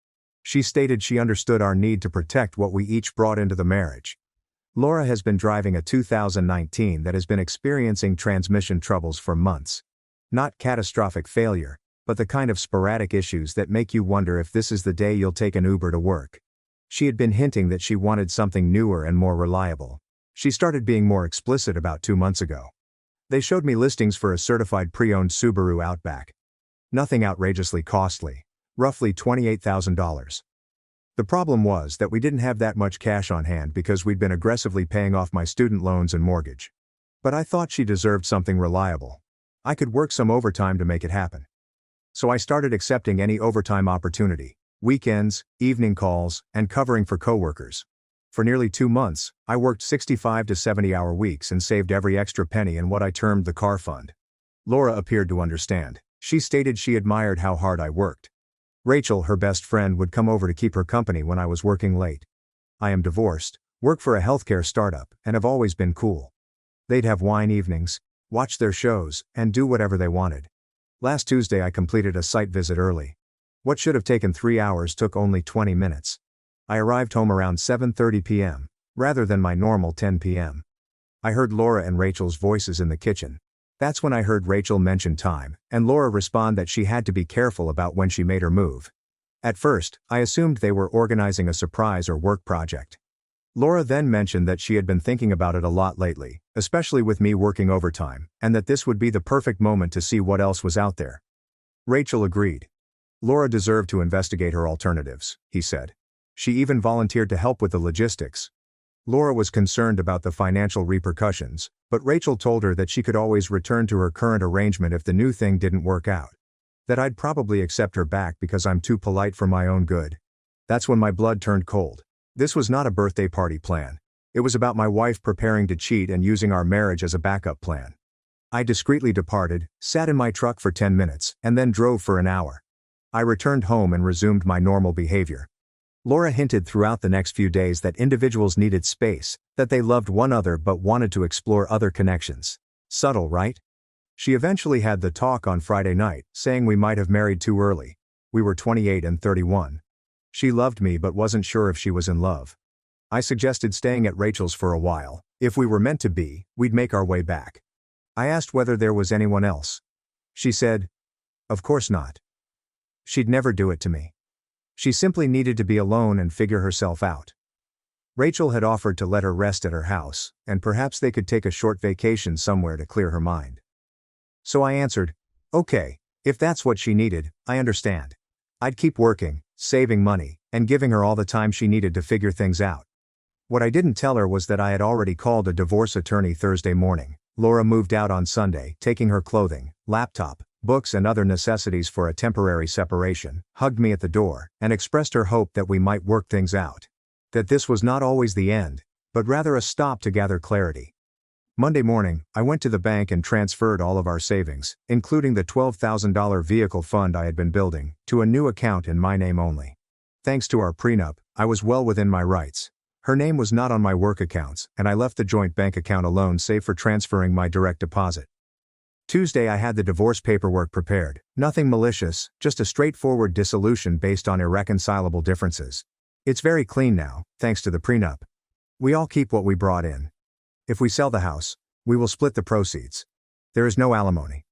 She stated she understood our need to protect what we each brought into the marriage. Laura has been driving a 2019 that has been experiencing transmission troubles for months. Not catastrophic failure, but the kind of sporadic issues that make you wonder if this is the day you'll take an Uber to work. She had been hinting that she wanted something newer and more reliable. She started being more explicit about 2 months ago. They showed me listings for a certified pre-owned Subaru Outback. Nothing outrageously costly, roughly $28,000. The problem was that we didn't have that much cash on hand because we'd been aggressively paying off my student loans and mortgage. But I thought she deserved something reliable. I could work some overtime to make it happen. So I started accepting any overtime opportunity, weekends, evening calls, and covering for coworkers. For nearly 2 months, I worked 65 to 70-hour weeks and saved every extra penny in what I termed the car fund. Laura appeared to understand. She stated she admired how hard I worked. Rachel, her best friend, would come over to keep her company when I was working late. I am divorced, work for a healthcare startup, and have always been cool. They'd have wine evenings, watch their shows, and do whatever they wanted. Last Tuesday I completed a site visit early. What should have taken 3 hours took only 20 minutes. I arrived home around 7:30 p.m., rather than my normal 10 p.m. I heard Laura and Rachel's voices in the kitchen. That's when I heard Rachel mention time, and Laura respond that she had to be careful about when she made her move. At first, I assumed they were organizing a surprise or work project. Laura then mentioned that she had been thinking about it a lot lately, especially with me working overtime, and that this would be the perfect moment to see what else was out there. Rachel agreed. Laura deserved to investigate her alternatives, he said. She even volunteered to help with the logistics. Laura was concerned about the financial repercussions, but Rachel told her that she could always return to her current arrangement if the new thing didn't work out. That I'd probably accept her back because I'm too polite for my own good. That's when my blood turned cold. This was not a birthday party plan. It was about my wife preparing to cheat and using our marriage as a backup plan. I discreetly departed, sat in my truck for 10 minutes, and then drove for an hour. I returned home and resumed my normal behavior. Laura hinted throughout the next few days that individuals needed space, that they loved one another but wanted to explore other connections. Subtle, right? She eventually had the talk on Friday night, saying we might have married too early. We were 28 and 31. She loved me but wasn't sure if she was in love. I suggested staying at Rachel's for a while. If we were meant to be, we'd make our way back. I asked whether there was anyone else. She said, "Of course not. She'd never do it to me. She simply needed to be alone and figure herself out." Rachel had offered to let her rest at her house, and perhaps they could take a short vacation somewhere to clear her mind. So I answered, "Okay, if that's what she needed, I understand." I'd keep working, saving money, and giving her all the time she needed to figure things out. What I didn't tell her was that I had already called a divorce attorney Thursday morning. Laura moved out on Sunday, taking her clothing, laptop, books and other necessities for a temporary separation, hugged me at the door, and expressed her hope that we might work things out. That this was not always the end, but rather a stop to gather clarity. Monday morning, I went to the bank and transferred all of our savings, including the $12,000 vehicle fund I had been building, to a new account in my name only. Thanks to our prenup, I was well within my rights. Her name was not on my work accounts, and I left the joint bank account alone save for transferring my direct deposit. Tuesday I had the divorce paperwork prepared, nothing malicious, just a straightforward dissolution based on irreconcilable differences. It's very clean now, thanks to the prenup. We all keep what we brought in. If we sell the house, we will split the proceeds. There is no alimony.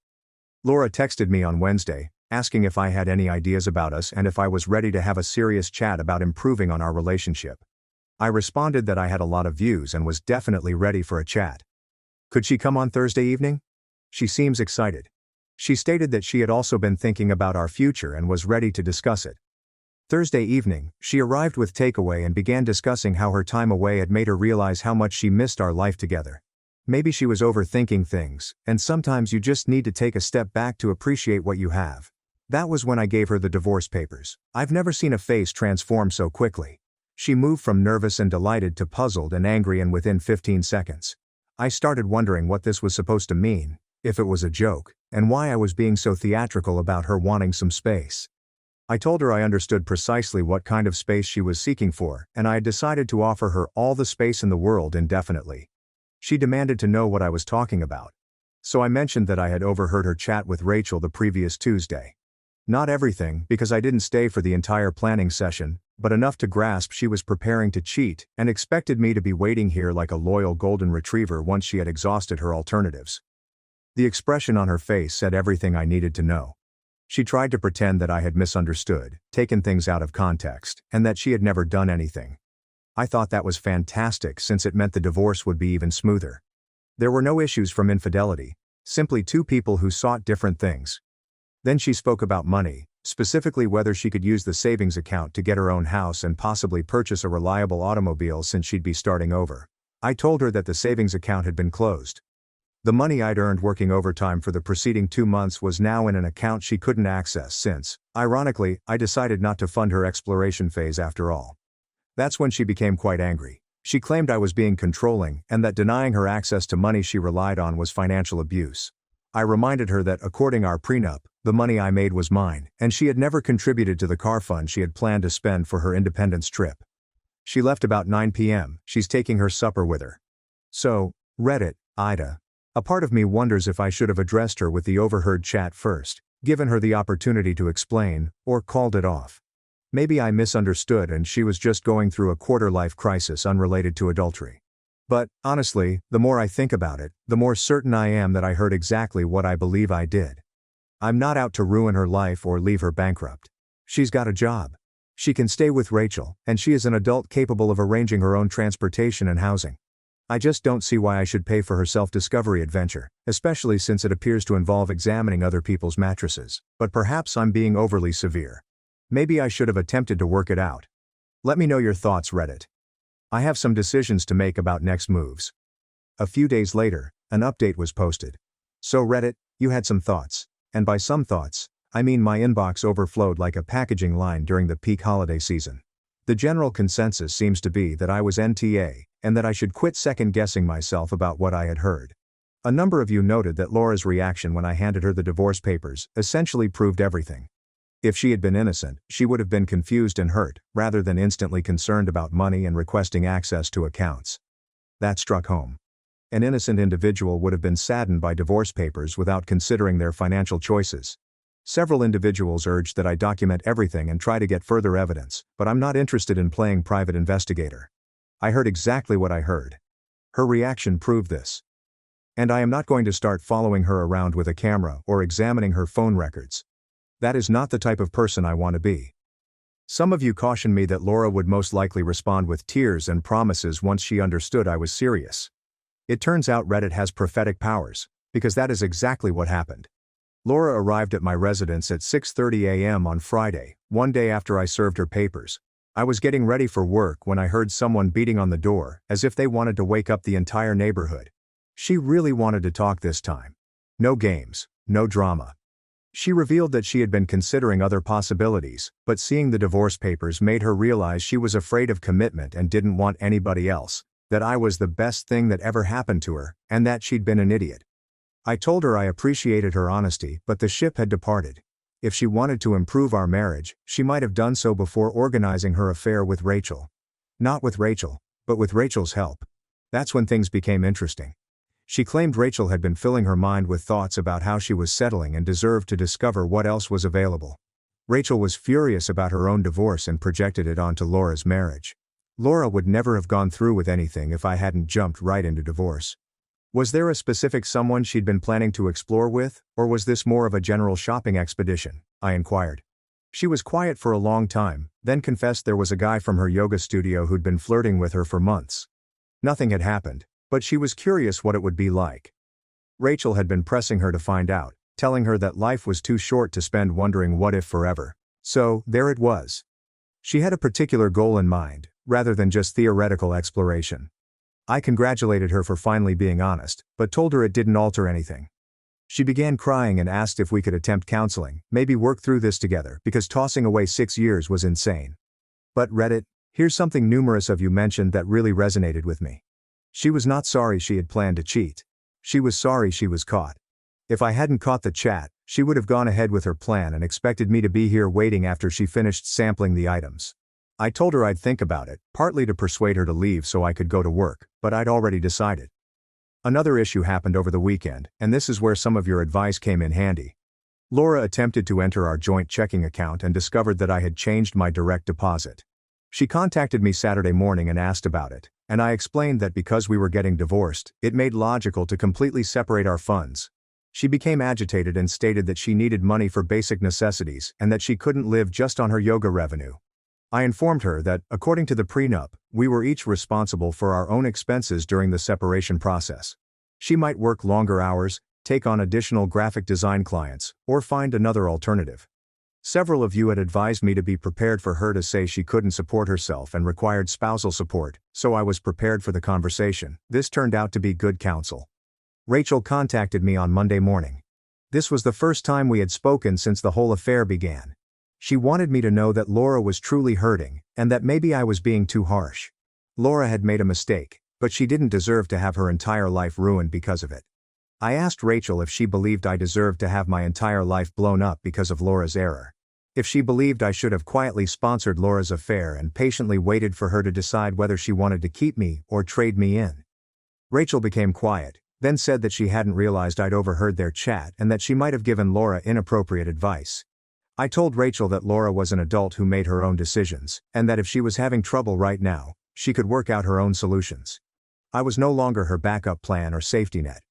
Laura texted me on Wednesday, asking if I had any ideas about us and if I was ready to have a serious chat about improving on our relationship. I responded that I had a lot of views and was definitely ready for a chat. Could she come on Thursday evening? She seems excited. She stated that she had also been thinking about our future and was ready to discuss it. Thursday evening, she arrived with takeaway and began discussing how her time away had made her realize how much she missed our life together. Maybe she was overthinking things, and sometimes you just need to take a step back to appreciate what you have. That was when I gave her the divorce papers. I've never seen a face transform so quickly. She moved from nervous and delighted to puzzled and angry in within 15 seconds. I started wondering what this was supposed to mean, if it was a joke, and why I was being so theatrical about her wanting some space. I told her I understood precisely what kind of space she was seeking for, and I had decided to offer her all the space in the world indefinitely. She demanded to know what I was talking about. So I mentioned that I had overheard her chat with Rachel the previous Tuesday. Not everything, because I didn't stay for the entire planning session, but enough to grasp she was preparing to cheat and expected me to be waiting here like a loyal golden retriever once she had exhausted her alternatives. The expression on her face said everything I needed to know. She tried to pretend that I had misunderstood, taken things out of context, and that she had never done anything. I thought that was fantastic since it meant the divorce would be even smoother. There were no issues from infidelity, simply two people who sought different things. Then she spoke about money, specifically whether she could use the savings account to get her own house and possibly purchase a reliable automobile since she'd be starting over. I told her that the savings account had been closed. The money I'd earned working overtime for the preceding 2 months was now in an account she couldn't access since, ironically, I decided not to fund her exploration phase after all. That's when she became quite angry. She claimed I was being controlling and that denying her access to money she relied on was financial abuse. I reminded her that according our prenup, the money I made was mine, and she had never contributed to the car fund she had planned to spend for her independence trip. She left about 9 p.m., she's taking her supper with her. So, Reddit, Ida. A part of me wonders if I should have addressed her with the overheard chat first, given her the opportunity to explain, or called it off. Maybe I misunderstood and she was just going through a quarter-life crisis unrelated to adultery. But, honestly, the more I think about it, the more certain I am that I heard exactly what I believe I did. I'm not out to ruin her life or leave her bankrupt. She's got a job. She can stay with Rachel, and she is an adult capable of arranging her own transportation and housing. I just don't see why I should pay for her self-discovery adventure, especially since it appears to involve examining other people's mattresses. But perhaps I'm being overly severe. Maybe I should have attempted to work it out. Let me know your thoughts, Reddit. I have some decisions to make about next moves. A few days later, an update was posted. So Reddit, you had some thoughts. And by some thoughts, I mean my inbox overflowed like a packaging line during the peak holiday season. The general consensus seems to be that I was NTA, and that I should quit second-guessing myself about what I had heard. A number of you noted that Laura's reaction when I handed her the divorce papers essentially proved everything. If she had been innocent, she would have been confused and hurt, rather than instantly concerned about money and requesting access to accounts. That struck home. An innocent individual would have been saddened by divorce papers without considering their financial choices. Several individuals urged that I document everything and try to get further evidence, but I'm not interested in playing private investigator. I heard exactly what I heard. Her reaction proved this. And I am not going to start following her around with a camera or examining her phone records. That is not the type of person I want to be. Some of you cautioned me that Laura would most likely respond with tears and promises once she understood I was serious. It turns out Reddit has prophetic powers, because that is exactly what happened. Laura arrived at my residence at 6:30 a.m. on Friday, one day after I served her papers. I was getting ready for work when I heard someone beating on the door, as if they wanted to wake up the entire neighborhood. She really wanted to talk this time. No games, no drama. She revealed that she had been considering other possibilities, but seeing the divorce papers made her realize she was afraid of commitment and didn't want anybody else, that I was the best thing that ever happened to her, and that she'd been an idiot. I told her I appreciated her honesty, but the ship had departed. If she wanted to improve our marriage, she might have done so before organizing her affair with Rachel. Not with Rachel, but with Rachel's help. That's when things became interesting. She claimed Rachel had been filling her mind with thoughts about how she was settling and deserved to discover what else was available. Rachel was furious about her own divorce and projected it onto Laura's marriage. Laura would never have gone through with anything if I hadn't jumped right into divorce. Was there a specific someone she'd been planning to explore with, or was this more of a general shopping expedition? I inquired. She was quiet for a long time, then confessed there was a guy from her yoga studio who'd been flirting with her for months. Nothing had happened, but she was curious what it would be like. Rachel had been pressing her to find out, telling her that life was too short to spend wondering what if forever. So, there it was. She had a particular goal in mind, rather than just theoretical exploration. I congratulated her for finally being honest, but told her it didn't alter anything. She began crying and asked if we could attempt counseling, maybe work through this together, because tossing away 6 years was insane. But Reddit, here's something numerous of you mentioned that really resonated with me. She was not sorry she had planned to cheat. She was sorry she was caught. If I hadn't caught the chat, she would have gone ahead with her plan and expected me to be here waiting after she finished sampling the items. I told her I'd think about it, partly to persuade her to leave so I could go to work, but I'd already decided. Another issue happened over the weekend, and this is where some of your advice came in handy. Laura attempted to enter our joint checking account and discovered that I had changed my direct deposit. She contacted me Saturday morning and asked about it, and I explained that because we were getting divorced, it made logical to completely separate our funds. She became agitated and stated that she needed money for basic necessities and that she couldn't live just on her yoga revenue. I informed her that, according to the prenup, we were each responsible for our own expenses during the separation process. She might work longer hours, take on additional graphic design clients, or find another alternative. Several of you had advised me to be prepared for her to say she couldn't support herself and required spousal support, so I was prepared for the conversation. This turned out to be good counsel. Rachel contacted me on Monday morning. This was the first time we had spoken since the whole affair began. She wanted me to know that Laura was truly hurting, and that maybe I was being too harsh. Laura had made a mistake, but she didn't deserve to have her entire life ruined because of it. I asked Rachel if she believed I deserved to have my entire life blown up because of Laura's error. If she believed I should have quietly sponsored Laura's affair and patiently waited for her to decide whether she wanted to keep me or trade me in. Rachel became quiet, then said that she hadn't realized I'd overheard their chat and that she might have given Laura inappropriate advice. I told Rachel that Laura was an adult who made her own decisions, and that if she was having trouble right now, she could work out her own solutions. I was no longer her backup plan or safety net.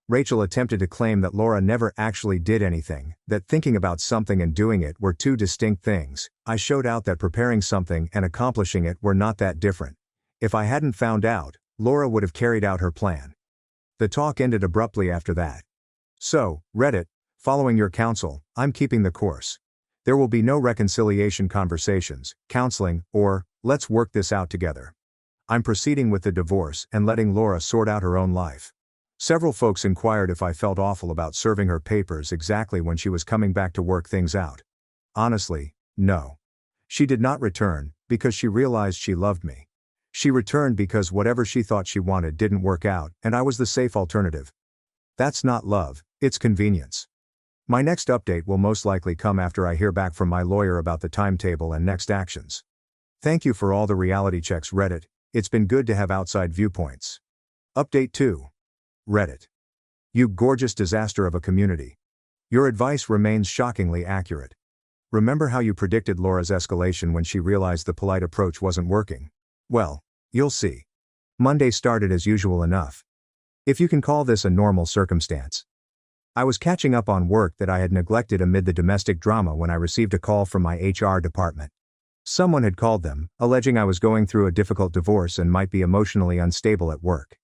Rachel attempted to claim that Laura never actually did anything, that thinking about something and doing it were two distinct things. I showed out that preparing something and accomplishing it were not that different. If I hadn't found out, Laura would have carried out her plan. The talk ended abruptly after that. So, Reddit, following your counsel, I'm keeping the course. There will be no reconciliation conversations, counseling, or, let's work this out together. I'm proceeding with the divorce and letting Laura sort out her own life. Several folks inquired if I felt awful about serving her papers exactly when she was coming back to work things out. Honestly, no. She did not return, because she realized she loved me. She returned because whatever she thought she wanted didn't work out, and I was the safe alternative. That's not love, it's convenience. My next update will most likely come after I hear back from my lawyer about the timetable and next actions. Thank you for all the reality checks, Reddit. It's been good to have outside viewpoints. Update 2. Reddit. You gorgeous disaster of a community. Your advice remains shockingly accurate. Remember how you predicted Laura's escalation when she realized the polite approach wasn't working? Well, you'll see. Monday started as usual enough. If you can call this a normal circumstance. I was catching up on work that I had neglected amid the domestic drama when I received a call from my HR department. Someone had called them, alleging I was going through a difficult divorce and might be emotionally unstable at work.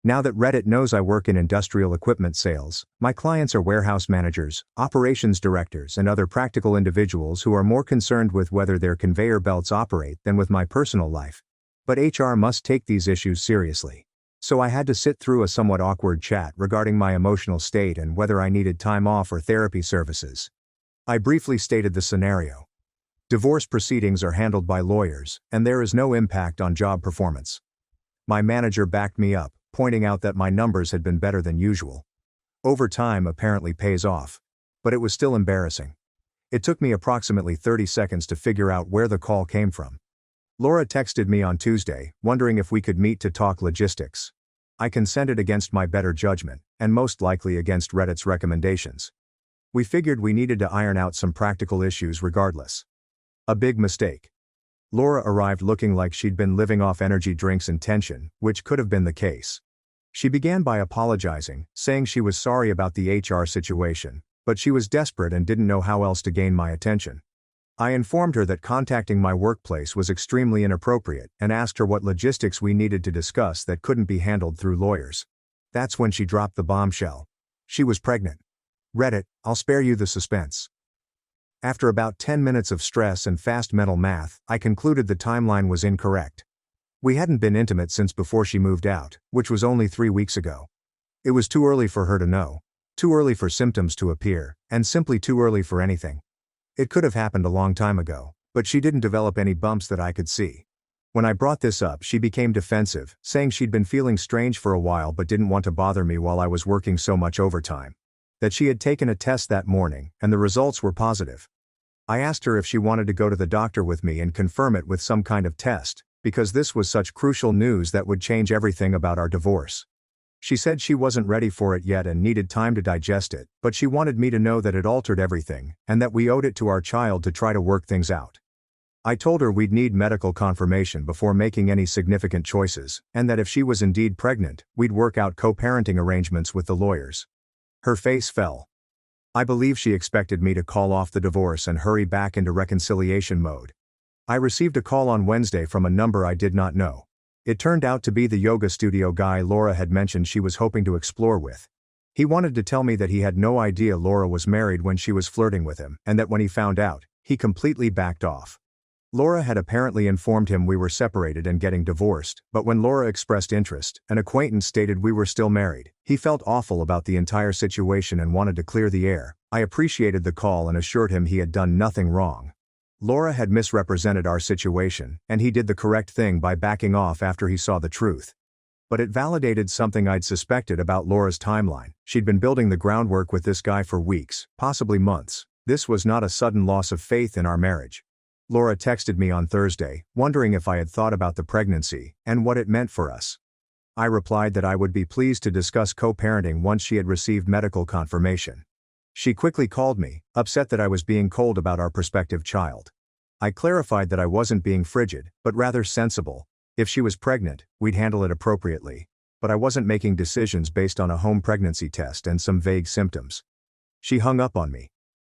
Now that Reddit knows I work in industrial equipment sales, my clients are warehouse managers, operations directors, and other practical individuals who are more concerned with whether their conveyor belts operate than with my personal life. But HR must take these issues seriously. So I had to sit through a somewhat awkward chat regarding my emotional state and whether I needed time off or therapy services. I briefly stated the scenario. Divorce proceedings are handled by lawyers, and there is no impact on job performance. My manager backed me up, pointing out that my numbers had been better than usual. Overtime apparently pays off. But it was still embarrassing. It took me approximately 30 seconds to figure out where the call came from. Laura texted me on Tuesday, wondering if we could meet to talk logistics. I consented against my better judgment, and most likely against Reddit's recommendations. We figured we needed to iron out some practical issues regardless. A big mistake. Laura arrived looking like she'd been living off energy drinks and tension, which could have been the case. She began by apologizing, saying she was sorry about the HR situation, but she was desperate and didn't know how else to gain my attention. I informed her that contacting my workplace was extremely inappropriate and asked her what logistics we needed to discuss that couldn't be handled through lawyers. That's when she dropped the bombshell. She was pregnant. Reddit, I'll spare you the suspense. After about 10 minutes of stress and fast mental math, I concluded the timeline was incorrect. We hadn't been intimate since before she moved out, which was only 3 weeks ago. It was too early for her to know, too early for symptoms to appear, and simply too early for anything. It could have happened a long time ago, but she didn't develop any bumps that I could see. When I brought this up, she became defensive, saying she'd been feeling strange for a while but didn't want to bother me while I was working so much overtime. That she had taken a test that morning, and the results were positive. I asked her if she wanted to go to the doctor with me and confirm it with some kind of test, because this was such crucial news that would change everything about our divorce. She said she wasn't ready for it yet and needed time to digest it, but she wanted me to know that it altered everything, and that we owed it to our child to try to work things out. I told her we'd need medical confirmation before making any significant choices, and that if she was indeed pregnant, we'd work out co-parenting arrangements with the lawyers. Her face fell. I believe she expected me to call off the divorce and hurry back into reconciliation mode. I received a call on Wednesday from a number I did not know. It turned out to be the yoga studio guy Laura had mentioned she was hoping to explore with. He wanted to tell me that he had no idea Laura was married when she was flirting with him, and that when he found out, he completely backed off. Laura had apparently informed him we were separated and getting divorced, but when Laura expressed interest, an acquaintance stated we were still married. He felt awful about the entire situation and wanted to clear the air. I appreciated the call and assured him he had done nothing wrong. Laura had misrepresented our situation, and he did the correct thing by backing off after he saw the truth. But it validated something I'd suspected about Laura's timeline. She'd been building the groundwork with this guy for weeks, possibly months. This was not a sudden loss of faith in our marriage. Laura texted me on Thursday, wondering if I had thought about the pregnancy and what it meant for us. I replied that I would be pleased to discuss co-parenting once she had received medical confirmation. She quickly called me, upset that I was being cold about our prospective child. I clarified that I wasn't being frigid, but rather sensible. If she was pregnant, we'd handle it appropriately. But I wasn't making decisions based on a home pregnancy test and some vague symptoms. She hung up on me.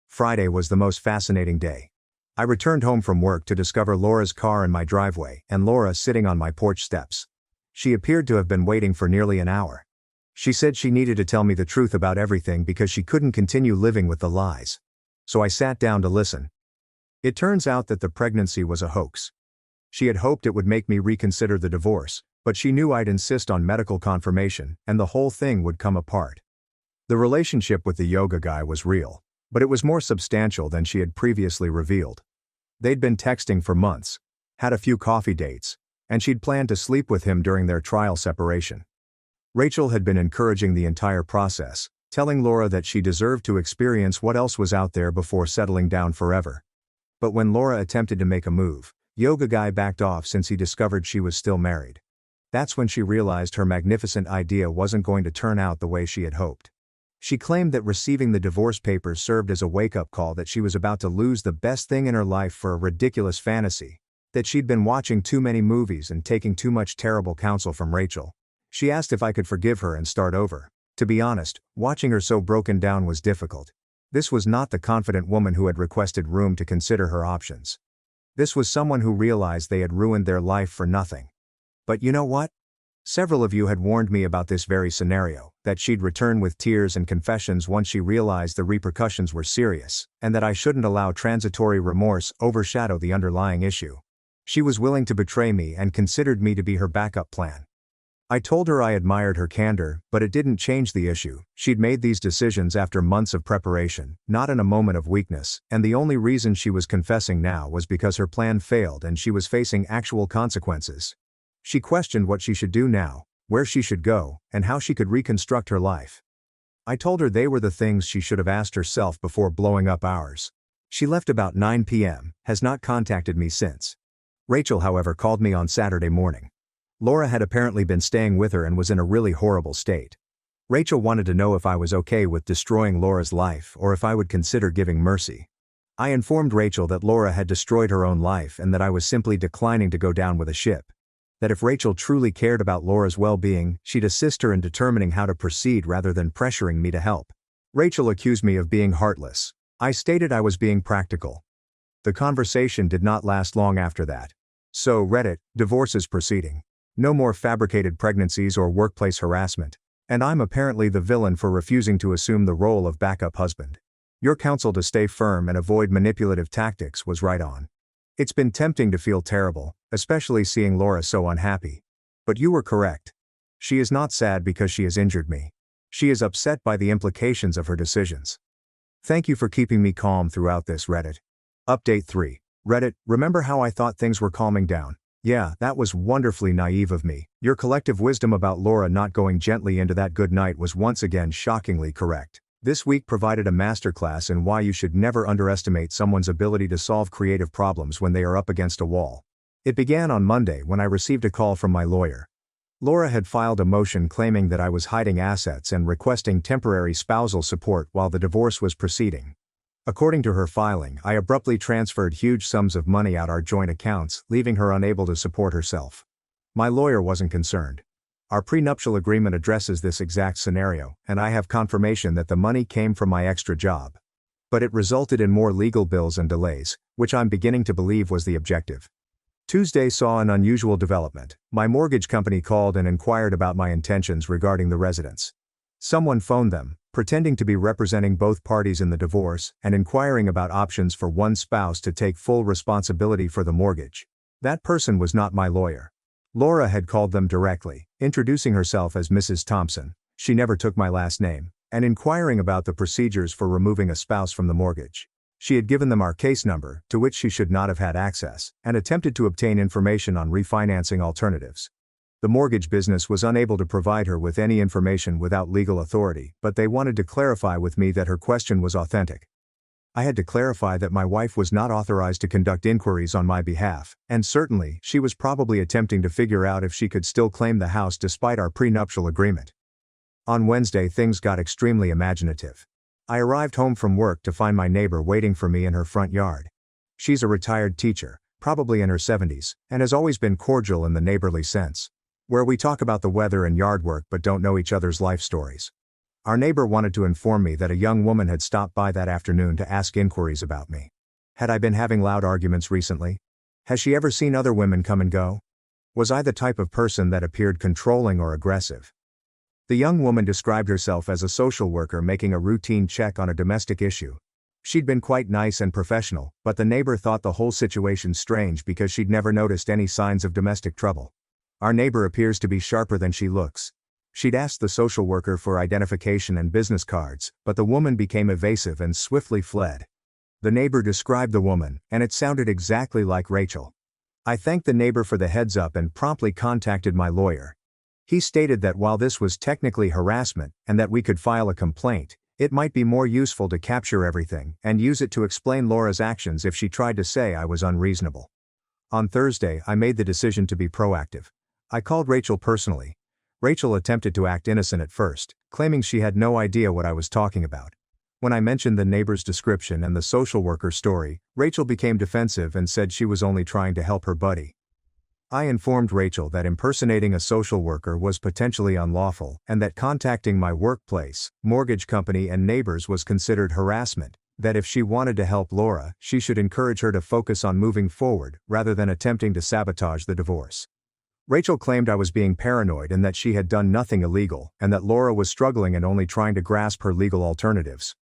Friday was the most fascinating day. I returned home from work to discover Laura's car in my driveway and Laura sitting on my porch steps. She appeared to have been waiting for nearly an hour. She said she needed to tell me the truth about everything because she couldn't continue living with the lies. So I sat down to listen. It turns out that the pregnancy was a hoax. She had hoped it would make me reconsider the divorce, but she knew I'd insist on medical confirmation, and the whole thing would come apart. The relationship with the yoga guy was real, but it was more substantial than she had previously revealed. They'd been texting for months, had a few coffee dates, and she'd planned to sleep with him during their trial separation. Rachel had been encouraging the entire process, telling Laura that she deserved to experience what else was out there before settling down forever. But when Laura attempted to make a move, yoga guy backed off since he discovered she was still married. That's when she realized her magnificent idea wasn't going to turn out the way she had hoped. She claimed that receiving the divorce papers served as a wake-up call that she was about to lose the best thing in her life for a ridiculous fantasy, that she'd been watching too many movies and taking too much terrible counsel from Rachel. She asked if I could forgive her and start over. To be honest, watching her so broken down was difficult. This was not the confident woman who had requested room to consider her options. This was someone who realized they had ruined their life for nothing. But you know what? Several of you had warned me about this very scenario, that she'd return with tears and confessions once she realized the repercussions were serious, and that I shouldn't allow transitory remorse overshadow the underlying issue. She was willing to betray me and considered me to be her backup plan. I told her I admired her candor, but it didn't change the issue. She'd made these decisions after months of preparation, not in a moment of weakness, and the only reason she was confessing now was because her plan failed and she was facing actual consequences. She questioned what she should do now, where she should go, and how she could reconstruct her life. I told her they were the things she should have asked herself before blowing up ours. She left about 9 p.m., has not contacted me since. Rachel, however, called me on Saturday morning. Laura had apparently been staying with her and was in a really horrible state. Rachel wanted to know if I was okay with destroying Laura's life or if I would consider giving mercy. I informed Rachel that Laura had destroyed her own life and that I was simply declining to go down with a ship. That if Rachel truly cared about Laura's well-being, she'd assist her in determining how to proceed rather than pressuring me to help. Rachel accused me of being heartless. I stated I was being practical. The conversation did not last long after that. So, Reddit, divorce is proceeding. No more fabricated pregnancies or workplace harassment. And I'm apparently the villain for refusing to assume the role of backup husband. Your counsel to stay firm and avoid manipulative tactics was right on. It's been tempting to feel terrible, especially seeing Laura so unhappy. But you were correct. She is not sad because she has injured me. She is upset by the implications of her decisions. Thank you for keeping me calm throughout this, Reddit. Update 3. Reddit, remember how I thought things were calming down? Yeah, that was wonderfully naive of me. Your collective wisdom about Laura not going gently into that good night was once again shockingly correct. This week provided a masterclass in why you should never underestimate someone's ability to solve creative problems when they are up against a wall. It began on Monday when I received a call from my lawyer. Laura had filed a motion claiming that I was hiding assets and requesting temporary spousal support while the divorce was proceeding. According to her filing, I abruptly transferred huge sums of money out our joint accounts, leaving her unable to support herself. My lawyer wasn't concerned. Our prenuptial agreement addresses this exact scenario, and I have confirmation that the money came from my extra job. But it resulted in more legal bills and delays, which I'm beginning to believe was the objective. Tuesday saw an unusual development. My mortgage company called and inquired about my intentions regarding the residence. Someone phoned them, pretending to be representing both parties in the divorce, and inquiring about options for one spouse to take full responsibility for the mortgage. That person was not my lawyer. Laura had called them directly, introducing herself as Mrs. Thompson, she never took my last name, and inquiring about the procedures for removing a spouse from the mortgage. She had given them our case number, to which she should not have had access, and attempted to obtain information on refinancing alternatives. The mortgage business was unable to provide her with any information without legal authority, but they wanted to clarify with me that her question was authentic. I had to clarify that my wife was not authorized to conduct inquiries on my behalf, and certainly, she was probably attempting to figure out if she could still claim the house despite our prenuptial agreement. On Wednesday, things got extremely imaginative. I arrived home from work to find my neighbor waiting for me in her front yard. She's a retired teacher, probably in her 70s, and has always been cordial in the neighborly sense, where we talk about the weather and yard work but don't know each other's life stories. Our neighbor wanted to inform me that a young woman had stopped by that afternoon to ask inquiries about me. Had I been having loud arguments recently? Has she ever seen other women come and go? Was I the type of person that appeared controlling or aggressive? The young woman described herself as a social worker making a routine check on a domestic issue. She'd been quite nice and professional, but the neighbor thought the whole situation strange because she'd never noticed any signs of domestic trouble. Our neighbor appears to be sharper than she looks. She'd asked the social worker for identification and business cards, but the woman became evasive and swiftly fled. The neighbor described the woman, and it sounded exactly like Rachel. I thanked the neighbor for the heads up and promptly contacted my lawyer. He stated that while this was technically harassment, and that we could file a complaint, it might be more useful to capture everything and use it to explain Laura's actions if she tried to say I was unreasonable. On Thursday, I made the decision to be proactive. I called Rachel personally. Rachel attempted to act innocent at first, claiming she had no idea what I was talking about. When I mentioned the neighbor's description and the social worker's story, Rachel became defensive and said she was only trying to help her buddy. I informed Rachel that impersonating a social worker was potentially unlawful, and that contacting my workplace, mortgage company and neighbors was considered harassment, that if she wanted to help Laura, she should encourage her to focus on moving forward, rather than attempting to sabotage the divorce. Rachel claimed I was being paranoid and that she had done nothing illegal, and that Laura was struggling and only trying to grasp her legal alternatives.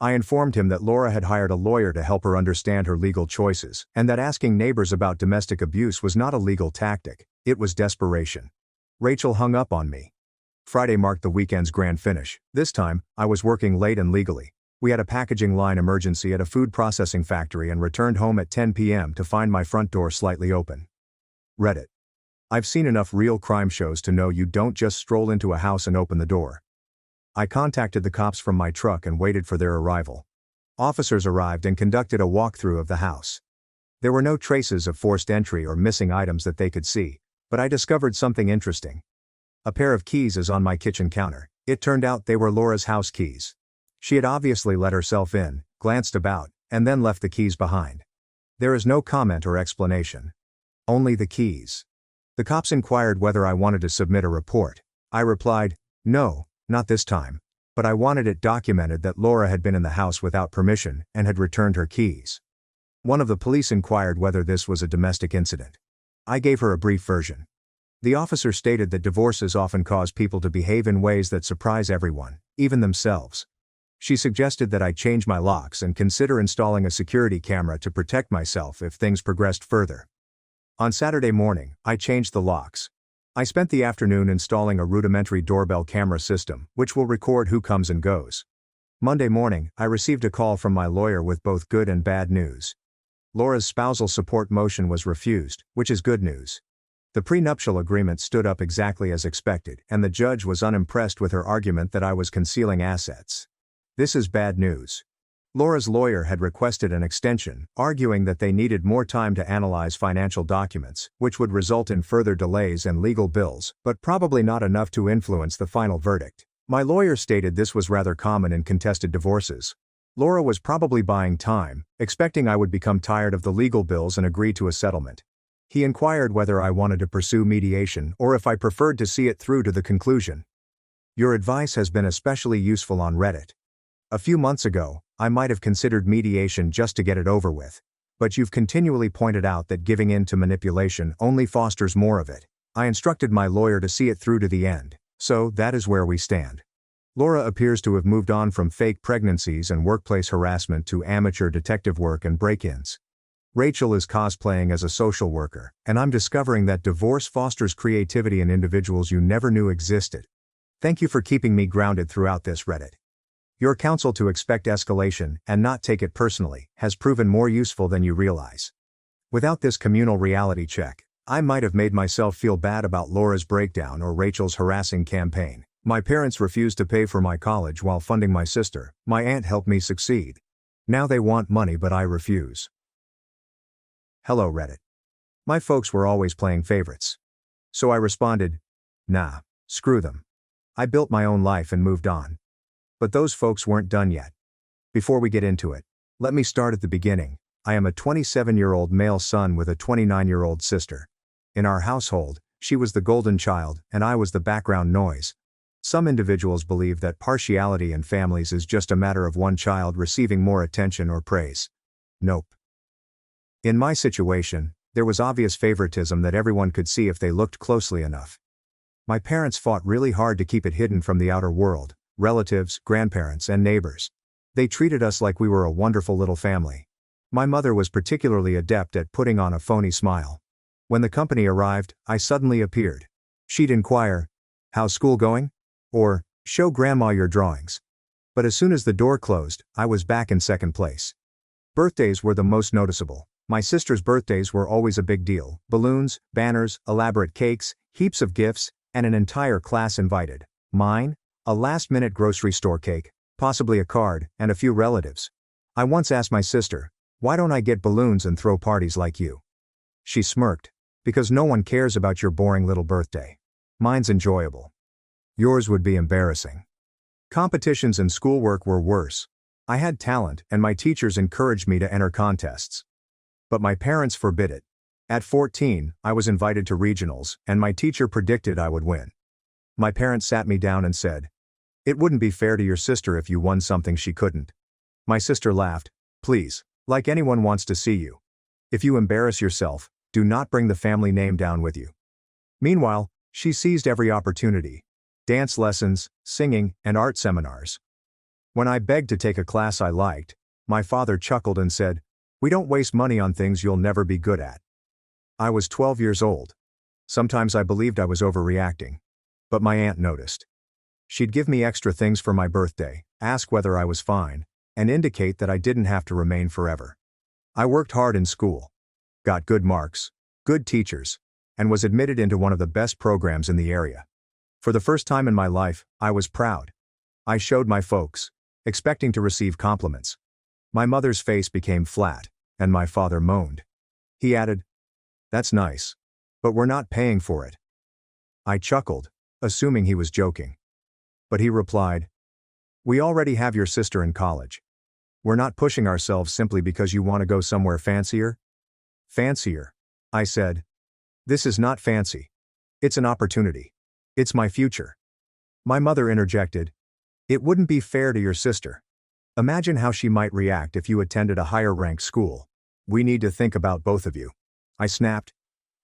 I informed him that Laura had hired a lawyer to help her understand her legal choices, and that asking neighbors about domestic abuse was not a legal tactic, it was desperation. Rachel hung up on me. Friday marked the weekend's grand finish. This time, I was working late and legally. We had a packaging line emergency at a food processing factory and returned home at 10 p.m. to find my front door slightly open. Reddit. I've seen enough real crime shows to know you don't just stroll into a house and open the door. I contacted the cops from my truck and waited for their arrival. Officers arrived and conducted a walkthrough of the house. There were no traces of forced entry or missing items that they could see, but I discovered something interesting. A pair of keys is on my kitchen counter. It turned out they were Laura's house keys. She had obviously let herself in, glanced about, and then left the keys behind. There is no comment or explanation. Only the keys. The cops inquired whether I wanted to submit a report. I replied, no, not this time. But I wanted it documented that Laura had been in the house without permission and had returned her keys. One of the police inquired whether this was a domestic incident. I gave her a brief version. The officer stated that divorces often cause people to behave in ways that surprise everyone, even themselves. She suggested that I change my locks and consider installing a security camera to protect myself if things progressed further. On Saturday morning, I changed the locks. I spent the afternoon installing a rudimentary doorbell camera system, which will record who comes and goes. Monday morning, I received a call from my lawyer with both good and bad news. Laura's spousal support motion was refused, which is good news. The prenuptial agreement stood up exactly as expected, and the judge was unimpressed with her argument that I was concealing assets. This is bad news. Laura's lawyer had requested an extension, arguing that they needed more time to analyze financial documents, which would result in further delays and legal bills, but probably not enough to influence the final verdict. My lawyer stated this was rather common in contested divorces. Laura was probably buying time, expecting I would become tired of the legal bills and agree to a settlement. He inquired whether I wanted to pursue mediation or if I preferred to see it through to the conclusion. Your advice has been especially useful on Reddit. A few months ago, I might have considered mediation just to get it over with. But you've continually pointed out that giving in to manipulation only fosters more of it. I instructed my lawyer to see it through to the end, so that is where we stand. Laura appears to have moved on from fake pregnancies and workplace harassment to amateur detective work and break-ins. Rachel is cosplaying as a social worker, and I'm discovering that divorce fosters creativity in individuals you never knew existed. Thank you for keeping me grounded throughout this Reddit. Your counsel to expect escalation and not take it personally has proven more useful than you realize. Without this communal reality check, I might have made myself feel bad about Laura's breakdown or Rachel's harassing campaign. My parents refused to pay for my college while funding my sister. My aunt helped me succeed. Now they want money but I refuse. Hello Reddit. My folks were always playing favorites. So I responded, nah, screw them. I built my own life and moved on. But those folks weren't done yet. Before we get into it, let me start at the beginning. I am a 27-year-old male son with a 29-year-old sister. In our household, she was the golden child and I was the background noise. Some individuals believe that partiality in families is just a matter of one child receiving more attention or praise. Nope. In my situation, there was obvious favoritism that everyone could see if they looked closely enough. My parents fought really hard to keep it hidden from the outer world, relatives, grandparents, and neighbors. They treated us like we were a wonderful little family. My mother was particularly adept at putting on a phony smile. When the company arrived, I suddenly appeared. She'd inquire, "How's school going?" Or, "Show grandma your drawings." But as soon as the door closed, I was back in second place. Birthdays were the most noticeable. My sister's birthdays were always a big deal. Balloons, banners, elaborate cakes, heaps of gifts, and an entire class invited. Mine? A last-minute grocery store cake, possibly a card, and a few relatives. I once asked my sister, "Why don't I get balloons and throw parties like you?" She smirked, "Because no one cares about your boring little birthday. Mine's enjoyable. Yours would be embarrassing." Competitions and schoolwork were worse. I had talent and my teachers encouraged me to enter contests. But my parents forbid it. At 14, I was invited to regionals, and my teacher predicted I would win. My parents sat me down and said, "It wouldn't be fair to your sister if you won something she couldn't." My sister laughed, "Please, like anyone wants to see you. If you embarrass yourself, do not bring the family name down with you." Meanwhile, she seized every opportunity. Dance lessons, singing, and art seminars. When I begged to take a class I liked, my father chuckled and said, "We don't waste money on things you'll never be good at." I was 12 years old. Sometimes I believed I was overreacting. But my aunt noticed. She'd give me extra things for my birthday, ask whether I was fine, and indicate that I didn't have to remain forever. I worked hard in school, got good marks, good teachers, and was admitted into one of the best programs in the area. For the first time in my life, I was proud. I showed my folks, expecting to receive compliments. My mother's face became flat, and my father moaned. He added, "That's nice. But we're not paying for it." I chuckled, assuming he was joking. But he replied, "We already have your sister in college. We're not pushing ourselves simply because you want to go somewhere fancier." "Fancier," I said. "This is not fancy. It's an opportunity. It's my future." My mother interjected, "It wouldn't be fair to your sister. Imagine how she might react if you attended a higher-ranked school. We need to think about both of you." I snapped.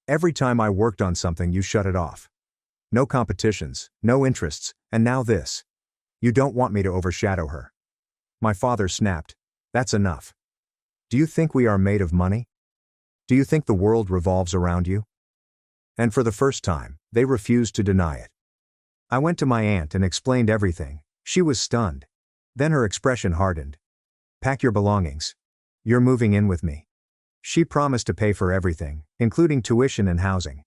"Every time I worked on something you shut it off. No competitions, no interests, and now this. You don't want me to overshadow her." My father snapped. That's enough. Do you think we are made of money? Do you think the world revolves around you? And for the first time, they refused to deny it. I went to my aunt and explained everything. She was stunned. Then her expression hardened. Pack your belongings. You're moving in with me. She promised to pay for everything, including tuition and housing.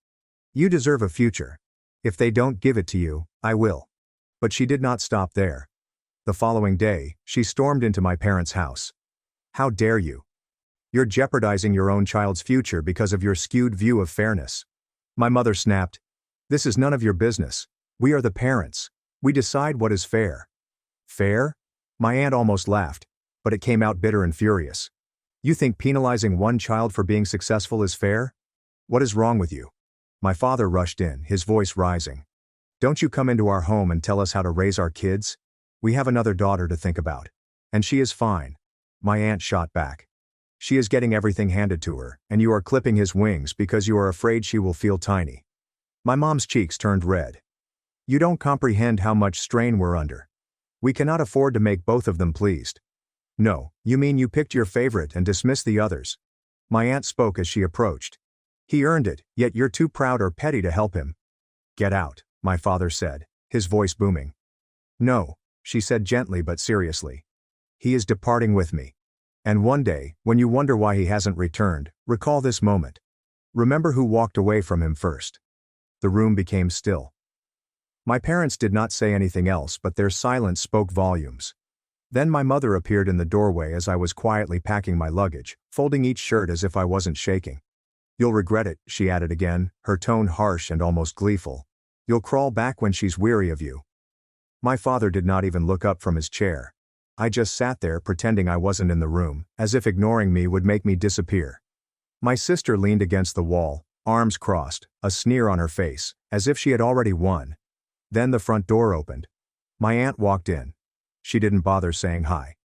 You deserve a future. If they don't give it to you, I will. But she did not stop there. The following day, she stormed into my parents' house. How dare you? You're jeopardizing your own child's future because of your skewed view of fairness. My mother snapped. This is none of your business. We are the parents. We decide what is fair. Fair? My aunt almost laughed, but it came out bitter and furious. You think penalizing one child for being successful is fair? What is wrong with you? My father rushed in, his voice rising. Don't you come into our home and tell us how to raise our kids? We have another daughter to think about. And she is fine. My aunt shot back. She is getting everything handed to her, and you are clipping his wings because you are afraid she will feel tiny. My mom's cheeks turned red. You don't comprehend how much strain we're under. We cannot afford to make both of them pleased. No, you mean you picked your favorite and dismissed the others. My aunt spoke as she approached. He earned it, yet you're too proud or petty to help him. Get out, my father said, his voice booming. No, she said gently but seriously. He is departing with me. And one day, when you wonder why he hasn't returned, recall this moment. Remember who walked away from him first. The room became still. My parents did not say anything else, but their silence spoke volumes. Then my mother appeared in the doorway as I was quietly packing my luggage, folding each shirt as if I wasn't shaking. You'll regret it, she added again, her tone harsh and almost gleeful. You'll crawl back when she's weary of you. My father did not even look up from his chair. I just sat there pretending I wasn't in the room, as if ignoring me would make me disappear. My sister leaned against the wall, arms crossed, a sneer on her face, as if she had already won. Then the front door opened. My aunt walked in. She didn't bother saying hi.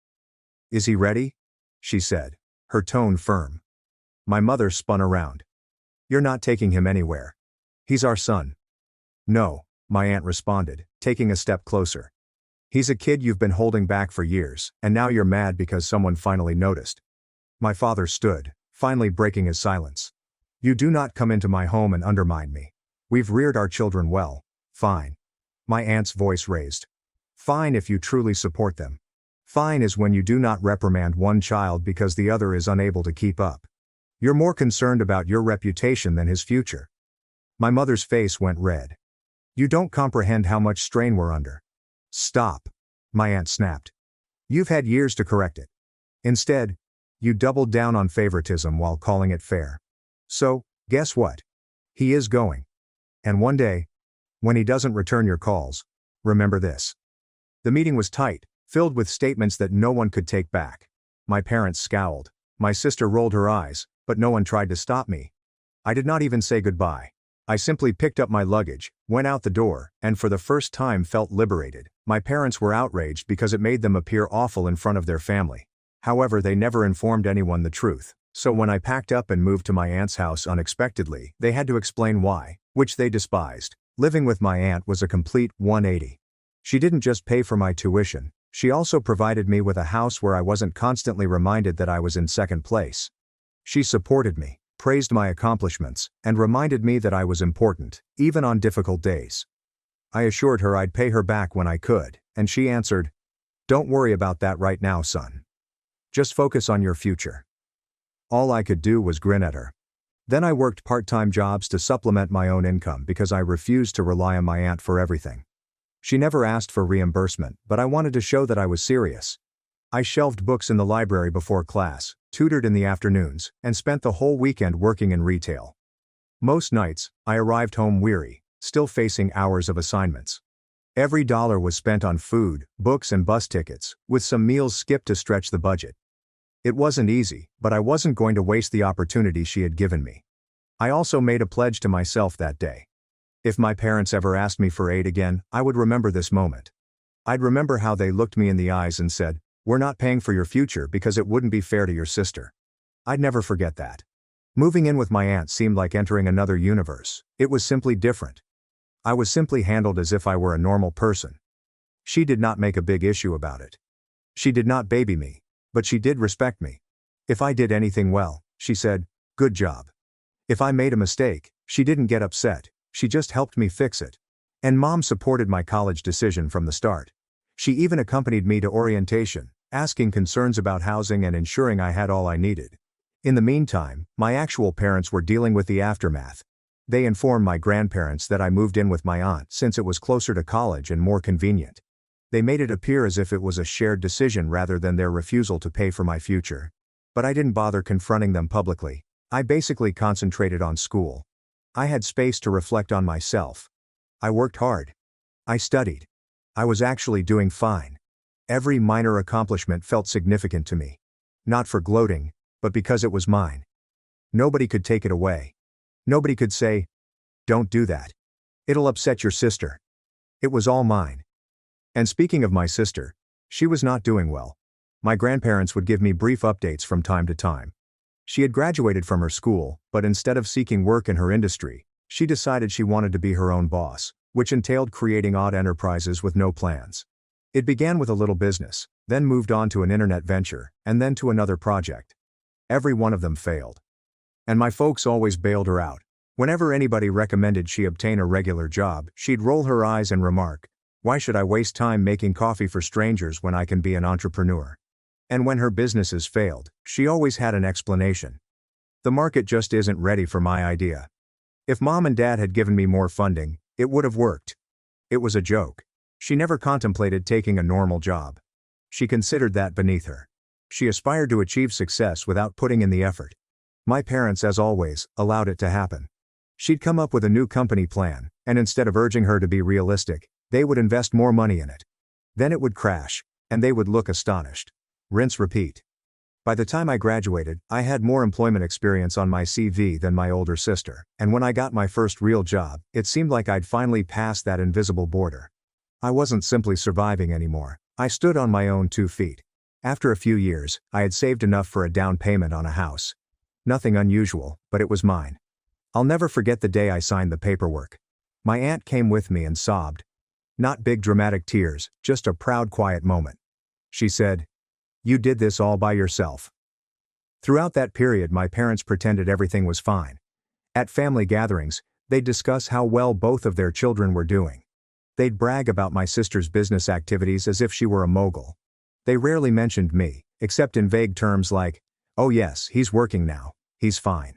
Is he ready? She said, her tone firm. My mother spun around. You're not taking him anywhere. He's our son. No, my aunt responded, taking a step closer. He's a kid you've been holding back for years, and now you're mad because someone finally noticed. My father stood, finally breaking his silence. You do not come into my home and undermine me. We've reared our children well. Fine. My aunt's voice raised. Fine if you truly support them. Fine is when you do not reprimand one child because the other is unable to keep up. You're more concerned about your reputation than his future. My mother's face went red. You don't comprehend how much strain we're under. Stop, my aunt snapped. You've had years to correct it. Instead, you doubled down on favoritism while calling it fair. So, guess what? He is going. And one day, when he doesn't return your calls, remember this. The meeting was tight, filled with statements that no one could take back. My parents scowled. My sister rolled her eyes, but no one tried to stop me. I did not even say goodbye. I simply picked up my luggage, went out the door, and for the first time felt liberated. My parents were outraged because it made them appear awful in front of their family. However, they never informed anyone the truth. So when I packed up and moved to my aunt's house unexpectedly, they had to explain why, which they despised. Living with my aunt was a complete 180. She didn't just pay for my tuition, she also provided me with a house where I wasn't constantly reminded that I was in second place. She supported me, praised my accomplishments, and reminded me that I was important, even on difficult days. I assured her I'd pay her back when I could, and she answered, "Don't worry about that right now, son. Just focus on your future." All I could do was grin at her. Then I worked part-time jobs to supplement my own income because I refused to rely on my aunt for everything. She never asked for reimbursement, but I wanted to show that I was serious. I shelved books in the library before class, tutored in the afternoons, and spent the whole weekend working in retail. Most nights, I arrived home weary, still facing hours of assignments. Every dollar was spent on food, books and bus tickets, with some meals skipped to stretch the budget. It wasn't easy, but I wasn't going to waste the opportunity she had given me. I also made a pledge to myself that day. If my parents ever asked me for aid again, I would remember this moment. I'd remember how they looked me in the eyes and said, "We're not paying for your future because it wouldn't be fair to your sister." I'd never forget that. Moving in with my aunt seemed like entering another universe. It was simply different. I was simply handled as if I were a normal person. She did not make a big issue about it. She did not baby me, but she did respect me. If I did anything well, she said, "Good job." If I made a mistake, she didn't get upset, she just helped me fix it. And mom supported my college decision from the start. She even accompanied me to orientation, asking concerns about housing and ensuring I had all I needed. In the meantime, my actual parents were dealing with the aftermath. They informed my grandparents that I moved in with my aunt since it was closer to college and more convenient. They made it appear as if it was a shared decision rather than their refusal to pay for my future. But I didn't bother confronting them publicly. I basically concentrated on school. I had space to reflect on myself. I worked hard. I studied. I was actually doing fine. Every minor accomplishment felt significant to me. Not for gloating, but because it was mine. Nobody could take it away. Nobody could say, "Don't do that. It'll upset your sister." It was all mine. And speaking of my sister, she was not doing well. My grandparents would give me brief updates from time to time. She had graduated from her school, but instead of seeking work in her industry, she decided she wanted to be her own boss, which entailed creating odd enterprises with no plans. It began with a little business, then moved on to an internet venture, and then to another project. Every one of them failed. And my folks always bailed her out. Whenever anybody recommended she obtain a regular job, she'd roll her eyes and remark, "Why should I waste time making coffee for strangers when I can be an entrepreneur?" And when her businesses failed, she always had an explanation. "The market just isn't ready for my idea. If mom and dad had given me more funding, it would have worked." It was a joke. She never contemplated taking a normal job. She considered that beneath her. She aspired to achieve success without putting in the effort. My parents, as always, allowed it to happen. She'd come up with a new company plan, and instead of urging her to be realistic, they would invest more money in it. Then it would crash, and they would look astonished. Rinse, repeat. By the time I graduated, I had more employment experience on my CV than my older sister, and when I got my first real job, it seemed like I'd finally passed that invisible border. I wasn't simply surviving anymore. I stood on my own 2 feet. After a few years, I had saved enough for a down payment on a house. Nothing unusual, but it was mine. I'll never forget the day I signed the paperwork. My aunt came with me and sobbed. Not big dramatic tears, just a proud, quiet moment. She said, "You did this all by yourself." Throughout that period, my parents pretended everything was fine. At family gatherings, they'd discuss how well both of their children were doing. They'd brag about my sister's business activities as if she were a mogul. They rarely mentioned me, except in vague terms like, "Oh yes, he's working now, he's fine."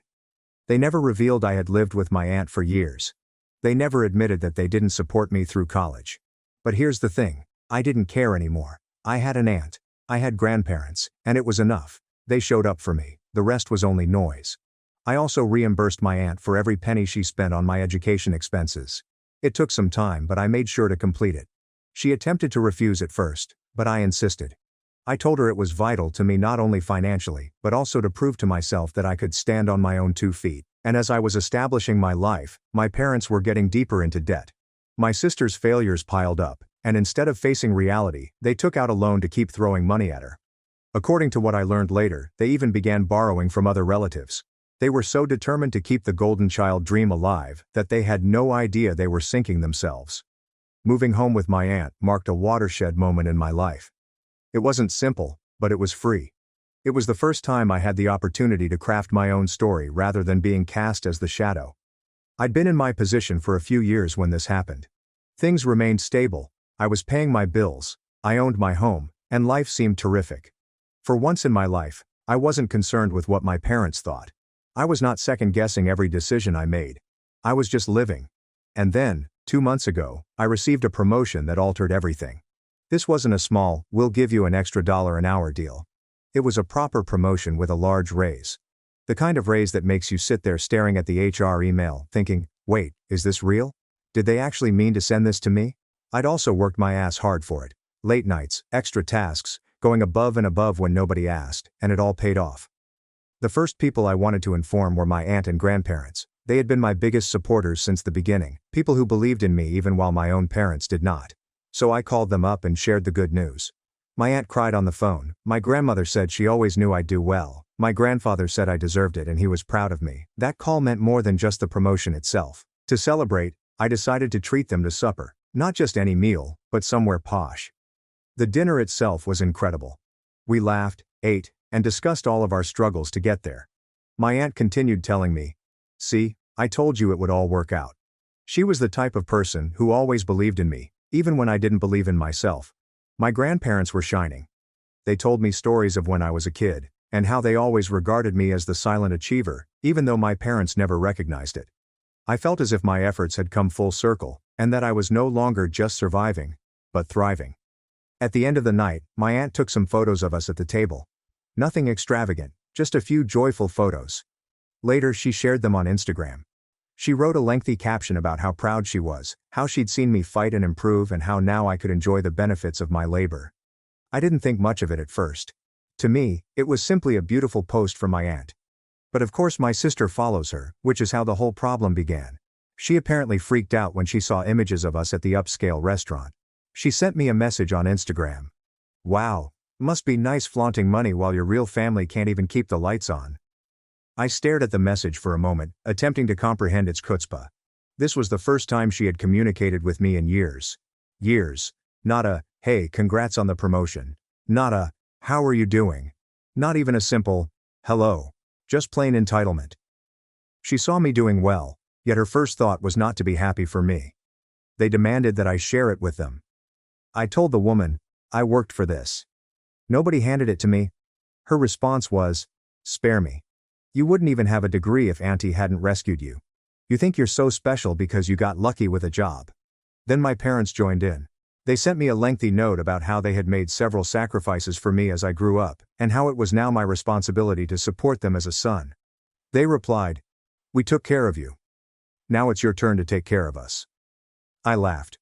They never revealed I had lived with my aunt for years. They never admitted that they didn't support me through college. But here's the thing, I didn't care anymore. I had an aunt. I had grandparents, and it was enough. They showed up for me, the rest was only noise. I also reimbursed my aunt for every penny she spent on my education expenses. It took some time, but I made sure to complete it. She attempted to refuse at first, but I insisted. I told her it was vital to me not only financially, but also to prove to myself that I could stand on my own 2 feet. And as I was establishing my life, my parents were getting deeper into debt. My sister's failures piled up, and instead of facing reality, they took out a loan to keep throwing money at her. According to what I learned later, they even began borrowing from other relatives. They were so determined to keep the golden child dream alive that they had no idea they were sinking themselves. Moving home with my aunt marked a watershed moment in my life. It wasn't simple, but it was free. It was the first time I had the opportunity to craft my own story rather than being cast as the shadow. I'd been in my position for a few years when this happened. Things remained stable, I was paying my bills, I owned my home, and life seemed terrific. For once in my life, I wasn't concerned with what my parents thought. I was not second-guessing every decision I made. I was just living. And then, 2 months ago, I received a promotion that altered everything. This wasn't a small, "we'll give you an extra $1 an hour" deal. It was a proper promotion with a large raise. The kind of raise that makes you sit there staring at the HR email, thinking, "Wait, is this real? Did they actually mean to send this to me?" I'd also worked my ass hard for it. Late nights, extra tasks, going above and above when nobody asked, and it all paid off. The first people I wanted to inform were my aunt and grandparents. They had been my biggest supporters since the beginning, people who believed in me even while my own parents did not. So I called them up and shared the good news. My aunt cried on the phone, my grandmother said she always knew I'd do well, my grandfather said I deserved it and he was proud of me. That call meant more than just the promotion itself. To celebrate, I decided to treat them to supper, not just any meal, but somewhere posh. The dinner itself was incredible. We laughed, ate, and discussed all of our struggles to get there. My aunt continued telling me, "See, I told you it would all work out." She was the type of person who always believed in me, even when I didn't believe in myself. My grandparents were shining. They told me stories of when I was a kid, and how they always regarded me as the silent achiever, even though my parents never recognized it. I felt as if my efforts had come full circle, and that I was no longer just surviving, but thriving. At the end of the night, my aunt took some photos of us at the table. Nothing extravagant, just a few joyful photos. Later she shared them on Instagram. She wrote a lengthy caption about how proud she was, how she'd seen me fight and improve, and how now I could enjoy the benefits of my labor. I didn't think much of it at first. To me, it was simply a beautiful post from my aunt. But of course my sister follows her, which is how the whole problem began. She apparently freaked out when she saw images of us at the upscale restaurant. She sent me a message on Instagram. "Wow, must be nice flaunting money while your real family can't even keep the lights on." I stared at the message for a moment, attempting to comprehend its chutzpah. This was the first time she had communicated with me in years. Years. Not a, "Hey, congrats on the promotion." Not a, "How are you doing?" Not even a simple, "Hello." Just plain entitlement. She saw me doing well, yet her first thought was not to be happy for me. They demanded that I share it with them. I told the woman, "I worked for this. Nobody handed it to me." Her response was, "Spare me. You wouldn't even have a degree if Auntie hadn't rescued you. You think you're so special because you got lucky with a job." Then my parents joined in. They sent me a lengthy note about how they had made several sacrifices for me as I grew up, and how it was now my responsibility to support them as a son. They replied, "We took care of you. Now it's your turn to take care of us." I laughed.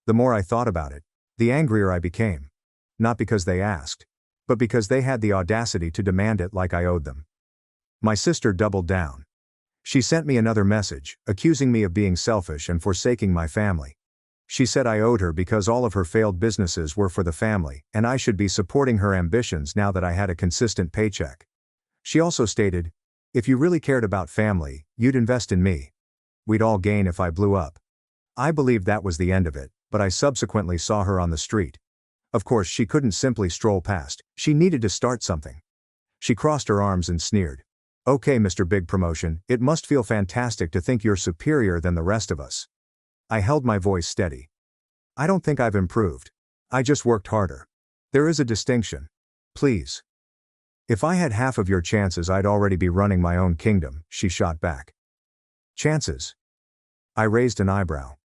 The more I thought about it, the angrier I became. Not because they asked, but because they had the audacity to demand it like I owed them. My sister doubled down. She sent me another message, accusing me of being selfish and forsaking my family. She said I owed her because all of her failed businesses were for the family, and I should be supporting her ambitions now that I had a consistent paycheck. She also stated, "If you really cared about family, you'd invest in me. We'd all gain if I blew up." I believed that was the end of it, but I subsequently saw her on the street. Of course, she couldn't simply stroll past. She needed to start something. She crossed her arms and sneered. "Okay, Mr. Big Promotion, it must feel fantastic to think you're superior than the rest of us." I held my voice steady. "I don't think I've improved. I just worked harder. There is a distinction. Please. If I had half of your chances, I'd already be running my own kingdom," she shot back. "Chances?" I raised an eyebrow.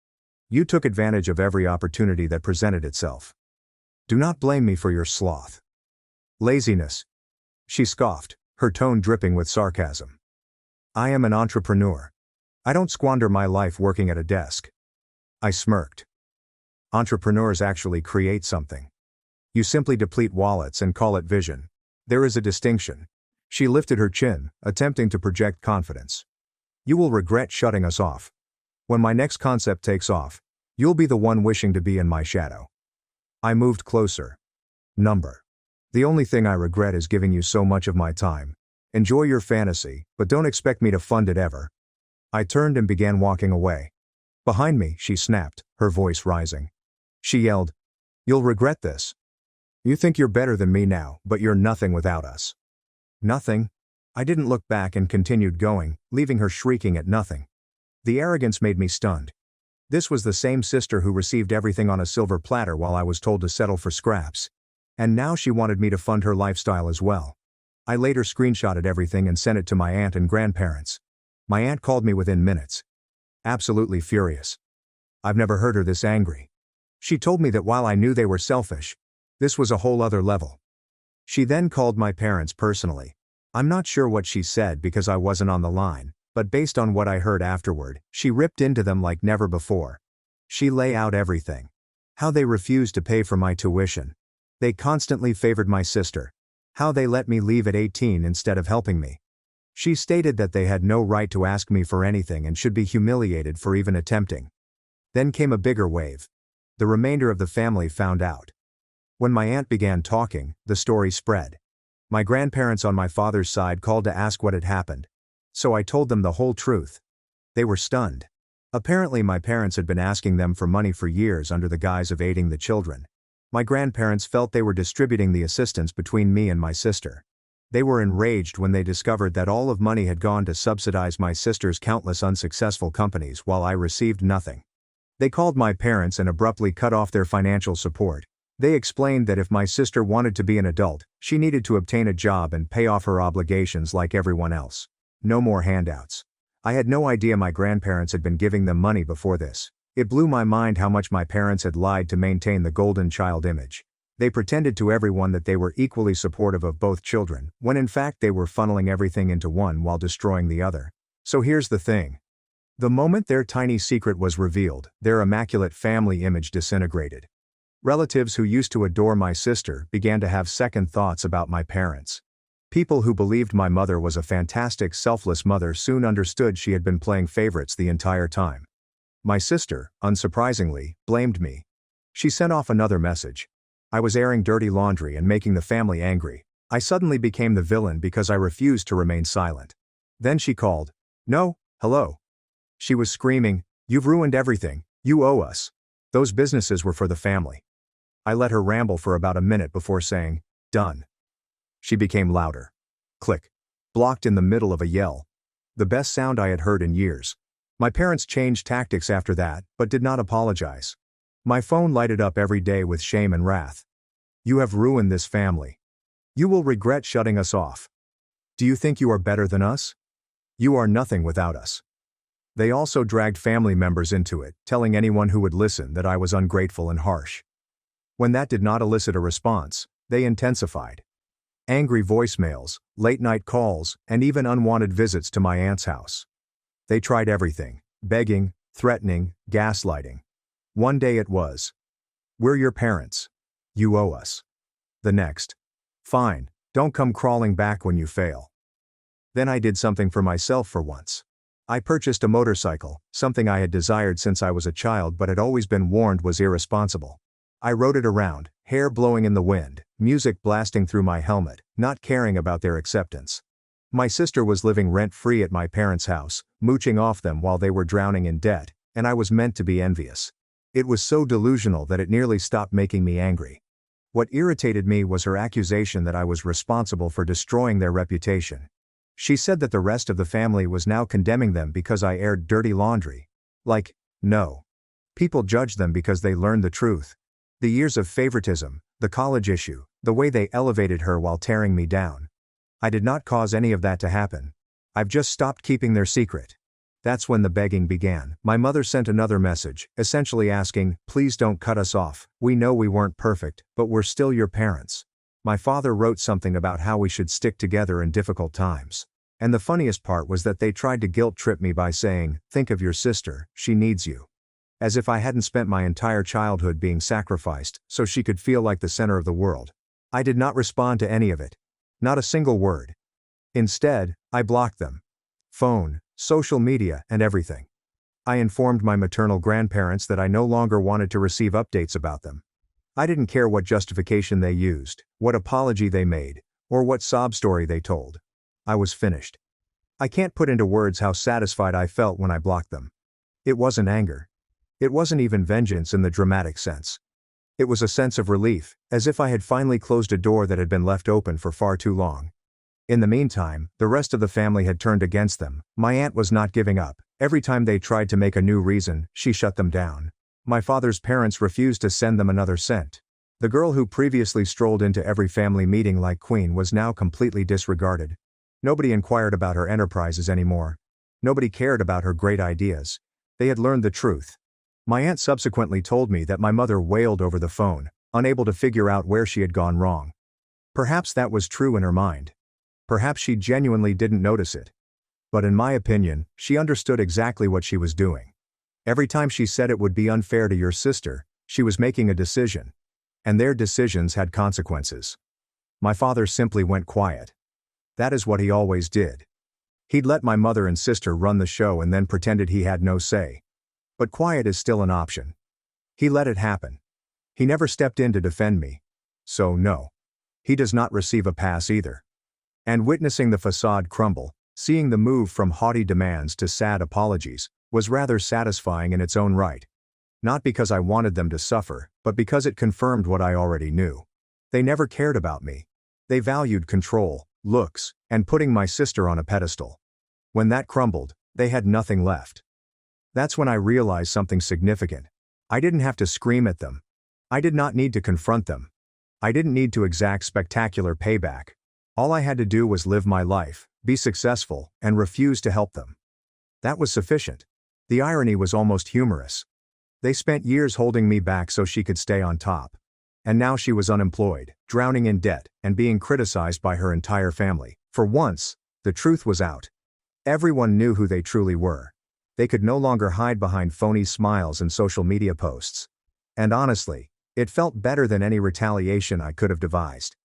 "You took advantage of every opportunity that presented itself. Do not blame me for your sloth. Laziness." She scoffed, her tone dripping with sarcasm. "I am an entrepreneur. I don't squander my life working at a desk." I smirked. "Entrepreneurs actually create something. You simply deplete wallets and call it vision. There is a distinction." She lifted her chin, attempting to project confidence. "You will regret shutting us off. When my next concept takes off, you'll be the one wishing to be in my shadow." I moved closer. "Number. The only thing I regret is giving you so much of my time. Enjoy your fantasy, but don't expect me to fund it ever." I turned and began walking away. "Behind me," she snapped, her voice rising. She yelled, "You'll regret this. You think you're better than me now, but you're nothing without us." "Nothing?" I didn't look back and continued going, leaving her shrieking at nothing. The arrogance made me stunned. This was the same sister who received everything on a silver platter while I was told to settle for scraps. And now she wanted me to fund her lifestyle as well. I later screenshotted everything and sent it to my aunt and grandparents. My aunt called me within minutes. Absolutely furious. I've never heard her this angry. She told me that while I knew they were selfish, this was a whole other level. She then called my parents personally. I'm not sure what she said because I wasn't on the line, but based on what I heard afterward, she ripped into them like never before. She lay out everything. How they refused to pay for my tuition. They constantly favored my sister. How they let me leave at 18 instead of helping me. She stated that they had no right to ask me for anything and should be humiliated for even attempting. Then came a bigger wave. The remainder of the family found out. When my aunt began talking, the story spread. My grandparents on my father's side called to ask what had happened. So I told them the whole truth. They were stunned. Apparently my parents had been asking them for money for years under the guise of aiding the children. My grandparents felt they were distributing the assistance between me and my sister. They were enraged when they discovered that all of money had gone to subsidize my sister's countless unsuccessful companies while I received nothing. They called my parents and abruptly cut off their financial support. They explained that if my sister wanted to be an adult, she needed to obtain a job and pay off her obligations like everyone else. No more handouts. I had no idea my grandparents had been giving them money before this. It blew my mind how much my parents had lied to maintain the golden child image. They pretended to everyone that they were equally supportive of both children, when in fact they were funneling everything into one while destroying the other. So here's the thing. The moment their tiny secret was revealed, their immaculate family image disintegrated. Relatives who used to adore my sister began to have second thoughts about my parents. People who believed my mother was a fantastic, selfless mother soon understood she had been playing favorites the entire time. My sister, unsurprisingly, blamed me. She sent off another message. I was airing dirty laundry and making the family angry. I suddenly became the villain because I refused to remain silent. Then she called. No, hello. She was screaming, "You've ruined everything, you owe us." Those businesses were for the family. I let her ramble for about a minute before saying, "Done." She became louder. Click. Blocked in the middle of a yell. The best sound I had heard in years. My parents changed tactics after that, but did not apologize. My phone lighted up every day with shame and wrath. You have ruined this family. You will regret shutting us off. Do you think you are better than us? You are nothing without us. They also dragged family members into it, telling anyone who would listen that I was ungrateful and harsh. When that did not elicit a response, they intensified. Angry voicemails, late-night calls, and even unwanted visits to my aunt's house. They tried everything: begging, threatening, gaslighting. One day it was, "We're your parents. You owe us." The next, "Fine, don't come crawling back when you fail." Then I did something for myself for once. I purchased a motorcycle, something I had desired since I was a child but had always been warned was irresponsible. I rode it around, hair blowing in the wind, music blasting through my helmet, not caring about their acceptance. My sister was living rent-free at my parents' house, mooching off them while they were drowning in debt, and I was meant to be envious. It was so delusional that it nearly stopped making me angry. What irritated me was her accusation that I was responsible for destroying their reputation. She said that the rest of the family was now condemning them because I aired dirty laundry. Like, no. People judged them because they learned the truth. The years of favoritism, the college issue, the way they elevated her while tearing me down. I did not cause any of that to happen. I've just stopped keeping their secret. That's when the begging began. My mother sent another message, essentially asking, "Please don't cut us off. We know we weren't perfect, but we're still your parents." My father wrote something about how we should stick together in difficult times. And the funniest part was that they tried to guilt-trip me by saying, "Think of your sister, she needs you." As if I hadn't spent my entire childhood being sacrificed, so she could feel like the center of the world. I did not respond to any of it. Not a single word. Instead, I blocked them. Phone, social media, and everything. I informed my maternal grandparents that I no longer wanted to receive updates about them. I didn't care what justification they used, what apology they made, or what sob story they told. I was finished. I can't put into words how satisfied I felt when I blocked them. It wasn't anger. It wasn't even vengeance in the dramatic sense. It was a sense of relief, as if I had finally closed a door that had been left open for far too long. In the meantime, the rest of the family had turned against them. My aunt was not giving up. Every time they tried to make a new reason, she shut them down. My father's parents refused to send them another cent. The girl who previously strolled into every family meeting like queen was now completely disregarded. Nobody inquired about her enterprises anymore. Nobody cared about her great ideas. They had learned the truth. My aunt subsequently told me that my mother wailed over the phone, unable to figure out where she had gone wrong. Perhaps that was true in her mind. Perhaps she genuinely didn't notice it. But in my opinion, she understood exactly what she was doing. Every time she said it would be unfair to your sister, she was making a decision. And their decisions had consequences. My father simply went quiet. That is what he always did. He'd let my mother and sister run the show and then pretended he had no say. But quiet is still an option. He let it happen. He never stepped in to defend me. So no. He does not receive a pass either. And witnessing the facade crumble, seeing the move from haughty demands to sad apologies, was rather satisfying in its own right. Not because I wanted them to suffer, but because it confirmed what I already knew. They never cared about me. They valued control, looks, and putting my sister on a pedestal. When that crumbled, they had nothing left. That's when I realized something significant. I didn't have to scream at them. I did not need to confront them. I didn't need to exact spectacular payback. All I had to do was live my life, be successful, and refuse to help them. That was sufficient. The irony was almost humorous. They spent years holding me back so she could stay on top. And now she was unemployed, drowning in debt, and being criticized by her entire family. For once, the truth was out. Everyone knew who they truly were. They could no longer hide behind phony smiles and social media posts. And honestly, it felt better than any retaliation I could have devised.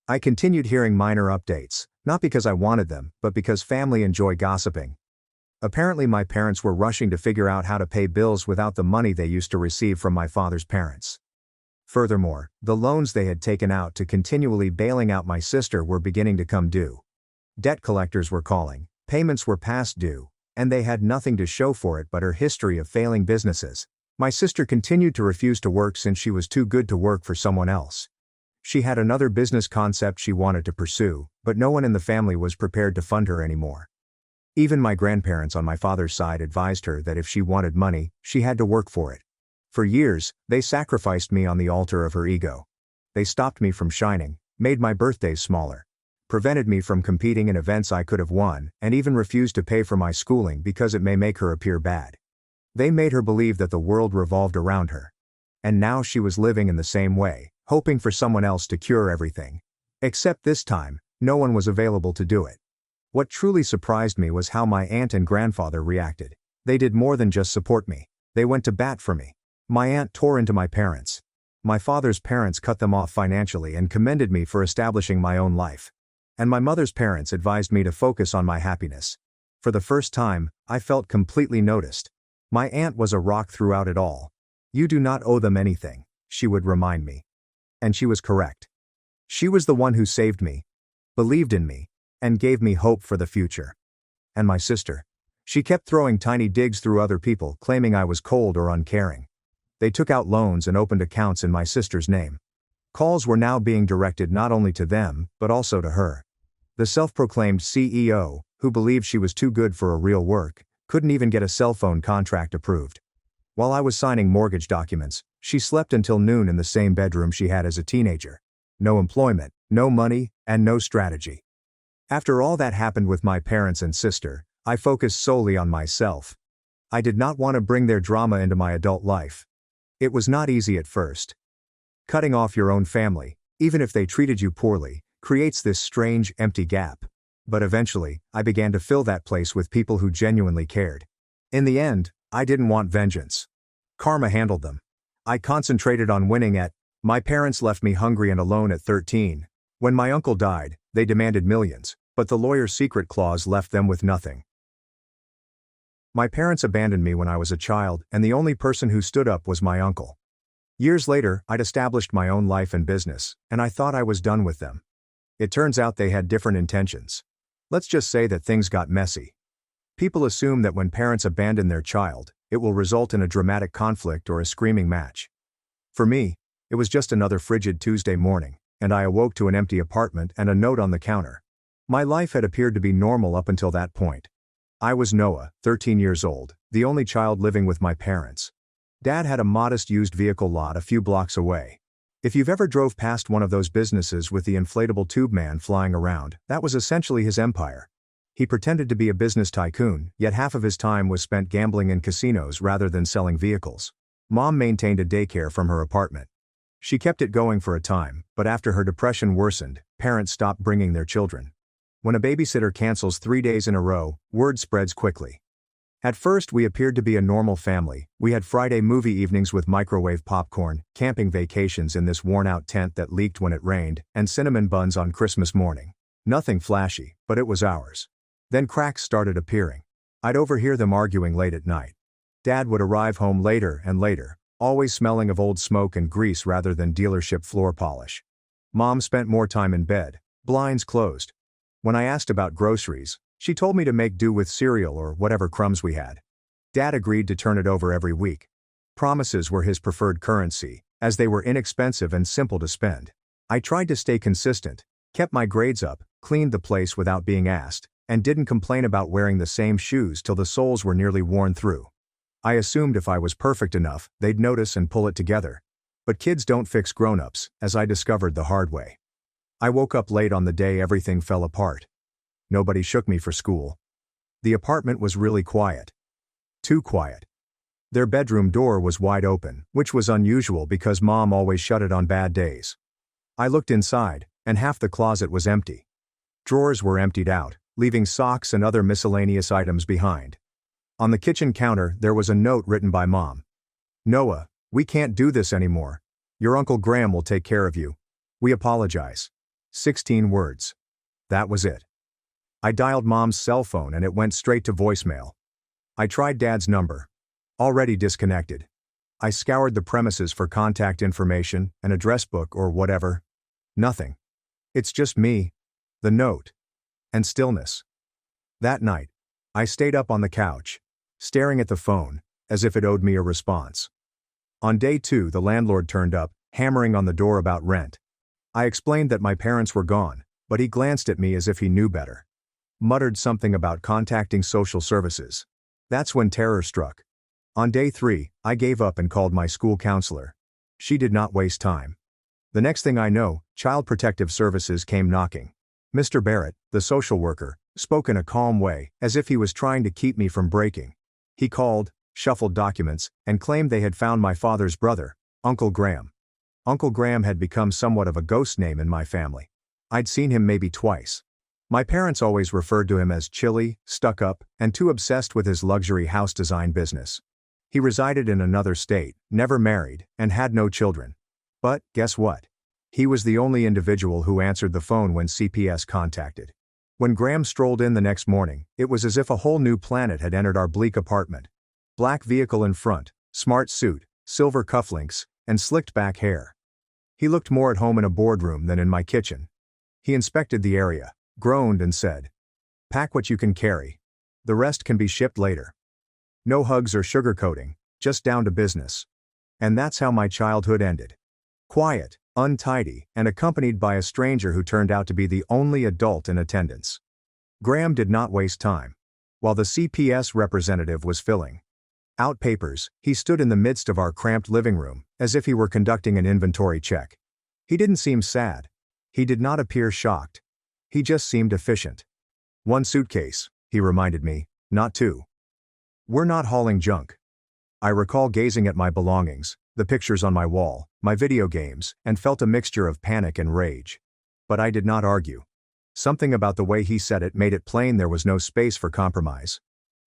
I continued hearing minor updates, not because I wanted them, but because family enjoy gossiping. Apparently my parents were rushing to figure out how to pay bills without the money they used to receive from my father's parents. Furthermore, the loans they had taken out to continually bailing out my sister were beginning to come due. Debt collectors were calling, payments were past due, and they had nothing to show for it but her history of failing businesses. My sister continued to refuse to work since she was too good to work for someone else. She had another business concept she wanted to pursue, but no one in the family was prepared to fund her anymore. Even my grandparents on my father's side advised her that if she wanted money, she had to work for it. For years, they sacrificed me on the altar of her ego. They stopped me from shining, made my birthdays smaller, prevented me from competing in events I could have won, and even refused to pay for my schooling because it may make her appear bad. They made her believe that the world revolved around her. And now she was living in the same way, hoping for someone else to cure everything. Except this time, no one was available to do it. What truly surprised me was how my aunt and grandfather reacted. They did more than just support me. They went to bat for me. My aunt tore into my parents. My father's parents cut them off financially and commended me for establishing my own life. And my mother's parents advised me to focus on my happiness. For the first time, I felt completely noticed. My aunt was a rock throughout it all. "You do not owe them anything," she would remind me. And she was correct. She was the one who saved me, believed in me, and gave me hope for the future. And my sister. She kept throwing tiny digs through other people, claiming I was cold or uncaring. They took out loans and opened accounts in my sister's name. Calls were now being directed not only to them, but also to her. The self-proclaimed CEO, who believed she was too good for a real work, couldn't even get a cell phone contract approved. While I was signing mortgage documents, she slept until noon in the same bedroom she had as a teenager. No employment, no money, and no strategy. After all that happened with my parents and sister, I focused solely on myself. I did not want to bring their drama into my adult life. It was not easy at first. Cutting off your own family, even if they treated you poorly, creates this strange, empty gap. But eventually, I began to fill that place with people who genuinely cared. In the end, I didn't want vengeance. Karma handled them. I concentrated on winning at. My parents left me hungry and alone at 13. When my uncle died, they demanded millions, but the lawyer's secret clause left them with nothing. My parents abandoned me when I was a child, and the only person who stood up was my uncle. Years later, I'd established my own life and business, and I thought I was done with them. It turns out they had different intentions. Let's just say that things got messy. People assume that when parents abandon their child, it will result in a dramatic conflict or a screaming match. For me, it was just another frigid Tuesday morning, and I awoke to an empty apartment and a note on the counter. My life had appeared to be normal up until that point. I was Noah, 13 years old, the only child living with my parents. Dad had a modest used vehicle lot a few blocks away. If you've ever drove past one of those businesses with the inflatable tube man flying around, that was essentially his empire. He pretended to be a business tycoon, yet half of his time was spent gambling in casinos rather than selling vehicles. Mom maintained a daycare from her apartment. She kept it going for a time, but after her depression worsened, parents stopped bringing their children. When a babysitter cancels 3 days in a row, word spreads quickly. At first we appeared to be a normal family. We had Friday movie evenings with microwave popcorn, camping vacations in this worn-out tent that leaked when it rained, and cinnamon buns on Christmas morning. Nothing flashy, but it was ours. Then cracks started appearing. I'd overhear them arguing late at night. Dad would arrive home later and later, always smelling of old smoke and grease rather than dealership floor polish. Mom spent more time in bed, blinds closed. When I asked about groceries, she told me to make do with cereal or whatever crumbs we had. Dad agreed to turn it over every week. Promises were his preferred currency, as they were inexpensive and simple to spend. I tried to stay consistent, kept my grades up, cleaned the place without being asked, and didn't complain about wearing the same shoes till the soles were nearly worn through. I assumed if I was perfect enough, they'd notice and pull it together. But kids don't fix grown-ups, as I discovered the hard way. I woke up late on the day everything fell apart. Nobody shook me for school. The apartment was really quiet. Too quiet. Their bedroom door was wide open, which was unusual because Mom always shut it on bad days. I looked inside, and half the closet was empty. Drawers were emptied out, leaving socks and other miscellaneous items behind. On the kitchen counter there was a note written by Mom. "Noah, we can't do this anymore. Your Uncle Graham will take care of you. We apologize." 16 words. That was it. I dialed Mom's cell phone and it went straight to voicemail. I tried Dad's number. Already disconnected. I scoured the premises for contact information, an address book or whatever. Nothing. It's just me, the note, and stillness. That night, I stayed up on the couch, staring at the phone, as if it owed me a response. On day 2, the landlord turned up, hammering on the door about rent. I explained that my parents were gone, but he glanced at me as if he knew better. Muttered something about contacting social services. That's when terror struck. On day 3, I gave up and called my school counselor. She did not waste time. The next thing I know, Child Protective Services came knocking. Mr. Barrett, the social worker, spoke in a calm way, as if he was trying to keep me from breaking. He called, shuffled documents, and claimed they had found my father's brother, Uncle Graham. Uncle Graham had become somewhat of a ghost name in my family. I'd seen him maybe twice. My parents always referred to him as chilly, stuck up, and too obsessed with his luxury house design business. He resided in another state, never married, and had no children. But, guess what? He was the only individual who answered the phone when CPS contacted. When Graham strolled in the next morning, it was as if a whole new planet had entered our bleak apartment. Black vehicle in front, smart suit, silver cufflinks, and slicked back hair. He looked more at home in a boardroom than in my kitchen. He inspected the area, groaned and said, "Pack what you can carry. The rest can be shipped later." No hugs or sugarcoating, just down to business. And that's how my childhood ended. Quiet, untidy, and accompanied by a stranger who turned out to be the only adult in attendance. Graham did not waste time. While the CPS representative was filling out papers, he stood in the midst of our cramped living room, as if he were conducting an inventory check. He didn't seem sad. He did not appear shocked. He just seemed efficient. "One suitcase," he reminded me, "not 2. We're not hauling junk." I recall gazing at my belongings, the pictures on my wall, my video games, and felt a mixture of panic and rage. But I did not argue. Something about the way he said it made it plain there was no space for compromise.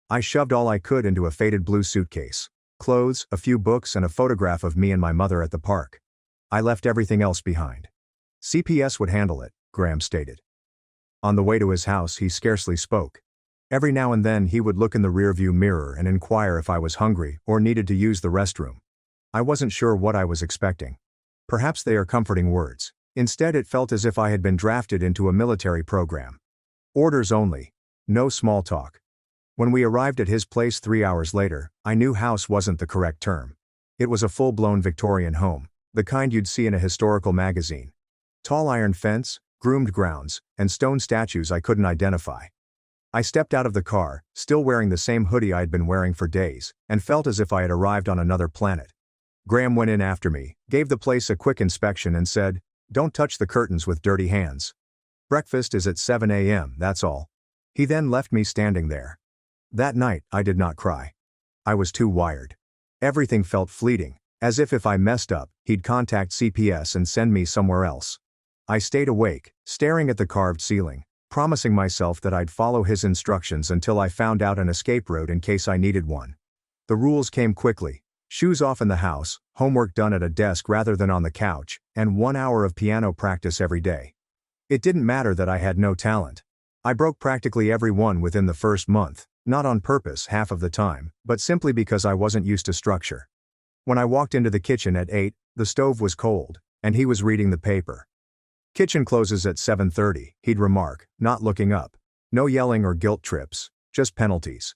I shoved all I could into a faded blue suitcase. Clothes, a few books, and a photograph of me and my mother at the park. I left everything else behind. CPS would handle it, Graham stated. On the way to his house, he scarcely spoke. Every now and then he would look in the rearview mirror and inquire if I was hungry or needed to use the restroom. I wasn't sure what I was expecting. Perhaps they are comforting words. Instead, it felt as if I had been drafted into a military program. Orders only. No small talk. When we arrived at his place 3 hours later, I knew house wasn't the correct term. It was a full-blown Victorian home, the kind you'd see in a historical magazine. Tall iron fence, groomed grounds, and stone statues I couldn't identify. I stepped out of the car, still wearing the same hoodie I'd been wearing for days, and felt as if I had arrived on another planet. Graham went in after me, gave the place a quick inspection and said, "Don't touch the curtains with dirty hands. Breakfast is at 7 a.m., that's all." He then left me standing there. That night, I did not cry. I was too wired. Everything felt fleeting, as if I messed up, he'd contact CPS and send me somewhere else. I stayed awake, staring at the carved ceiling, promising myself that I'd follow his instructions until I found out an escape route in case I needed one. The rules came quickly. Shoes off in the house, homework done at a desk rather than on the couch, and 1 hour of piano practice every day. It didn't matter that I had no talent. I broke practically every one within the first month, not on purpose half of the time, but simply because I wasn't used to structure. When I walked into the kitchen at 8, the stove was cold, and he was reading the paper. "Kitchen closes at 7:30, he'd remark, not looking up. No yelling or guilt trips, just penalties.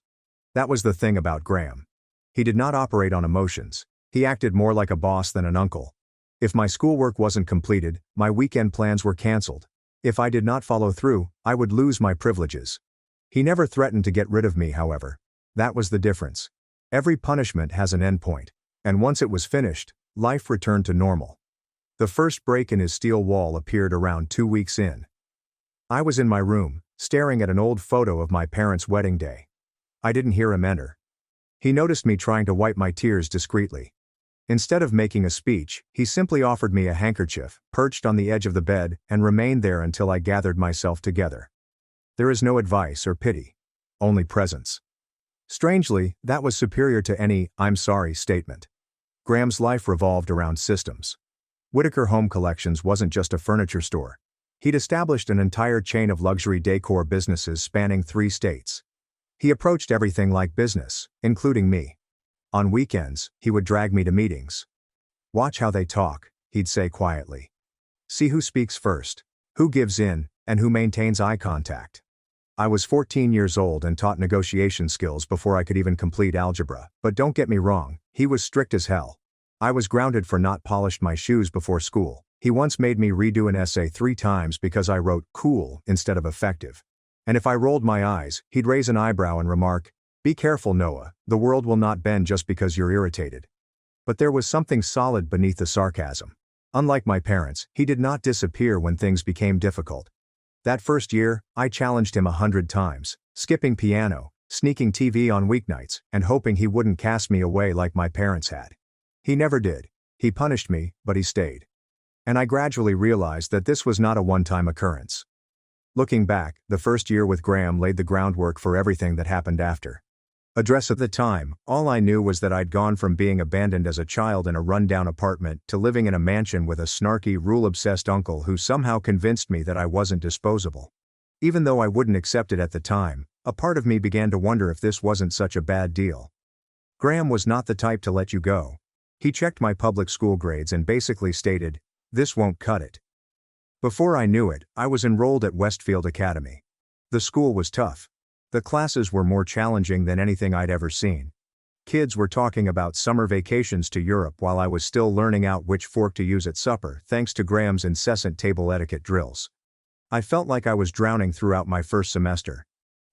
That was the thing about Graham. He did not operate on emotions. He acted more like a boss than an uncle. If my schoolwork wasn't completed, my weekend plans were cancelled. If I did not follow through, I would lose my privileges. He never threatened to get rid of me, however. That was the difference. Every punishment has an endpoint. And once it was finished, life returned to normal. The first break in his steel wall appeared around 2 weeks in. I was in my room, staring at an old photo of my parents' wedding day. I didn't hear him enter. He noticed me trying to wipe my tears discreetly. Instead of making a speech, he simply offered me a handkerchief, perched on the edge of the bed, and remained there until I gathered myself together. There is no advice or pity. Only presence. Strangely, that was superior to any "I'm sorry" statement. Graham's life revolved around systems. Whitaker Home Collections wasn't just a furniture store. He'd established an entire chain of luxury decor businesses spanning 3 states. He approached everything like business, including me. On weekends, he would drag me to meetings. "Watch how they talk," he'd say quietly. "See who speaks first, who gives in, and who maintains eye contact." I was 14 years old and taught negotiation skills before I could even complete algebra, but don't get me wrong, he was strict as hell. I was grounded for not polished my shoes before school. He once made me redo an essay 3 times because I wrote "cool" instead of "effective." And if I rolled my eyes, he'd raise an eyebrow and remark, "Be careful, Noah, the world will not bend just because you're irritated." But there was something solid beneath the sarcasm. Unlike my parents, he did not disappear when things became difficult. That first year, I challenged him 100 times, skipping piano, sneaking TV on weeknights, and hoping he wouldn't cast me away like my parents had. He never did. He punished me, but he stayed. And I gradually realized that this was not a one-time occurrence. Looking back, the first year with Graham laid the groundwork for everything that happened after. Address at the time, all I knew was that I'd gone from being abandoned as a child in a run-down apartment to living in a mansion with a snarky, rule-obsessed uncle who somehow convinced me that I wasn't disposable. Even though I wouldn't accept it at the time, a part of me began to wonder if this wasn't such a bad deal. Graham was not the type to let you go. He checked my public school grades and basically stated, "This won't cut it." Before I knew it, I was enrolled at Westfield Academy. The school was tough. The classes were more challenging than anything I'd ever seen. Kids were talking about summer vacations to Europe while I was still learning out which fork to use at supper thanks to Graham's incessant table etiquette drills. I felt like I was drowning throughout my first semester.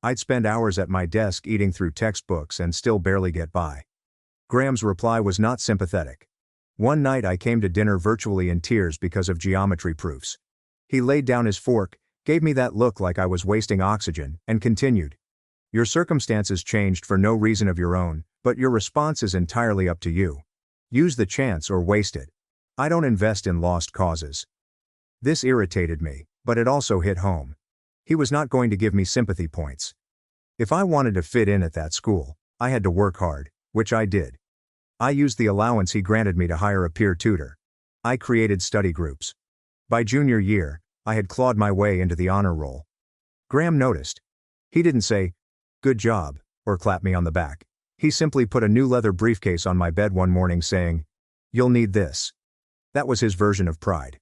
I'd spend hours at my desk eating through textbooks and still barely get by. Graham's reply was not sympathetic. One night I came to dinner virtually in tears because of geometry proofs. He laid down his fork, gave me that look like I was wasting oxygen, and continued. "Your circumstances changed for no reason of your own, but your response is entirely up to you. Use the chance or waste it. I don't invest in lost causes." This irritated me, but it also hit home. He was not going to give me sympathy points. If I wanted to fit in at that school, I had to work hard, which I did. I used the allowance he granted me to hire a peer tutor. I created study groups. By junior year, I had clawed my way into the honor roll. Graham noticed. He didn't say, "Good job," or clap me on the back. He simply put a new leather briefcase on my bed one morning saying, "You'll need this." That was his version of pride.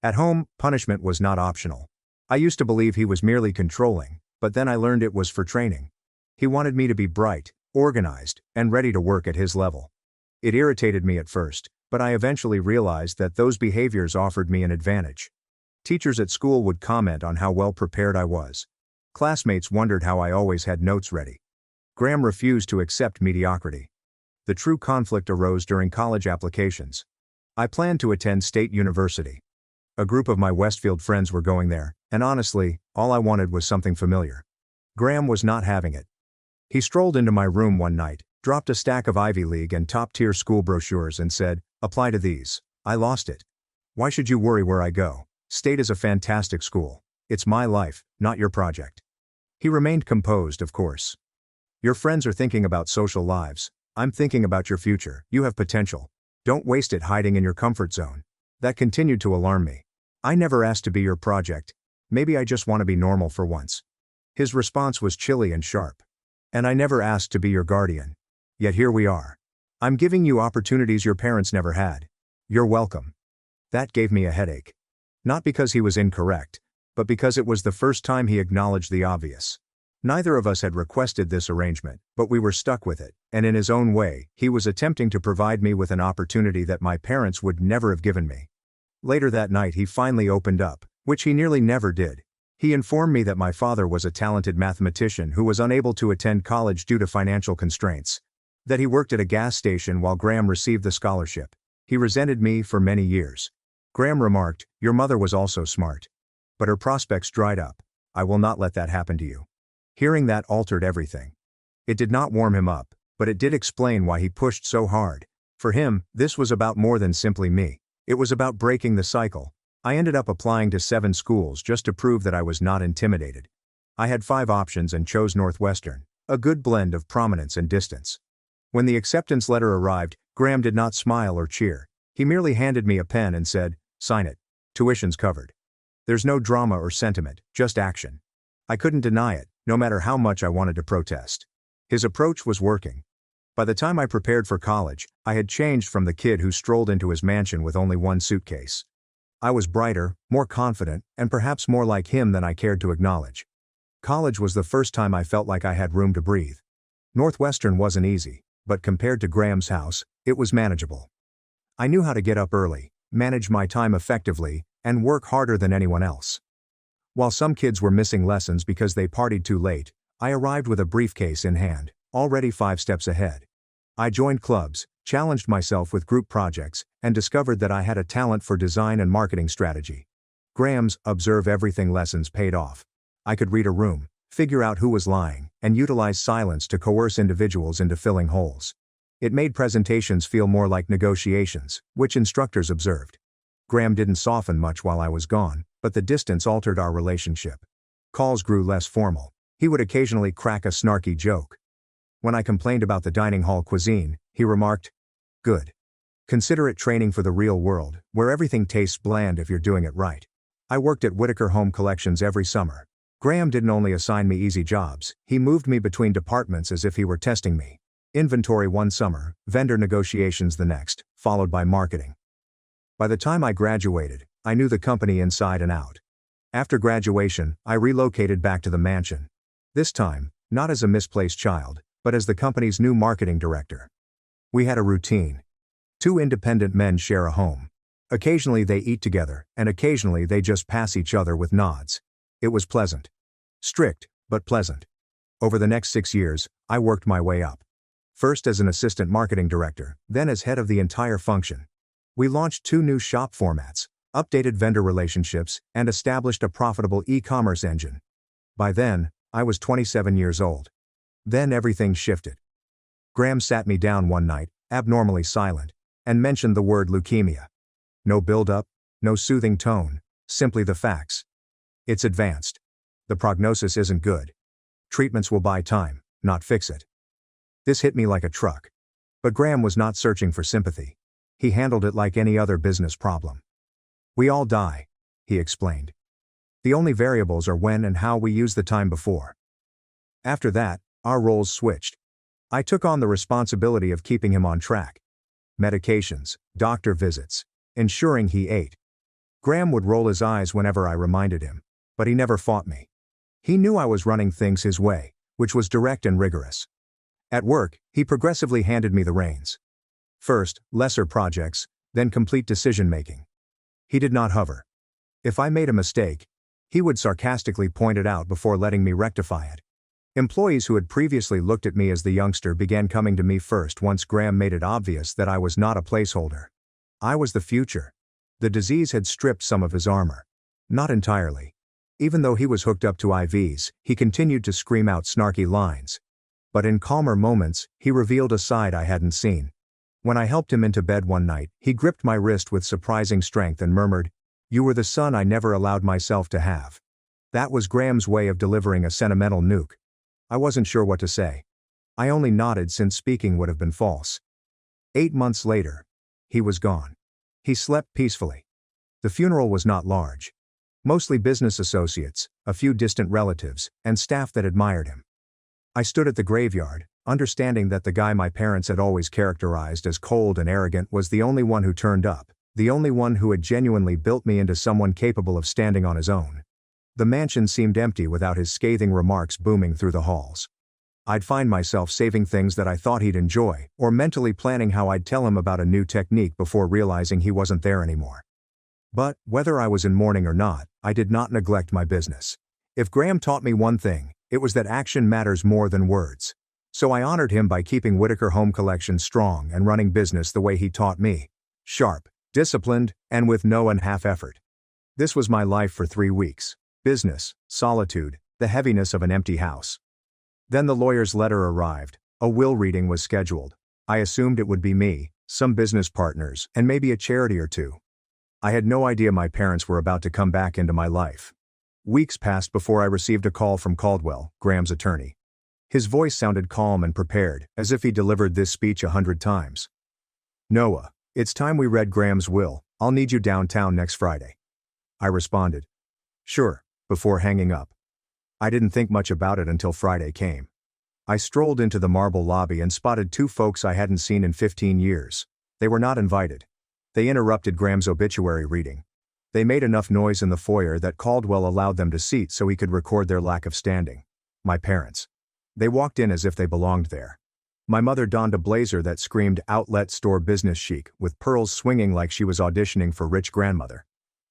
At home, punishment was not optional. I used to believe he was merely controlling, but then I learned it was for training. He wanted me to be bright, organized, and ready to work at his level. It irritated me at first, but I eventually realized that those behaviors offered me an advantage. Teachers at school would comment on how well prepared I was. Classmates wondered how I always had notes ready. Graham refused to accept mediocrity. The true conflict arose during college applications. I planned to attend State University. A group of my Westfield friends were going there, and honestly, all I wanted was something familiar. Graham was not having it. He strolled into my room one night, dropped a stack of Ivy League and top-tier school brochures and said, "Apply to these." I lost it. "Why should you worry where I go? State is a fantastic school. It's my life, not your project." He remained composed, of course. "Your friends are thinking about social lives. I'm thinking about your future. You have potential. Don't waste it hiding in your comfort zone." That continued to alarm me. "I never asked to be your project. Maybe I just want to be normal for once." His response was chilly and sharp. "And I never asked to be your guardian. Yet here we are. I'm giving you opportunities your parents never had. You're welcome." That gave me a headache. Not because he was incorrect, but because it was the first time he acknowledged the obvious. Neither of us had requested this arrangement, but we were stuck with it, and in his own way, he was attempting to provide me with an opportunity that my parents would never have given me. Later that night he finally opened up, which he nearly never did. He informed me that my father was a talented mathematician who was unable to attend college due to financial constraints. That he worked at a gas station while Graham received the scholarship. He resented me for many years. Graham remarked, "Your mother was also smart. But her prospects dried up. I will not let that happen to you." Hearing that altered everything. It did not warm him up, but it did explain why he pushed so hard. For him, this was about more than simply me. It was about breaking the cycle. I ended up applying to 7 schools just to prove that I was not intimidated. I had 5 options and chose Northwestern, a good blend of prominence and distance. When the acceptance letter arrived, Graham did not smile or cheer. He merely handed me a pen and said, "Sign it. Tuition's covered." There's no drama or sentiment, just action. I couldn't deny it, no matter how much I wanted to protest. His approach was working. By the time I prepared for college, I had changed from the kid who strolled into his mansion with only one suitcase. I was brighter, more confident, and perhaps more like him than I cared to acknowledge. College was the first time I felt like I had room to breathe. Northwestern wasn't easy, but compared to Graham's house, it was manageable. I knew how to get up early, manage my time effectively, and work harder than anyone else. While some kids were missing lessons because they partied too late, I arrived with a briefcase in hand, already 5 steps ahead. I joined clubs, challenged myself with group projects, and discovered that I had a talent for design and marketing strategy. Graham's observe everything lessons paid off. I could read a room, figure out who was lying, and utilize silence to coerce individuals into filling holes. It made presentations feel more like negotiations, which instructors observed. Graham didn't soften much while I was gone, but the distance altered our relationship. Calls grew less formal. He would occasionally crack a snarky joke. When I complained about the dining hall cuisine, he remarked, "Good. Consider it training for the real world, where everything tastes bland if you're doing it right." I worked at Whitaker Home Collections every summer. Graham didn't only assign me easy jobs, he moved me between departments as if he were testing me. Inventory one summer, vendor negotiations the next, followed by marketing. By the time I graduated, I knew the company inside and out. After graduation, I relocated back to the mansion. This time, not as a misplaced child, but as the company's new marketing director. We had a routine. 2 independent men share a home. Occasionally they eat together, and occasionally they just pass each other with nods. It was pleasant. Strict, but pleasant. Over the next 6 years, I worked my way up. First as an assistant marketing director, then as head of the entire function. We launched 2 new shop formats, updated vendor relationships, and established a profitable e-commerce engine. By then, I was 27 years old. Then everything shifted. Graham sat me down one night, abnormally silent, and mentioned the word leukemia. No build-up, no soothing tone, simply the facts. It's advanced. The prognosis isn't good. Treatments will buy time, not fix it. This hit me like a truck. But Graham was not searching for sympathy. He handled it like any other business problem. "We all die," he explained. "The only variables are when and how we use the time before." After that, our roles switched. I took on the responsibility of keeping him on track. Medications, doctor visits, ensuring he ate. Graham would roll his eyes whenever I reminded him, but he never fought me. He knew I was running things his way, which was direct and rigorous. At work, he progressively handed me the reins. First, lesser projects, then complete decision-making. He did not hover. If I made a mistake, he would sarcastically point it out before letting me rectify it. Employees who had previously looked at me as the youngster began coming to me first once Graham made it obvious that I was not a placeholder. I was the future. The disease had stripped some of his armor. Not entirely. Even though he was hooked up to IVs, he continued to scream out snarky lines. But in calmer moments, he revealed a side I hadn't seen. When I helped him into bed one night, he gripped my wrist with surprising strength and murmured, "You were the son I never allowed myself to have." That was Graham's way of delivering a sentimental nuke. I wasn't sure what to say. I only nodded since speaking would have been false. 8 months later, he was gone. He slept peacefully. The funeral was not large. Mostly business associates, a few distant relatives, and staff that admired him. I stood at the graveyard, understanding that the guy my parents had always characterized as cold and arrogant was the only one who turned up, the only one who had genuinely built me into someone capable of standing on his own. The mansion seemed empty without his scathing remarks booming through the halls. I'd find myself saving things that I thought he'd enjoy, or mentally planning how I'd tell him about a new technique before realizing he wasn't there anymore. But, whether I was in mourning or not, I did not neglect my business. If Graham taught me one thing, it was that action matters more than words. So I honored him by keeping Whitaker Home Collection strong and running business the way he taught me. Sharp, disciplined, and with no and half effort. This was my life for 3 weeks. Business, solitude, the heaviness of an empty house. Then the lawyer's letter arrived. A will reading was scheduled. I assumed it would be me, some business partners, and maybe a charity or two. I had no idea my parents were about to come back into my life. Weeks passed before I received a call from Caldwell, Graham's attorney. His voice sounded calm and prepared, as if he delivered this speech 100 times. "Noah, it's time we read Graham's will. I'll need you downtown next Friday." I responded, "Sure," before hanging up. I didn't think much about it until Friday came. I strolled into the marble lobby and spotted 2 folks I hadn't seen in 15 years. They were not invited. They interrupted Graham's obituary reading. They made enough noise in the foyer that Caldwell allowed them to seat so he could record their lack of standing. My parents. They walked in as if they belonged there. My mother donned a blazer that screamed outlet store business chic, with pearls swinging like she was auditioning for rich grandmother.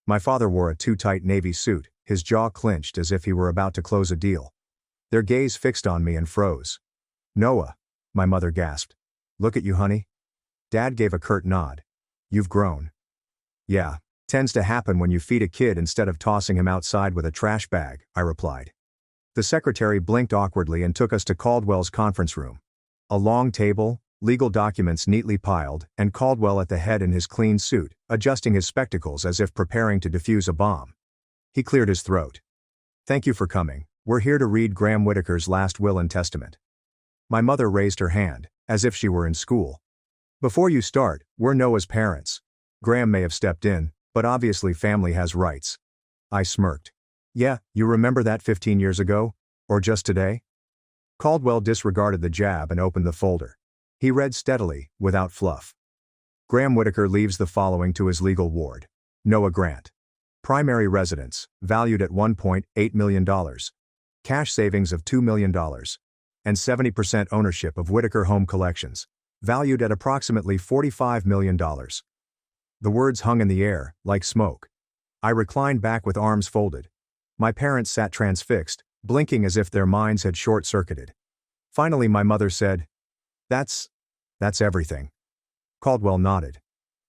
My father wore a too-tight navy suit, his jaw clenched as if he were about to close a deal. Their gaze fixed on me and froze. "Noah," my mother gasped. "Look at you, honey." Dad gave a curt nod. "You've grown." "Yeah, tends to happen when you feed a kid instead of tossing him outside with a trash bag," I replied. The secretary blinked awkwardly and took us to Caldwell's conference room. A long table, legal documents neatly piled, and Caldwell at the head in his clean suit, adjusting his spectacles as if preparing to defuse a bomb. He cleared his throat. "Thank you for coming. We're here to read Graham Whitaker's last will and testament." My mother raised her hand, as if she were in school. "Before you start, we're Noah's parents. Graham may have stepped in, but obviously family has rights." I smirked. "Yeah, you remember that 15 years ago? Or just today?" Caldwell disregarded the jab and opened the folder. He read steadily, without fluff. Graham Whitaker leaves the following to his legal ward. Noah Grant. Primary residence, valued at $1.8 million. Cash savings of $2 million. And 70% ownership of Whitaker Home Collections, valued at approximately $45 million. The words hung in the air, like smoke. I reclined back with arms folded. My parents sat transfixed, blinking as if their minds had short-circuited. Finally my mother said, That's everything." Caldwell nodded.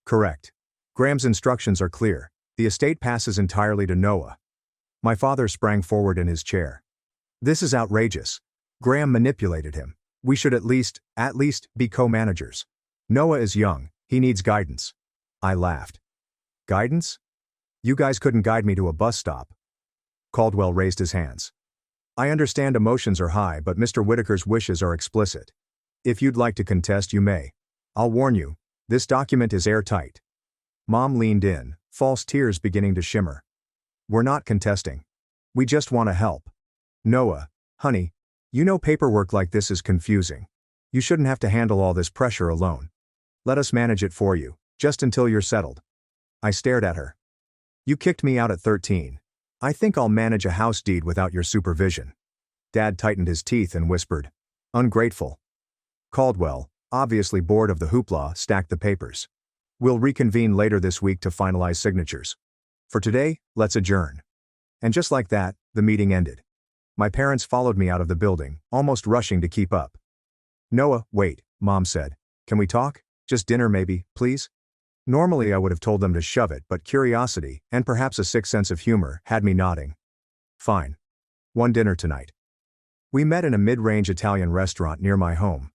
"Correct. Graham's instructions are clear. The estate passes entirely to Noah." My father sprang forward in his chair. "This is outrageous. Graham manipulated him. We should at least, be co-managers. Noah is young, he needs guidance." I laughed. "Guidance? You guys couldn't guide me to a bus stop." Caldwell raised his hands. "I understand emotions are high, but Mr. Whitaker's wishes are explicit. If you'd like to contest, you may. I'll warn you, this document is airtight." Mom leaned in, false tears beginning to shimmer. "We're not contesting. We just want to help. Noah, honey, you know paperwork like this is confusing. You shouldn't have to handle all this pressure alone. Let us manage it for you, just until you're settled." I stared at her. "You kicked me out at 13. I think I'll manage a house deed without your supervision." Dad tightened his teeth and whispered, "Ungrateful." Caldwell, obviously bored of the hoopla, stacked the papers. "We'll reconvene later this week to finalize signatures. For today, let's adjourn." And just like that, the meeting ended. My parents followed me out of the building, almost rushing to keep up. "Noah, wait," Mom said. "Can we talk? Just dinner maybe, please?" Normally I would have told them to shove it, but curiosity, and perhaps a sick sense of humor, had me nodding. "Fine. One dinner tonight." We met in a mid-range Italian restaurant near my home.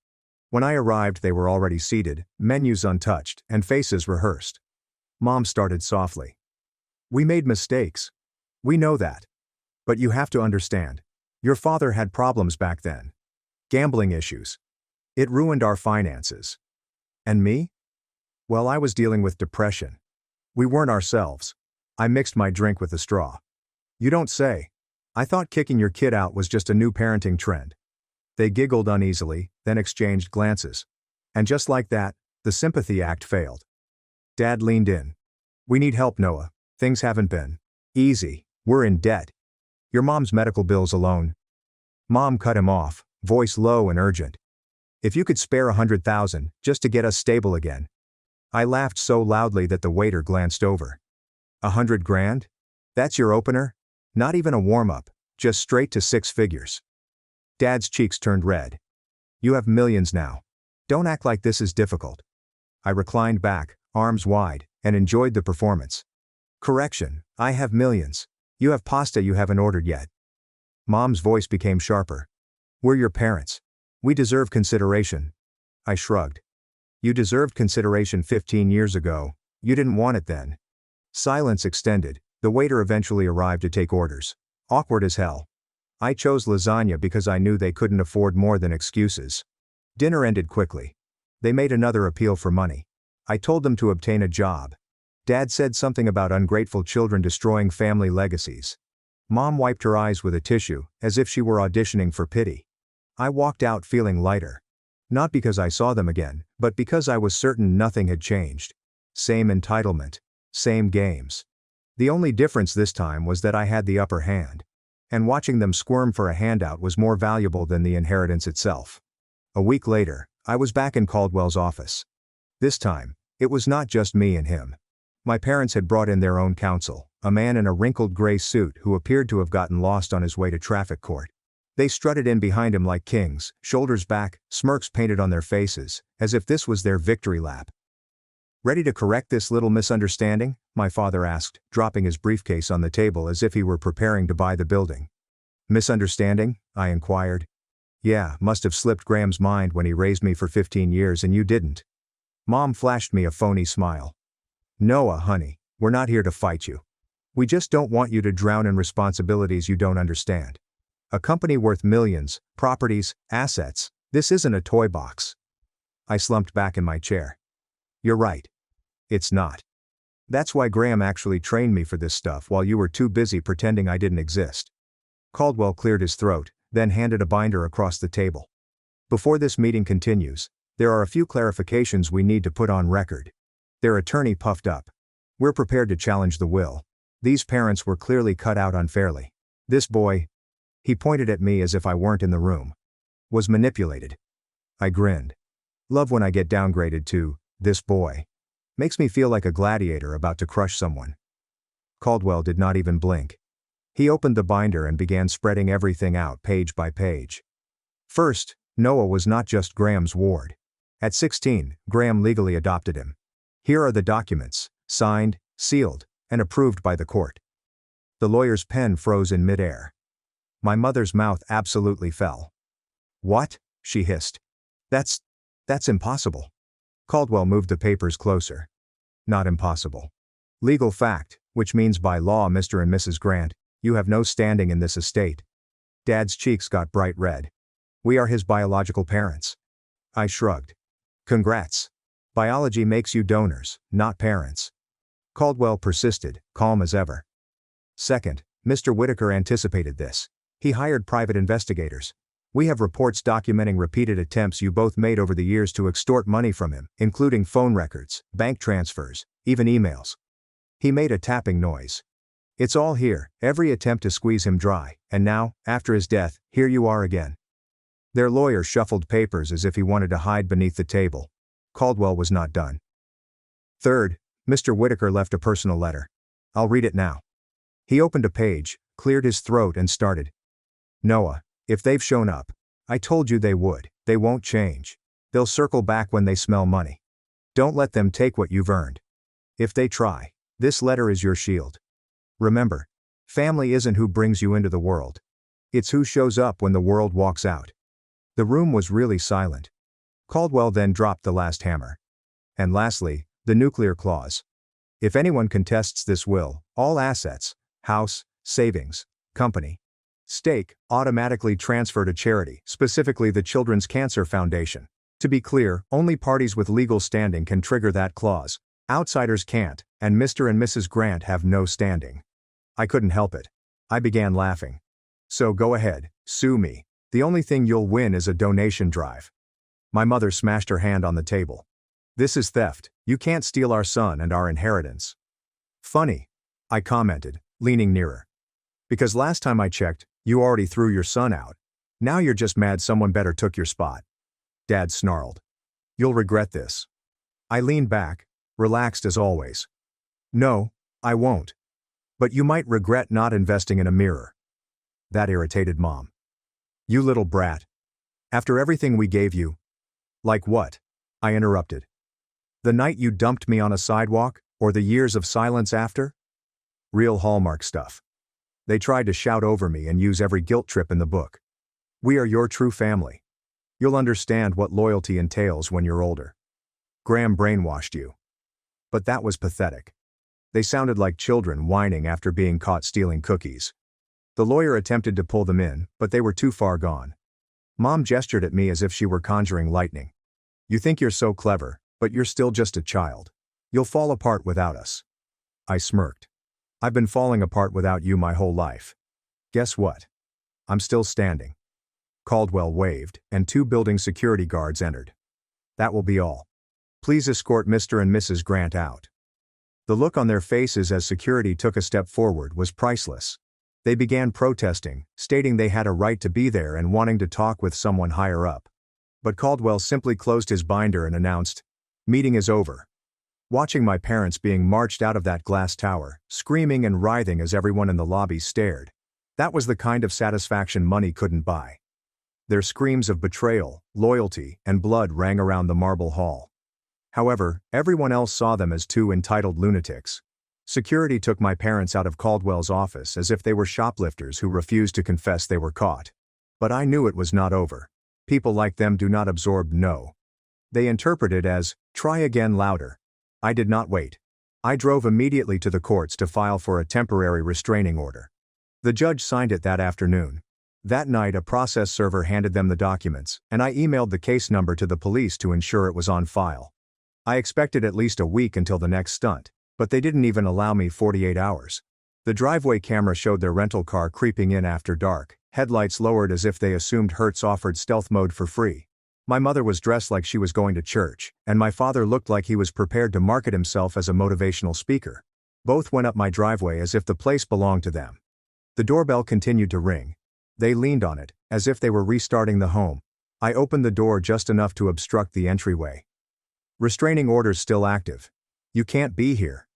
When I arrived they were already seated, menus untouched, and faces rehearsed. Mom started softly. "We made mistakes. We know that. But you have to understand. Your father had problems back then. Gambling issues. It ruined our finances. And me? Well, I was dealing with depression. We weren't ourselves. I mixed my drink with the straw." "You don't say. I thought kicking your kid out was just a new parenting trend." They giggled uneasily, then exchanged glances. And just like that, the sympathy act failed. Dad leaned in. "We need help, Noah. Things haven't been easy. We're in debt." Your mom's medical bills alone. Mom cut him off, voice low and urgent. If you could spare 100,000, just to get us stable again. I laughed so loudly that the waiter glanced over. 100 grand? That's your opener? Not even a warm-up, just straight to 6 figures. Dad's cheeks turned red. You have millions now. Don't act like this is difficult. I reclined back, arms wide, and enjoyed the performance. Correction, I have millions. You have pasta you haven't ordered yet. Mom's voice became sharper. We're your parents. We deserve consideration. I shrugged. You deserved consideration 15 years ago. You didn't want it then. Silence extended. The waiter eventually arrived to take orders. Awkward as hell. I chose lasagna because I knew they couldn't afford more than excuses. Dinner ended quickly. They made another appeal for money. I told them to obtain a job. Dad said something about ungrateful children destroying family legacies. Mom wiped her eyes with a tissue, as if she were auditioning for pity. I walked out feeling lighter. Not because I saw them again, but because I was certain nothing had changed. Same entitlement. Same games. The only difference this time was that I had the upper hand. And watching them squirm for a handout was more valuable than the inheritance itself. A week later, I was back in Caldwell's office. This time, it was not just me and him. My parents had brought in their own counsel, a man in a wrinkled gray suit who appeared to have gotten lost on his way to traffic court. They strutted in behind him like kings, shoulders back, smirks painted on their faces, as if this was their victory lap. Ready to correct this little misunderstanding? My father asked, dropping his briefcase on the table as if he were preparing to buy the building. Misunderstanding? I inquired. Yeah, must have slipped Graham's mind when he raised me for 15 years and you didn't. Mom flashed me a phony smile. Noah, honey, we're not here to fight you. We just don't want you to drown in responsibilities you don't understand. A company worth millions, properties, assets, this isn't a toy box. I slumped back in my chair. You're right. It's not. That's why Graham actually trained me for this stuff while you were too busy pretending I didn't exist. Caldwell cleared his throat, then handed a binder across the table. Before this meeting continues, there are a few clarifications we need to put on record. Their attorney puffed up. We're prepared to challenge the will. These parents were clearly cut out unfairly. This boy, he pointed at me as if I weren't in the room, was manipulated. I grinned. Love when I get downgraded to, this boy. Makes me feel like a gladiator about to crush someone. Caldwell did not even blink. He opened the binder and began spreading everything out page by page. First, Noah was not just Graham's ward. At 16, Graham legally adopted him. Here are the documents, signed, sealed, and approved by the court. The lawyer's pen froze in midair. My mother's mouth absolutely fell. What? She hissed. That's impossible. Caldwell moved the papers closer. Not impossible. Legal fact, which means by law, Mr. and Mrs. Grant, you have no standing in this estate. Dad's cheeks got bright red. We are his biological parents. I shrugged. Congrats. Biology makes you donors, not parents. Caldwell persisted, calm as ever. Second, Mr. Whitaker anticipated this. He hired private investigators. We have reports documenting repeated attempts you both made over the years to extort money from him, including phone records, bank transfers, even emails. He made a tapping noise. It's all here, every attempt to squeeze him dry, and now, after his death, here you are again. Their lawyer shuffled papers as if he wanted to hide beneath the table. Caldwell was not done. Third, Mr. Whitaker left a personal letter. I'll read it now. He opened a page, cleared his throat and started. Noah, if they've shown up, I told you they would, they won't change. They'll circle back when they smell money. Don't let them take what you've earned. If they try, this letter is your shield. Remember, family isn't who brings you into the world. It's who shows up when the world walks out. The room was really silent. Caldwell then dropped the last hammer. And lastly, the nuclear clause. If anyone contests this will, all assets, house, savings, company, stake, automatically transfer to charity, specifically the Children's Cancer Foundation. To be clear, only parties with legal standing can trigger that clause. Outsiders can't, and Mr. and Mrs. Grant have no standing. I couldn't help it. I began laughing. So go ahead, sue me. The only thing you'll win is a donation drive. My mother smashed her hand on the table. This is theft. You can't steal our son and our inheritance. Funny, I commented, leaning nearer. Because last time I checked, you already threw your son out. Now you're just mad someone better took your spot. Dad snarled. You'll regret this. I leaned back, relaxed as always. No, I won't. But you might regret not investing in a mirror. That irritated Mom. You little brat. After everything we gave you. Like what? I interrupted. The night you dumped me on a sidewalk, or the years of silence after? Real Hallmark stuff. They tried to shout over me and use every guilt trip in the book. We are your true family. You'll understand what loyalty entails when you're older. Graham brainwashed you. But that was pathetic. They sounded like children whining after being caught stealing cookies. The lawyer attempted to pull them in, but they were too far gone. Mom gestured at me as if she were conjuring lightning. You think you're so clever, but you're still just a child. You'll fall apart without us. I smirked. I've been falling apart without you my whole life. Guess what? I'm still standing. Caldwell waved, and 2 building security guards entered. That will be all. Please escort Mr. and Mrs. Grant out. The look on their faces as security took a step forward was priceless. They began protesting, stating they had a right to be there and wanting to talk with someone higher up. But Caldwell simply closed his binder and announced, "Meeting is over." Watching my parents being marched out of that glass tower, screaming and writhing as everyone in the lobby stared. That was the kind of satisfaction money couldn't buy. Their screams of betrayal, loyalty, and blood rang around the marble hall. However, everyone else saw them as 2 entitled lunatics. Security took my parents out of Caldwell's office as if they were shoplifters who refused to confess they were caught. But I knew it was not over. People like them do not absorb no. They interpret it as, try again louder. I did not wait. I drove immediately to the courts to file for a temporary restraining order. The judge signed it that afternoon. That night a process server handed them the documents, and I emailed the case number to the police to ensure it was on file. I expected at least a week until the next stunt, but they didn't even allow me 48 hours. The driveway camera showed their rental car creeping in after dark, headlights lowered as if they assumed Hertz offered stealth mode for free. My mother was dressed like she was going to church, and my father looked like he was prepared to market himself as a motivational speaker. Both went up my driveway as if the place belonged to them. The doorbell continued to ring. They leaned on it, as if they were restarting the home. I opened the door just enough to obstruct the entryway. Restraining orders still active. You can't be here.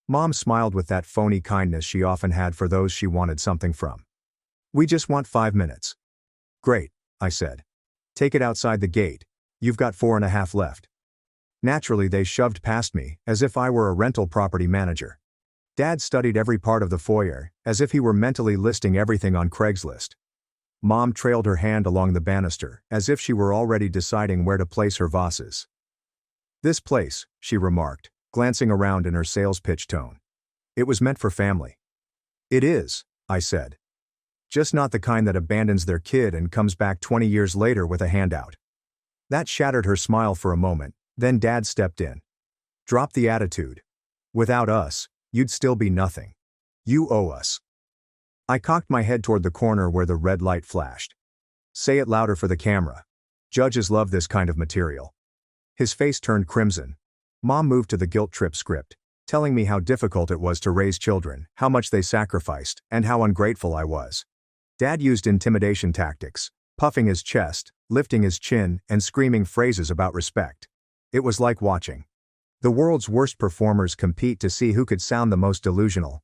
Mom smiled with that phony kindness she often had for those she wanted something from. We just want 5 minutes. Great, I said. Take it outside the gate. You've got 4.5 left. Naturally they shoved past me, as if I were a rental property manager. Dad studied every part of the foyer, as if he were mentally listing everything on Craigslist. Mom trailed her hand along the banister, as if she were already deciding where to place her vases. This place, she remarked, glancing around in her sales pitch tone. It was meant for family. It is, I said. Just not the kind that abandons their kid and comes back 20 years later with a handout. That shattered her smile for a moment, then Dad stepped in. Drop the attitude. Without us, you'd still be nothing. You owe us. I cocked my head toward the corner where the red light flashed. Say it louder for the camera. Judges love this kind of material. His face turned crimson. Mom moved to the guilt trip script, telling me how difficult it was to raise children, how much they sacrificed, and how ungrateful I was. Dad used intimidation tactics, puffing his chest, lifting his chin, and screaming phrases about respect. It was like watching the world's worst performers compete to see who could sound the most delusional.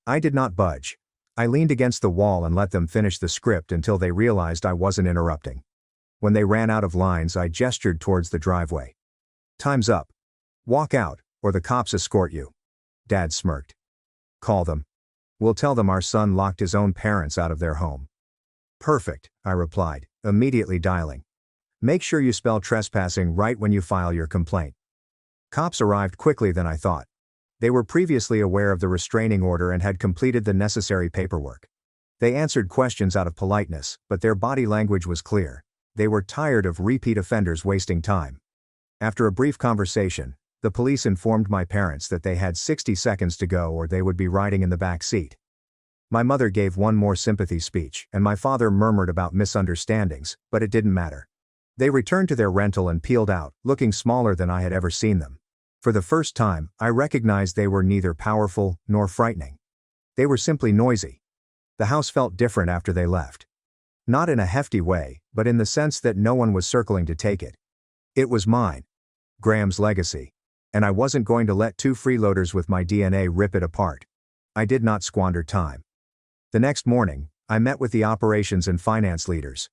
I did not budge. I leaned against the wall and let them finish the script until they realized I wasn't interrupting. When they ran out of lines, I gestured towards the driveway. Time's up. Walk out, or the cops escort you. Dad smirked. Call them. We'll tell them our son locked his own parents out of their home. Perfect, I replied, immediately dialing. Make sure you spell trespassing right when you file your complaint. Cops arrived quickly than I thought. They were previously aware of the restraining order and had completed the necessary paperwork. They answered questions out of politeness, but their body language was clear. They were tired of repeat offenders wasting time. After a brief conversation, the police informed my parents that they had 60 seconds to go or they would be riding in the back seat. My mother gave one more sympathy speech, and my father murmured about misunderstandings, but it didn't matter. They returned to their rental and peeled out, looking smaller than I had ever seen them. For the first time, I recognized they were neither powerful nor frightening. They were simply noisy. The house felt different after they left. Not in a hefty way, but in the sense that no one was circling to take it. It was mine. Graham's legacy. And I wasn't going to let two freeloaders with my DNA rip it apart. I did not squander time. The next morning, I met with the operations and finance leaders.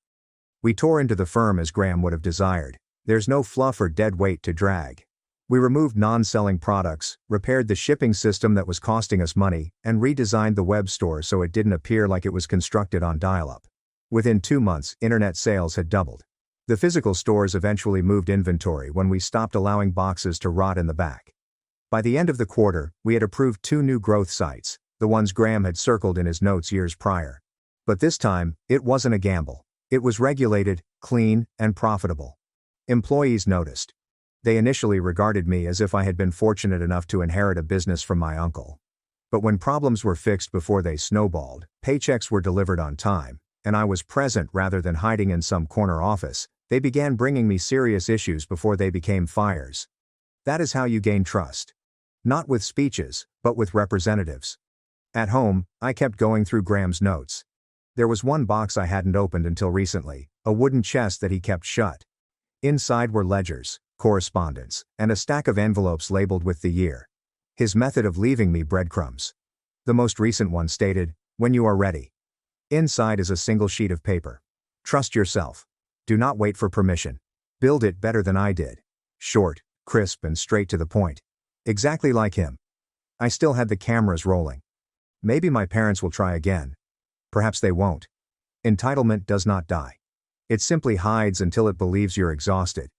We tore into the firm as Graham would have desired. There's no fluff or dead weight to drag. We removed non-selling products, repaired the shipping system that was costing us money, and redesigned the web store so it didn't appear like it was constructed on dial-up. Within 2 months, internet sales had doubled. The physical stores eventually moved inventory when we stopped allowing boxes to rot in the back. By the end of the quarter, we had approved 2 new growth sites, the ones Graham had circled in his notes years prior. But this time, it wasn't a gamble. It was regulated, clean, and profitable. Employees noticed. They initially regarded me as if I had been fortunate enough to inherit a business from my uncle. But when problems were fixed before they snowballed, paychecks were delivered on time, and I was present rather than hiding in some corner office, they began bringing me serious issues before they became fires. That is how you gain trust. Not with speeches, but with representatives. At home, I kept going through Graham's notes. There was one box I hadn't opened until recently, a wooden chest that he kept shut. Inside were ledgers, correspondence, and a stack of envelopes labeled with the year. His method of leaving me breadcrumbs. The most recent one stated, "When you are ready." Inside is a single sheet of paper. Trust yourself. Do not wait for permission. Build it better than I did. Short, crisp, and straight to the point. Exactly like him. I still had the cameras rolling. Maybe my parents will try again. Perhaps they won't. Entitlement does not die. It simply hides until it believes you're exhausted.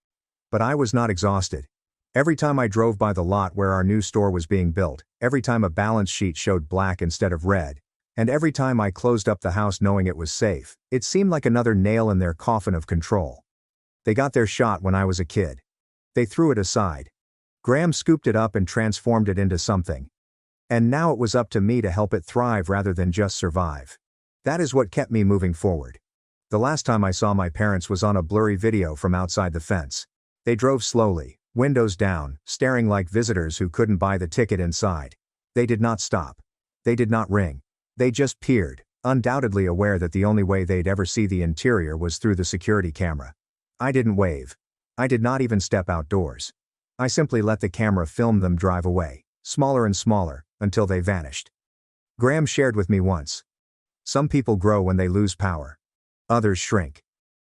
But I was not exhausted. Every time I drove by the lot where our new store was being built, every time a balance sheet showed black instead of red, and every time I closed up the house knowing it was safe, it seemed like another nail in their coffin of control. They got their shot when I was a kid. They threw it aside. Graham scooped it up and transformed it into something. And now it was up to me to help it thrive rather than just survive. That is what kept me moving forward. The last time I saw my parents was on a blurry video from outside the fence. They drove slowly, windows down, staring like visitors who couldn't buy the ticket inside. They did not stop. They did not ring. They just peered, undoubtedly aware that the only way they'd ever see the interior was through the security camera. I didn't wave. I did not even step outdoors. I simply let the camera film them drive away, smaller and smaller, until they vanished. Graham shared with me once. Some people grow when they lose power. Others shrink.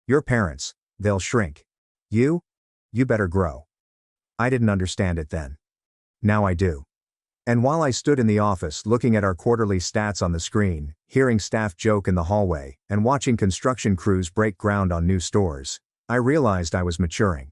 Your parents, they'll shrink. You better grow. I didn't understand it then. Now I do. And while I stood in the office looking at our quarterly stats on the screen, hearing staff joke in the hallway, and watching construction crews break ground on new stores, I realized I was maturing.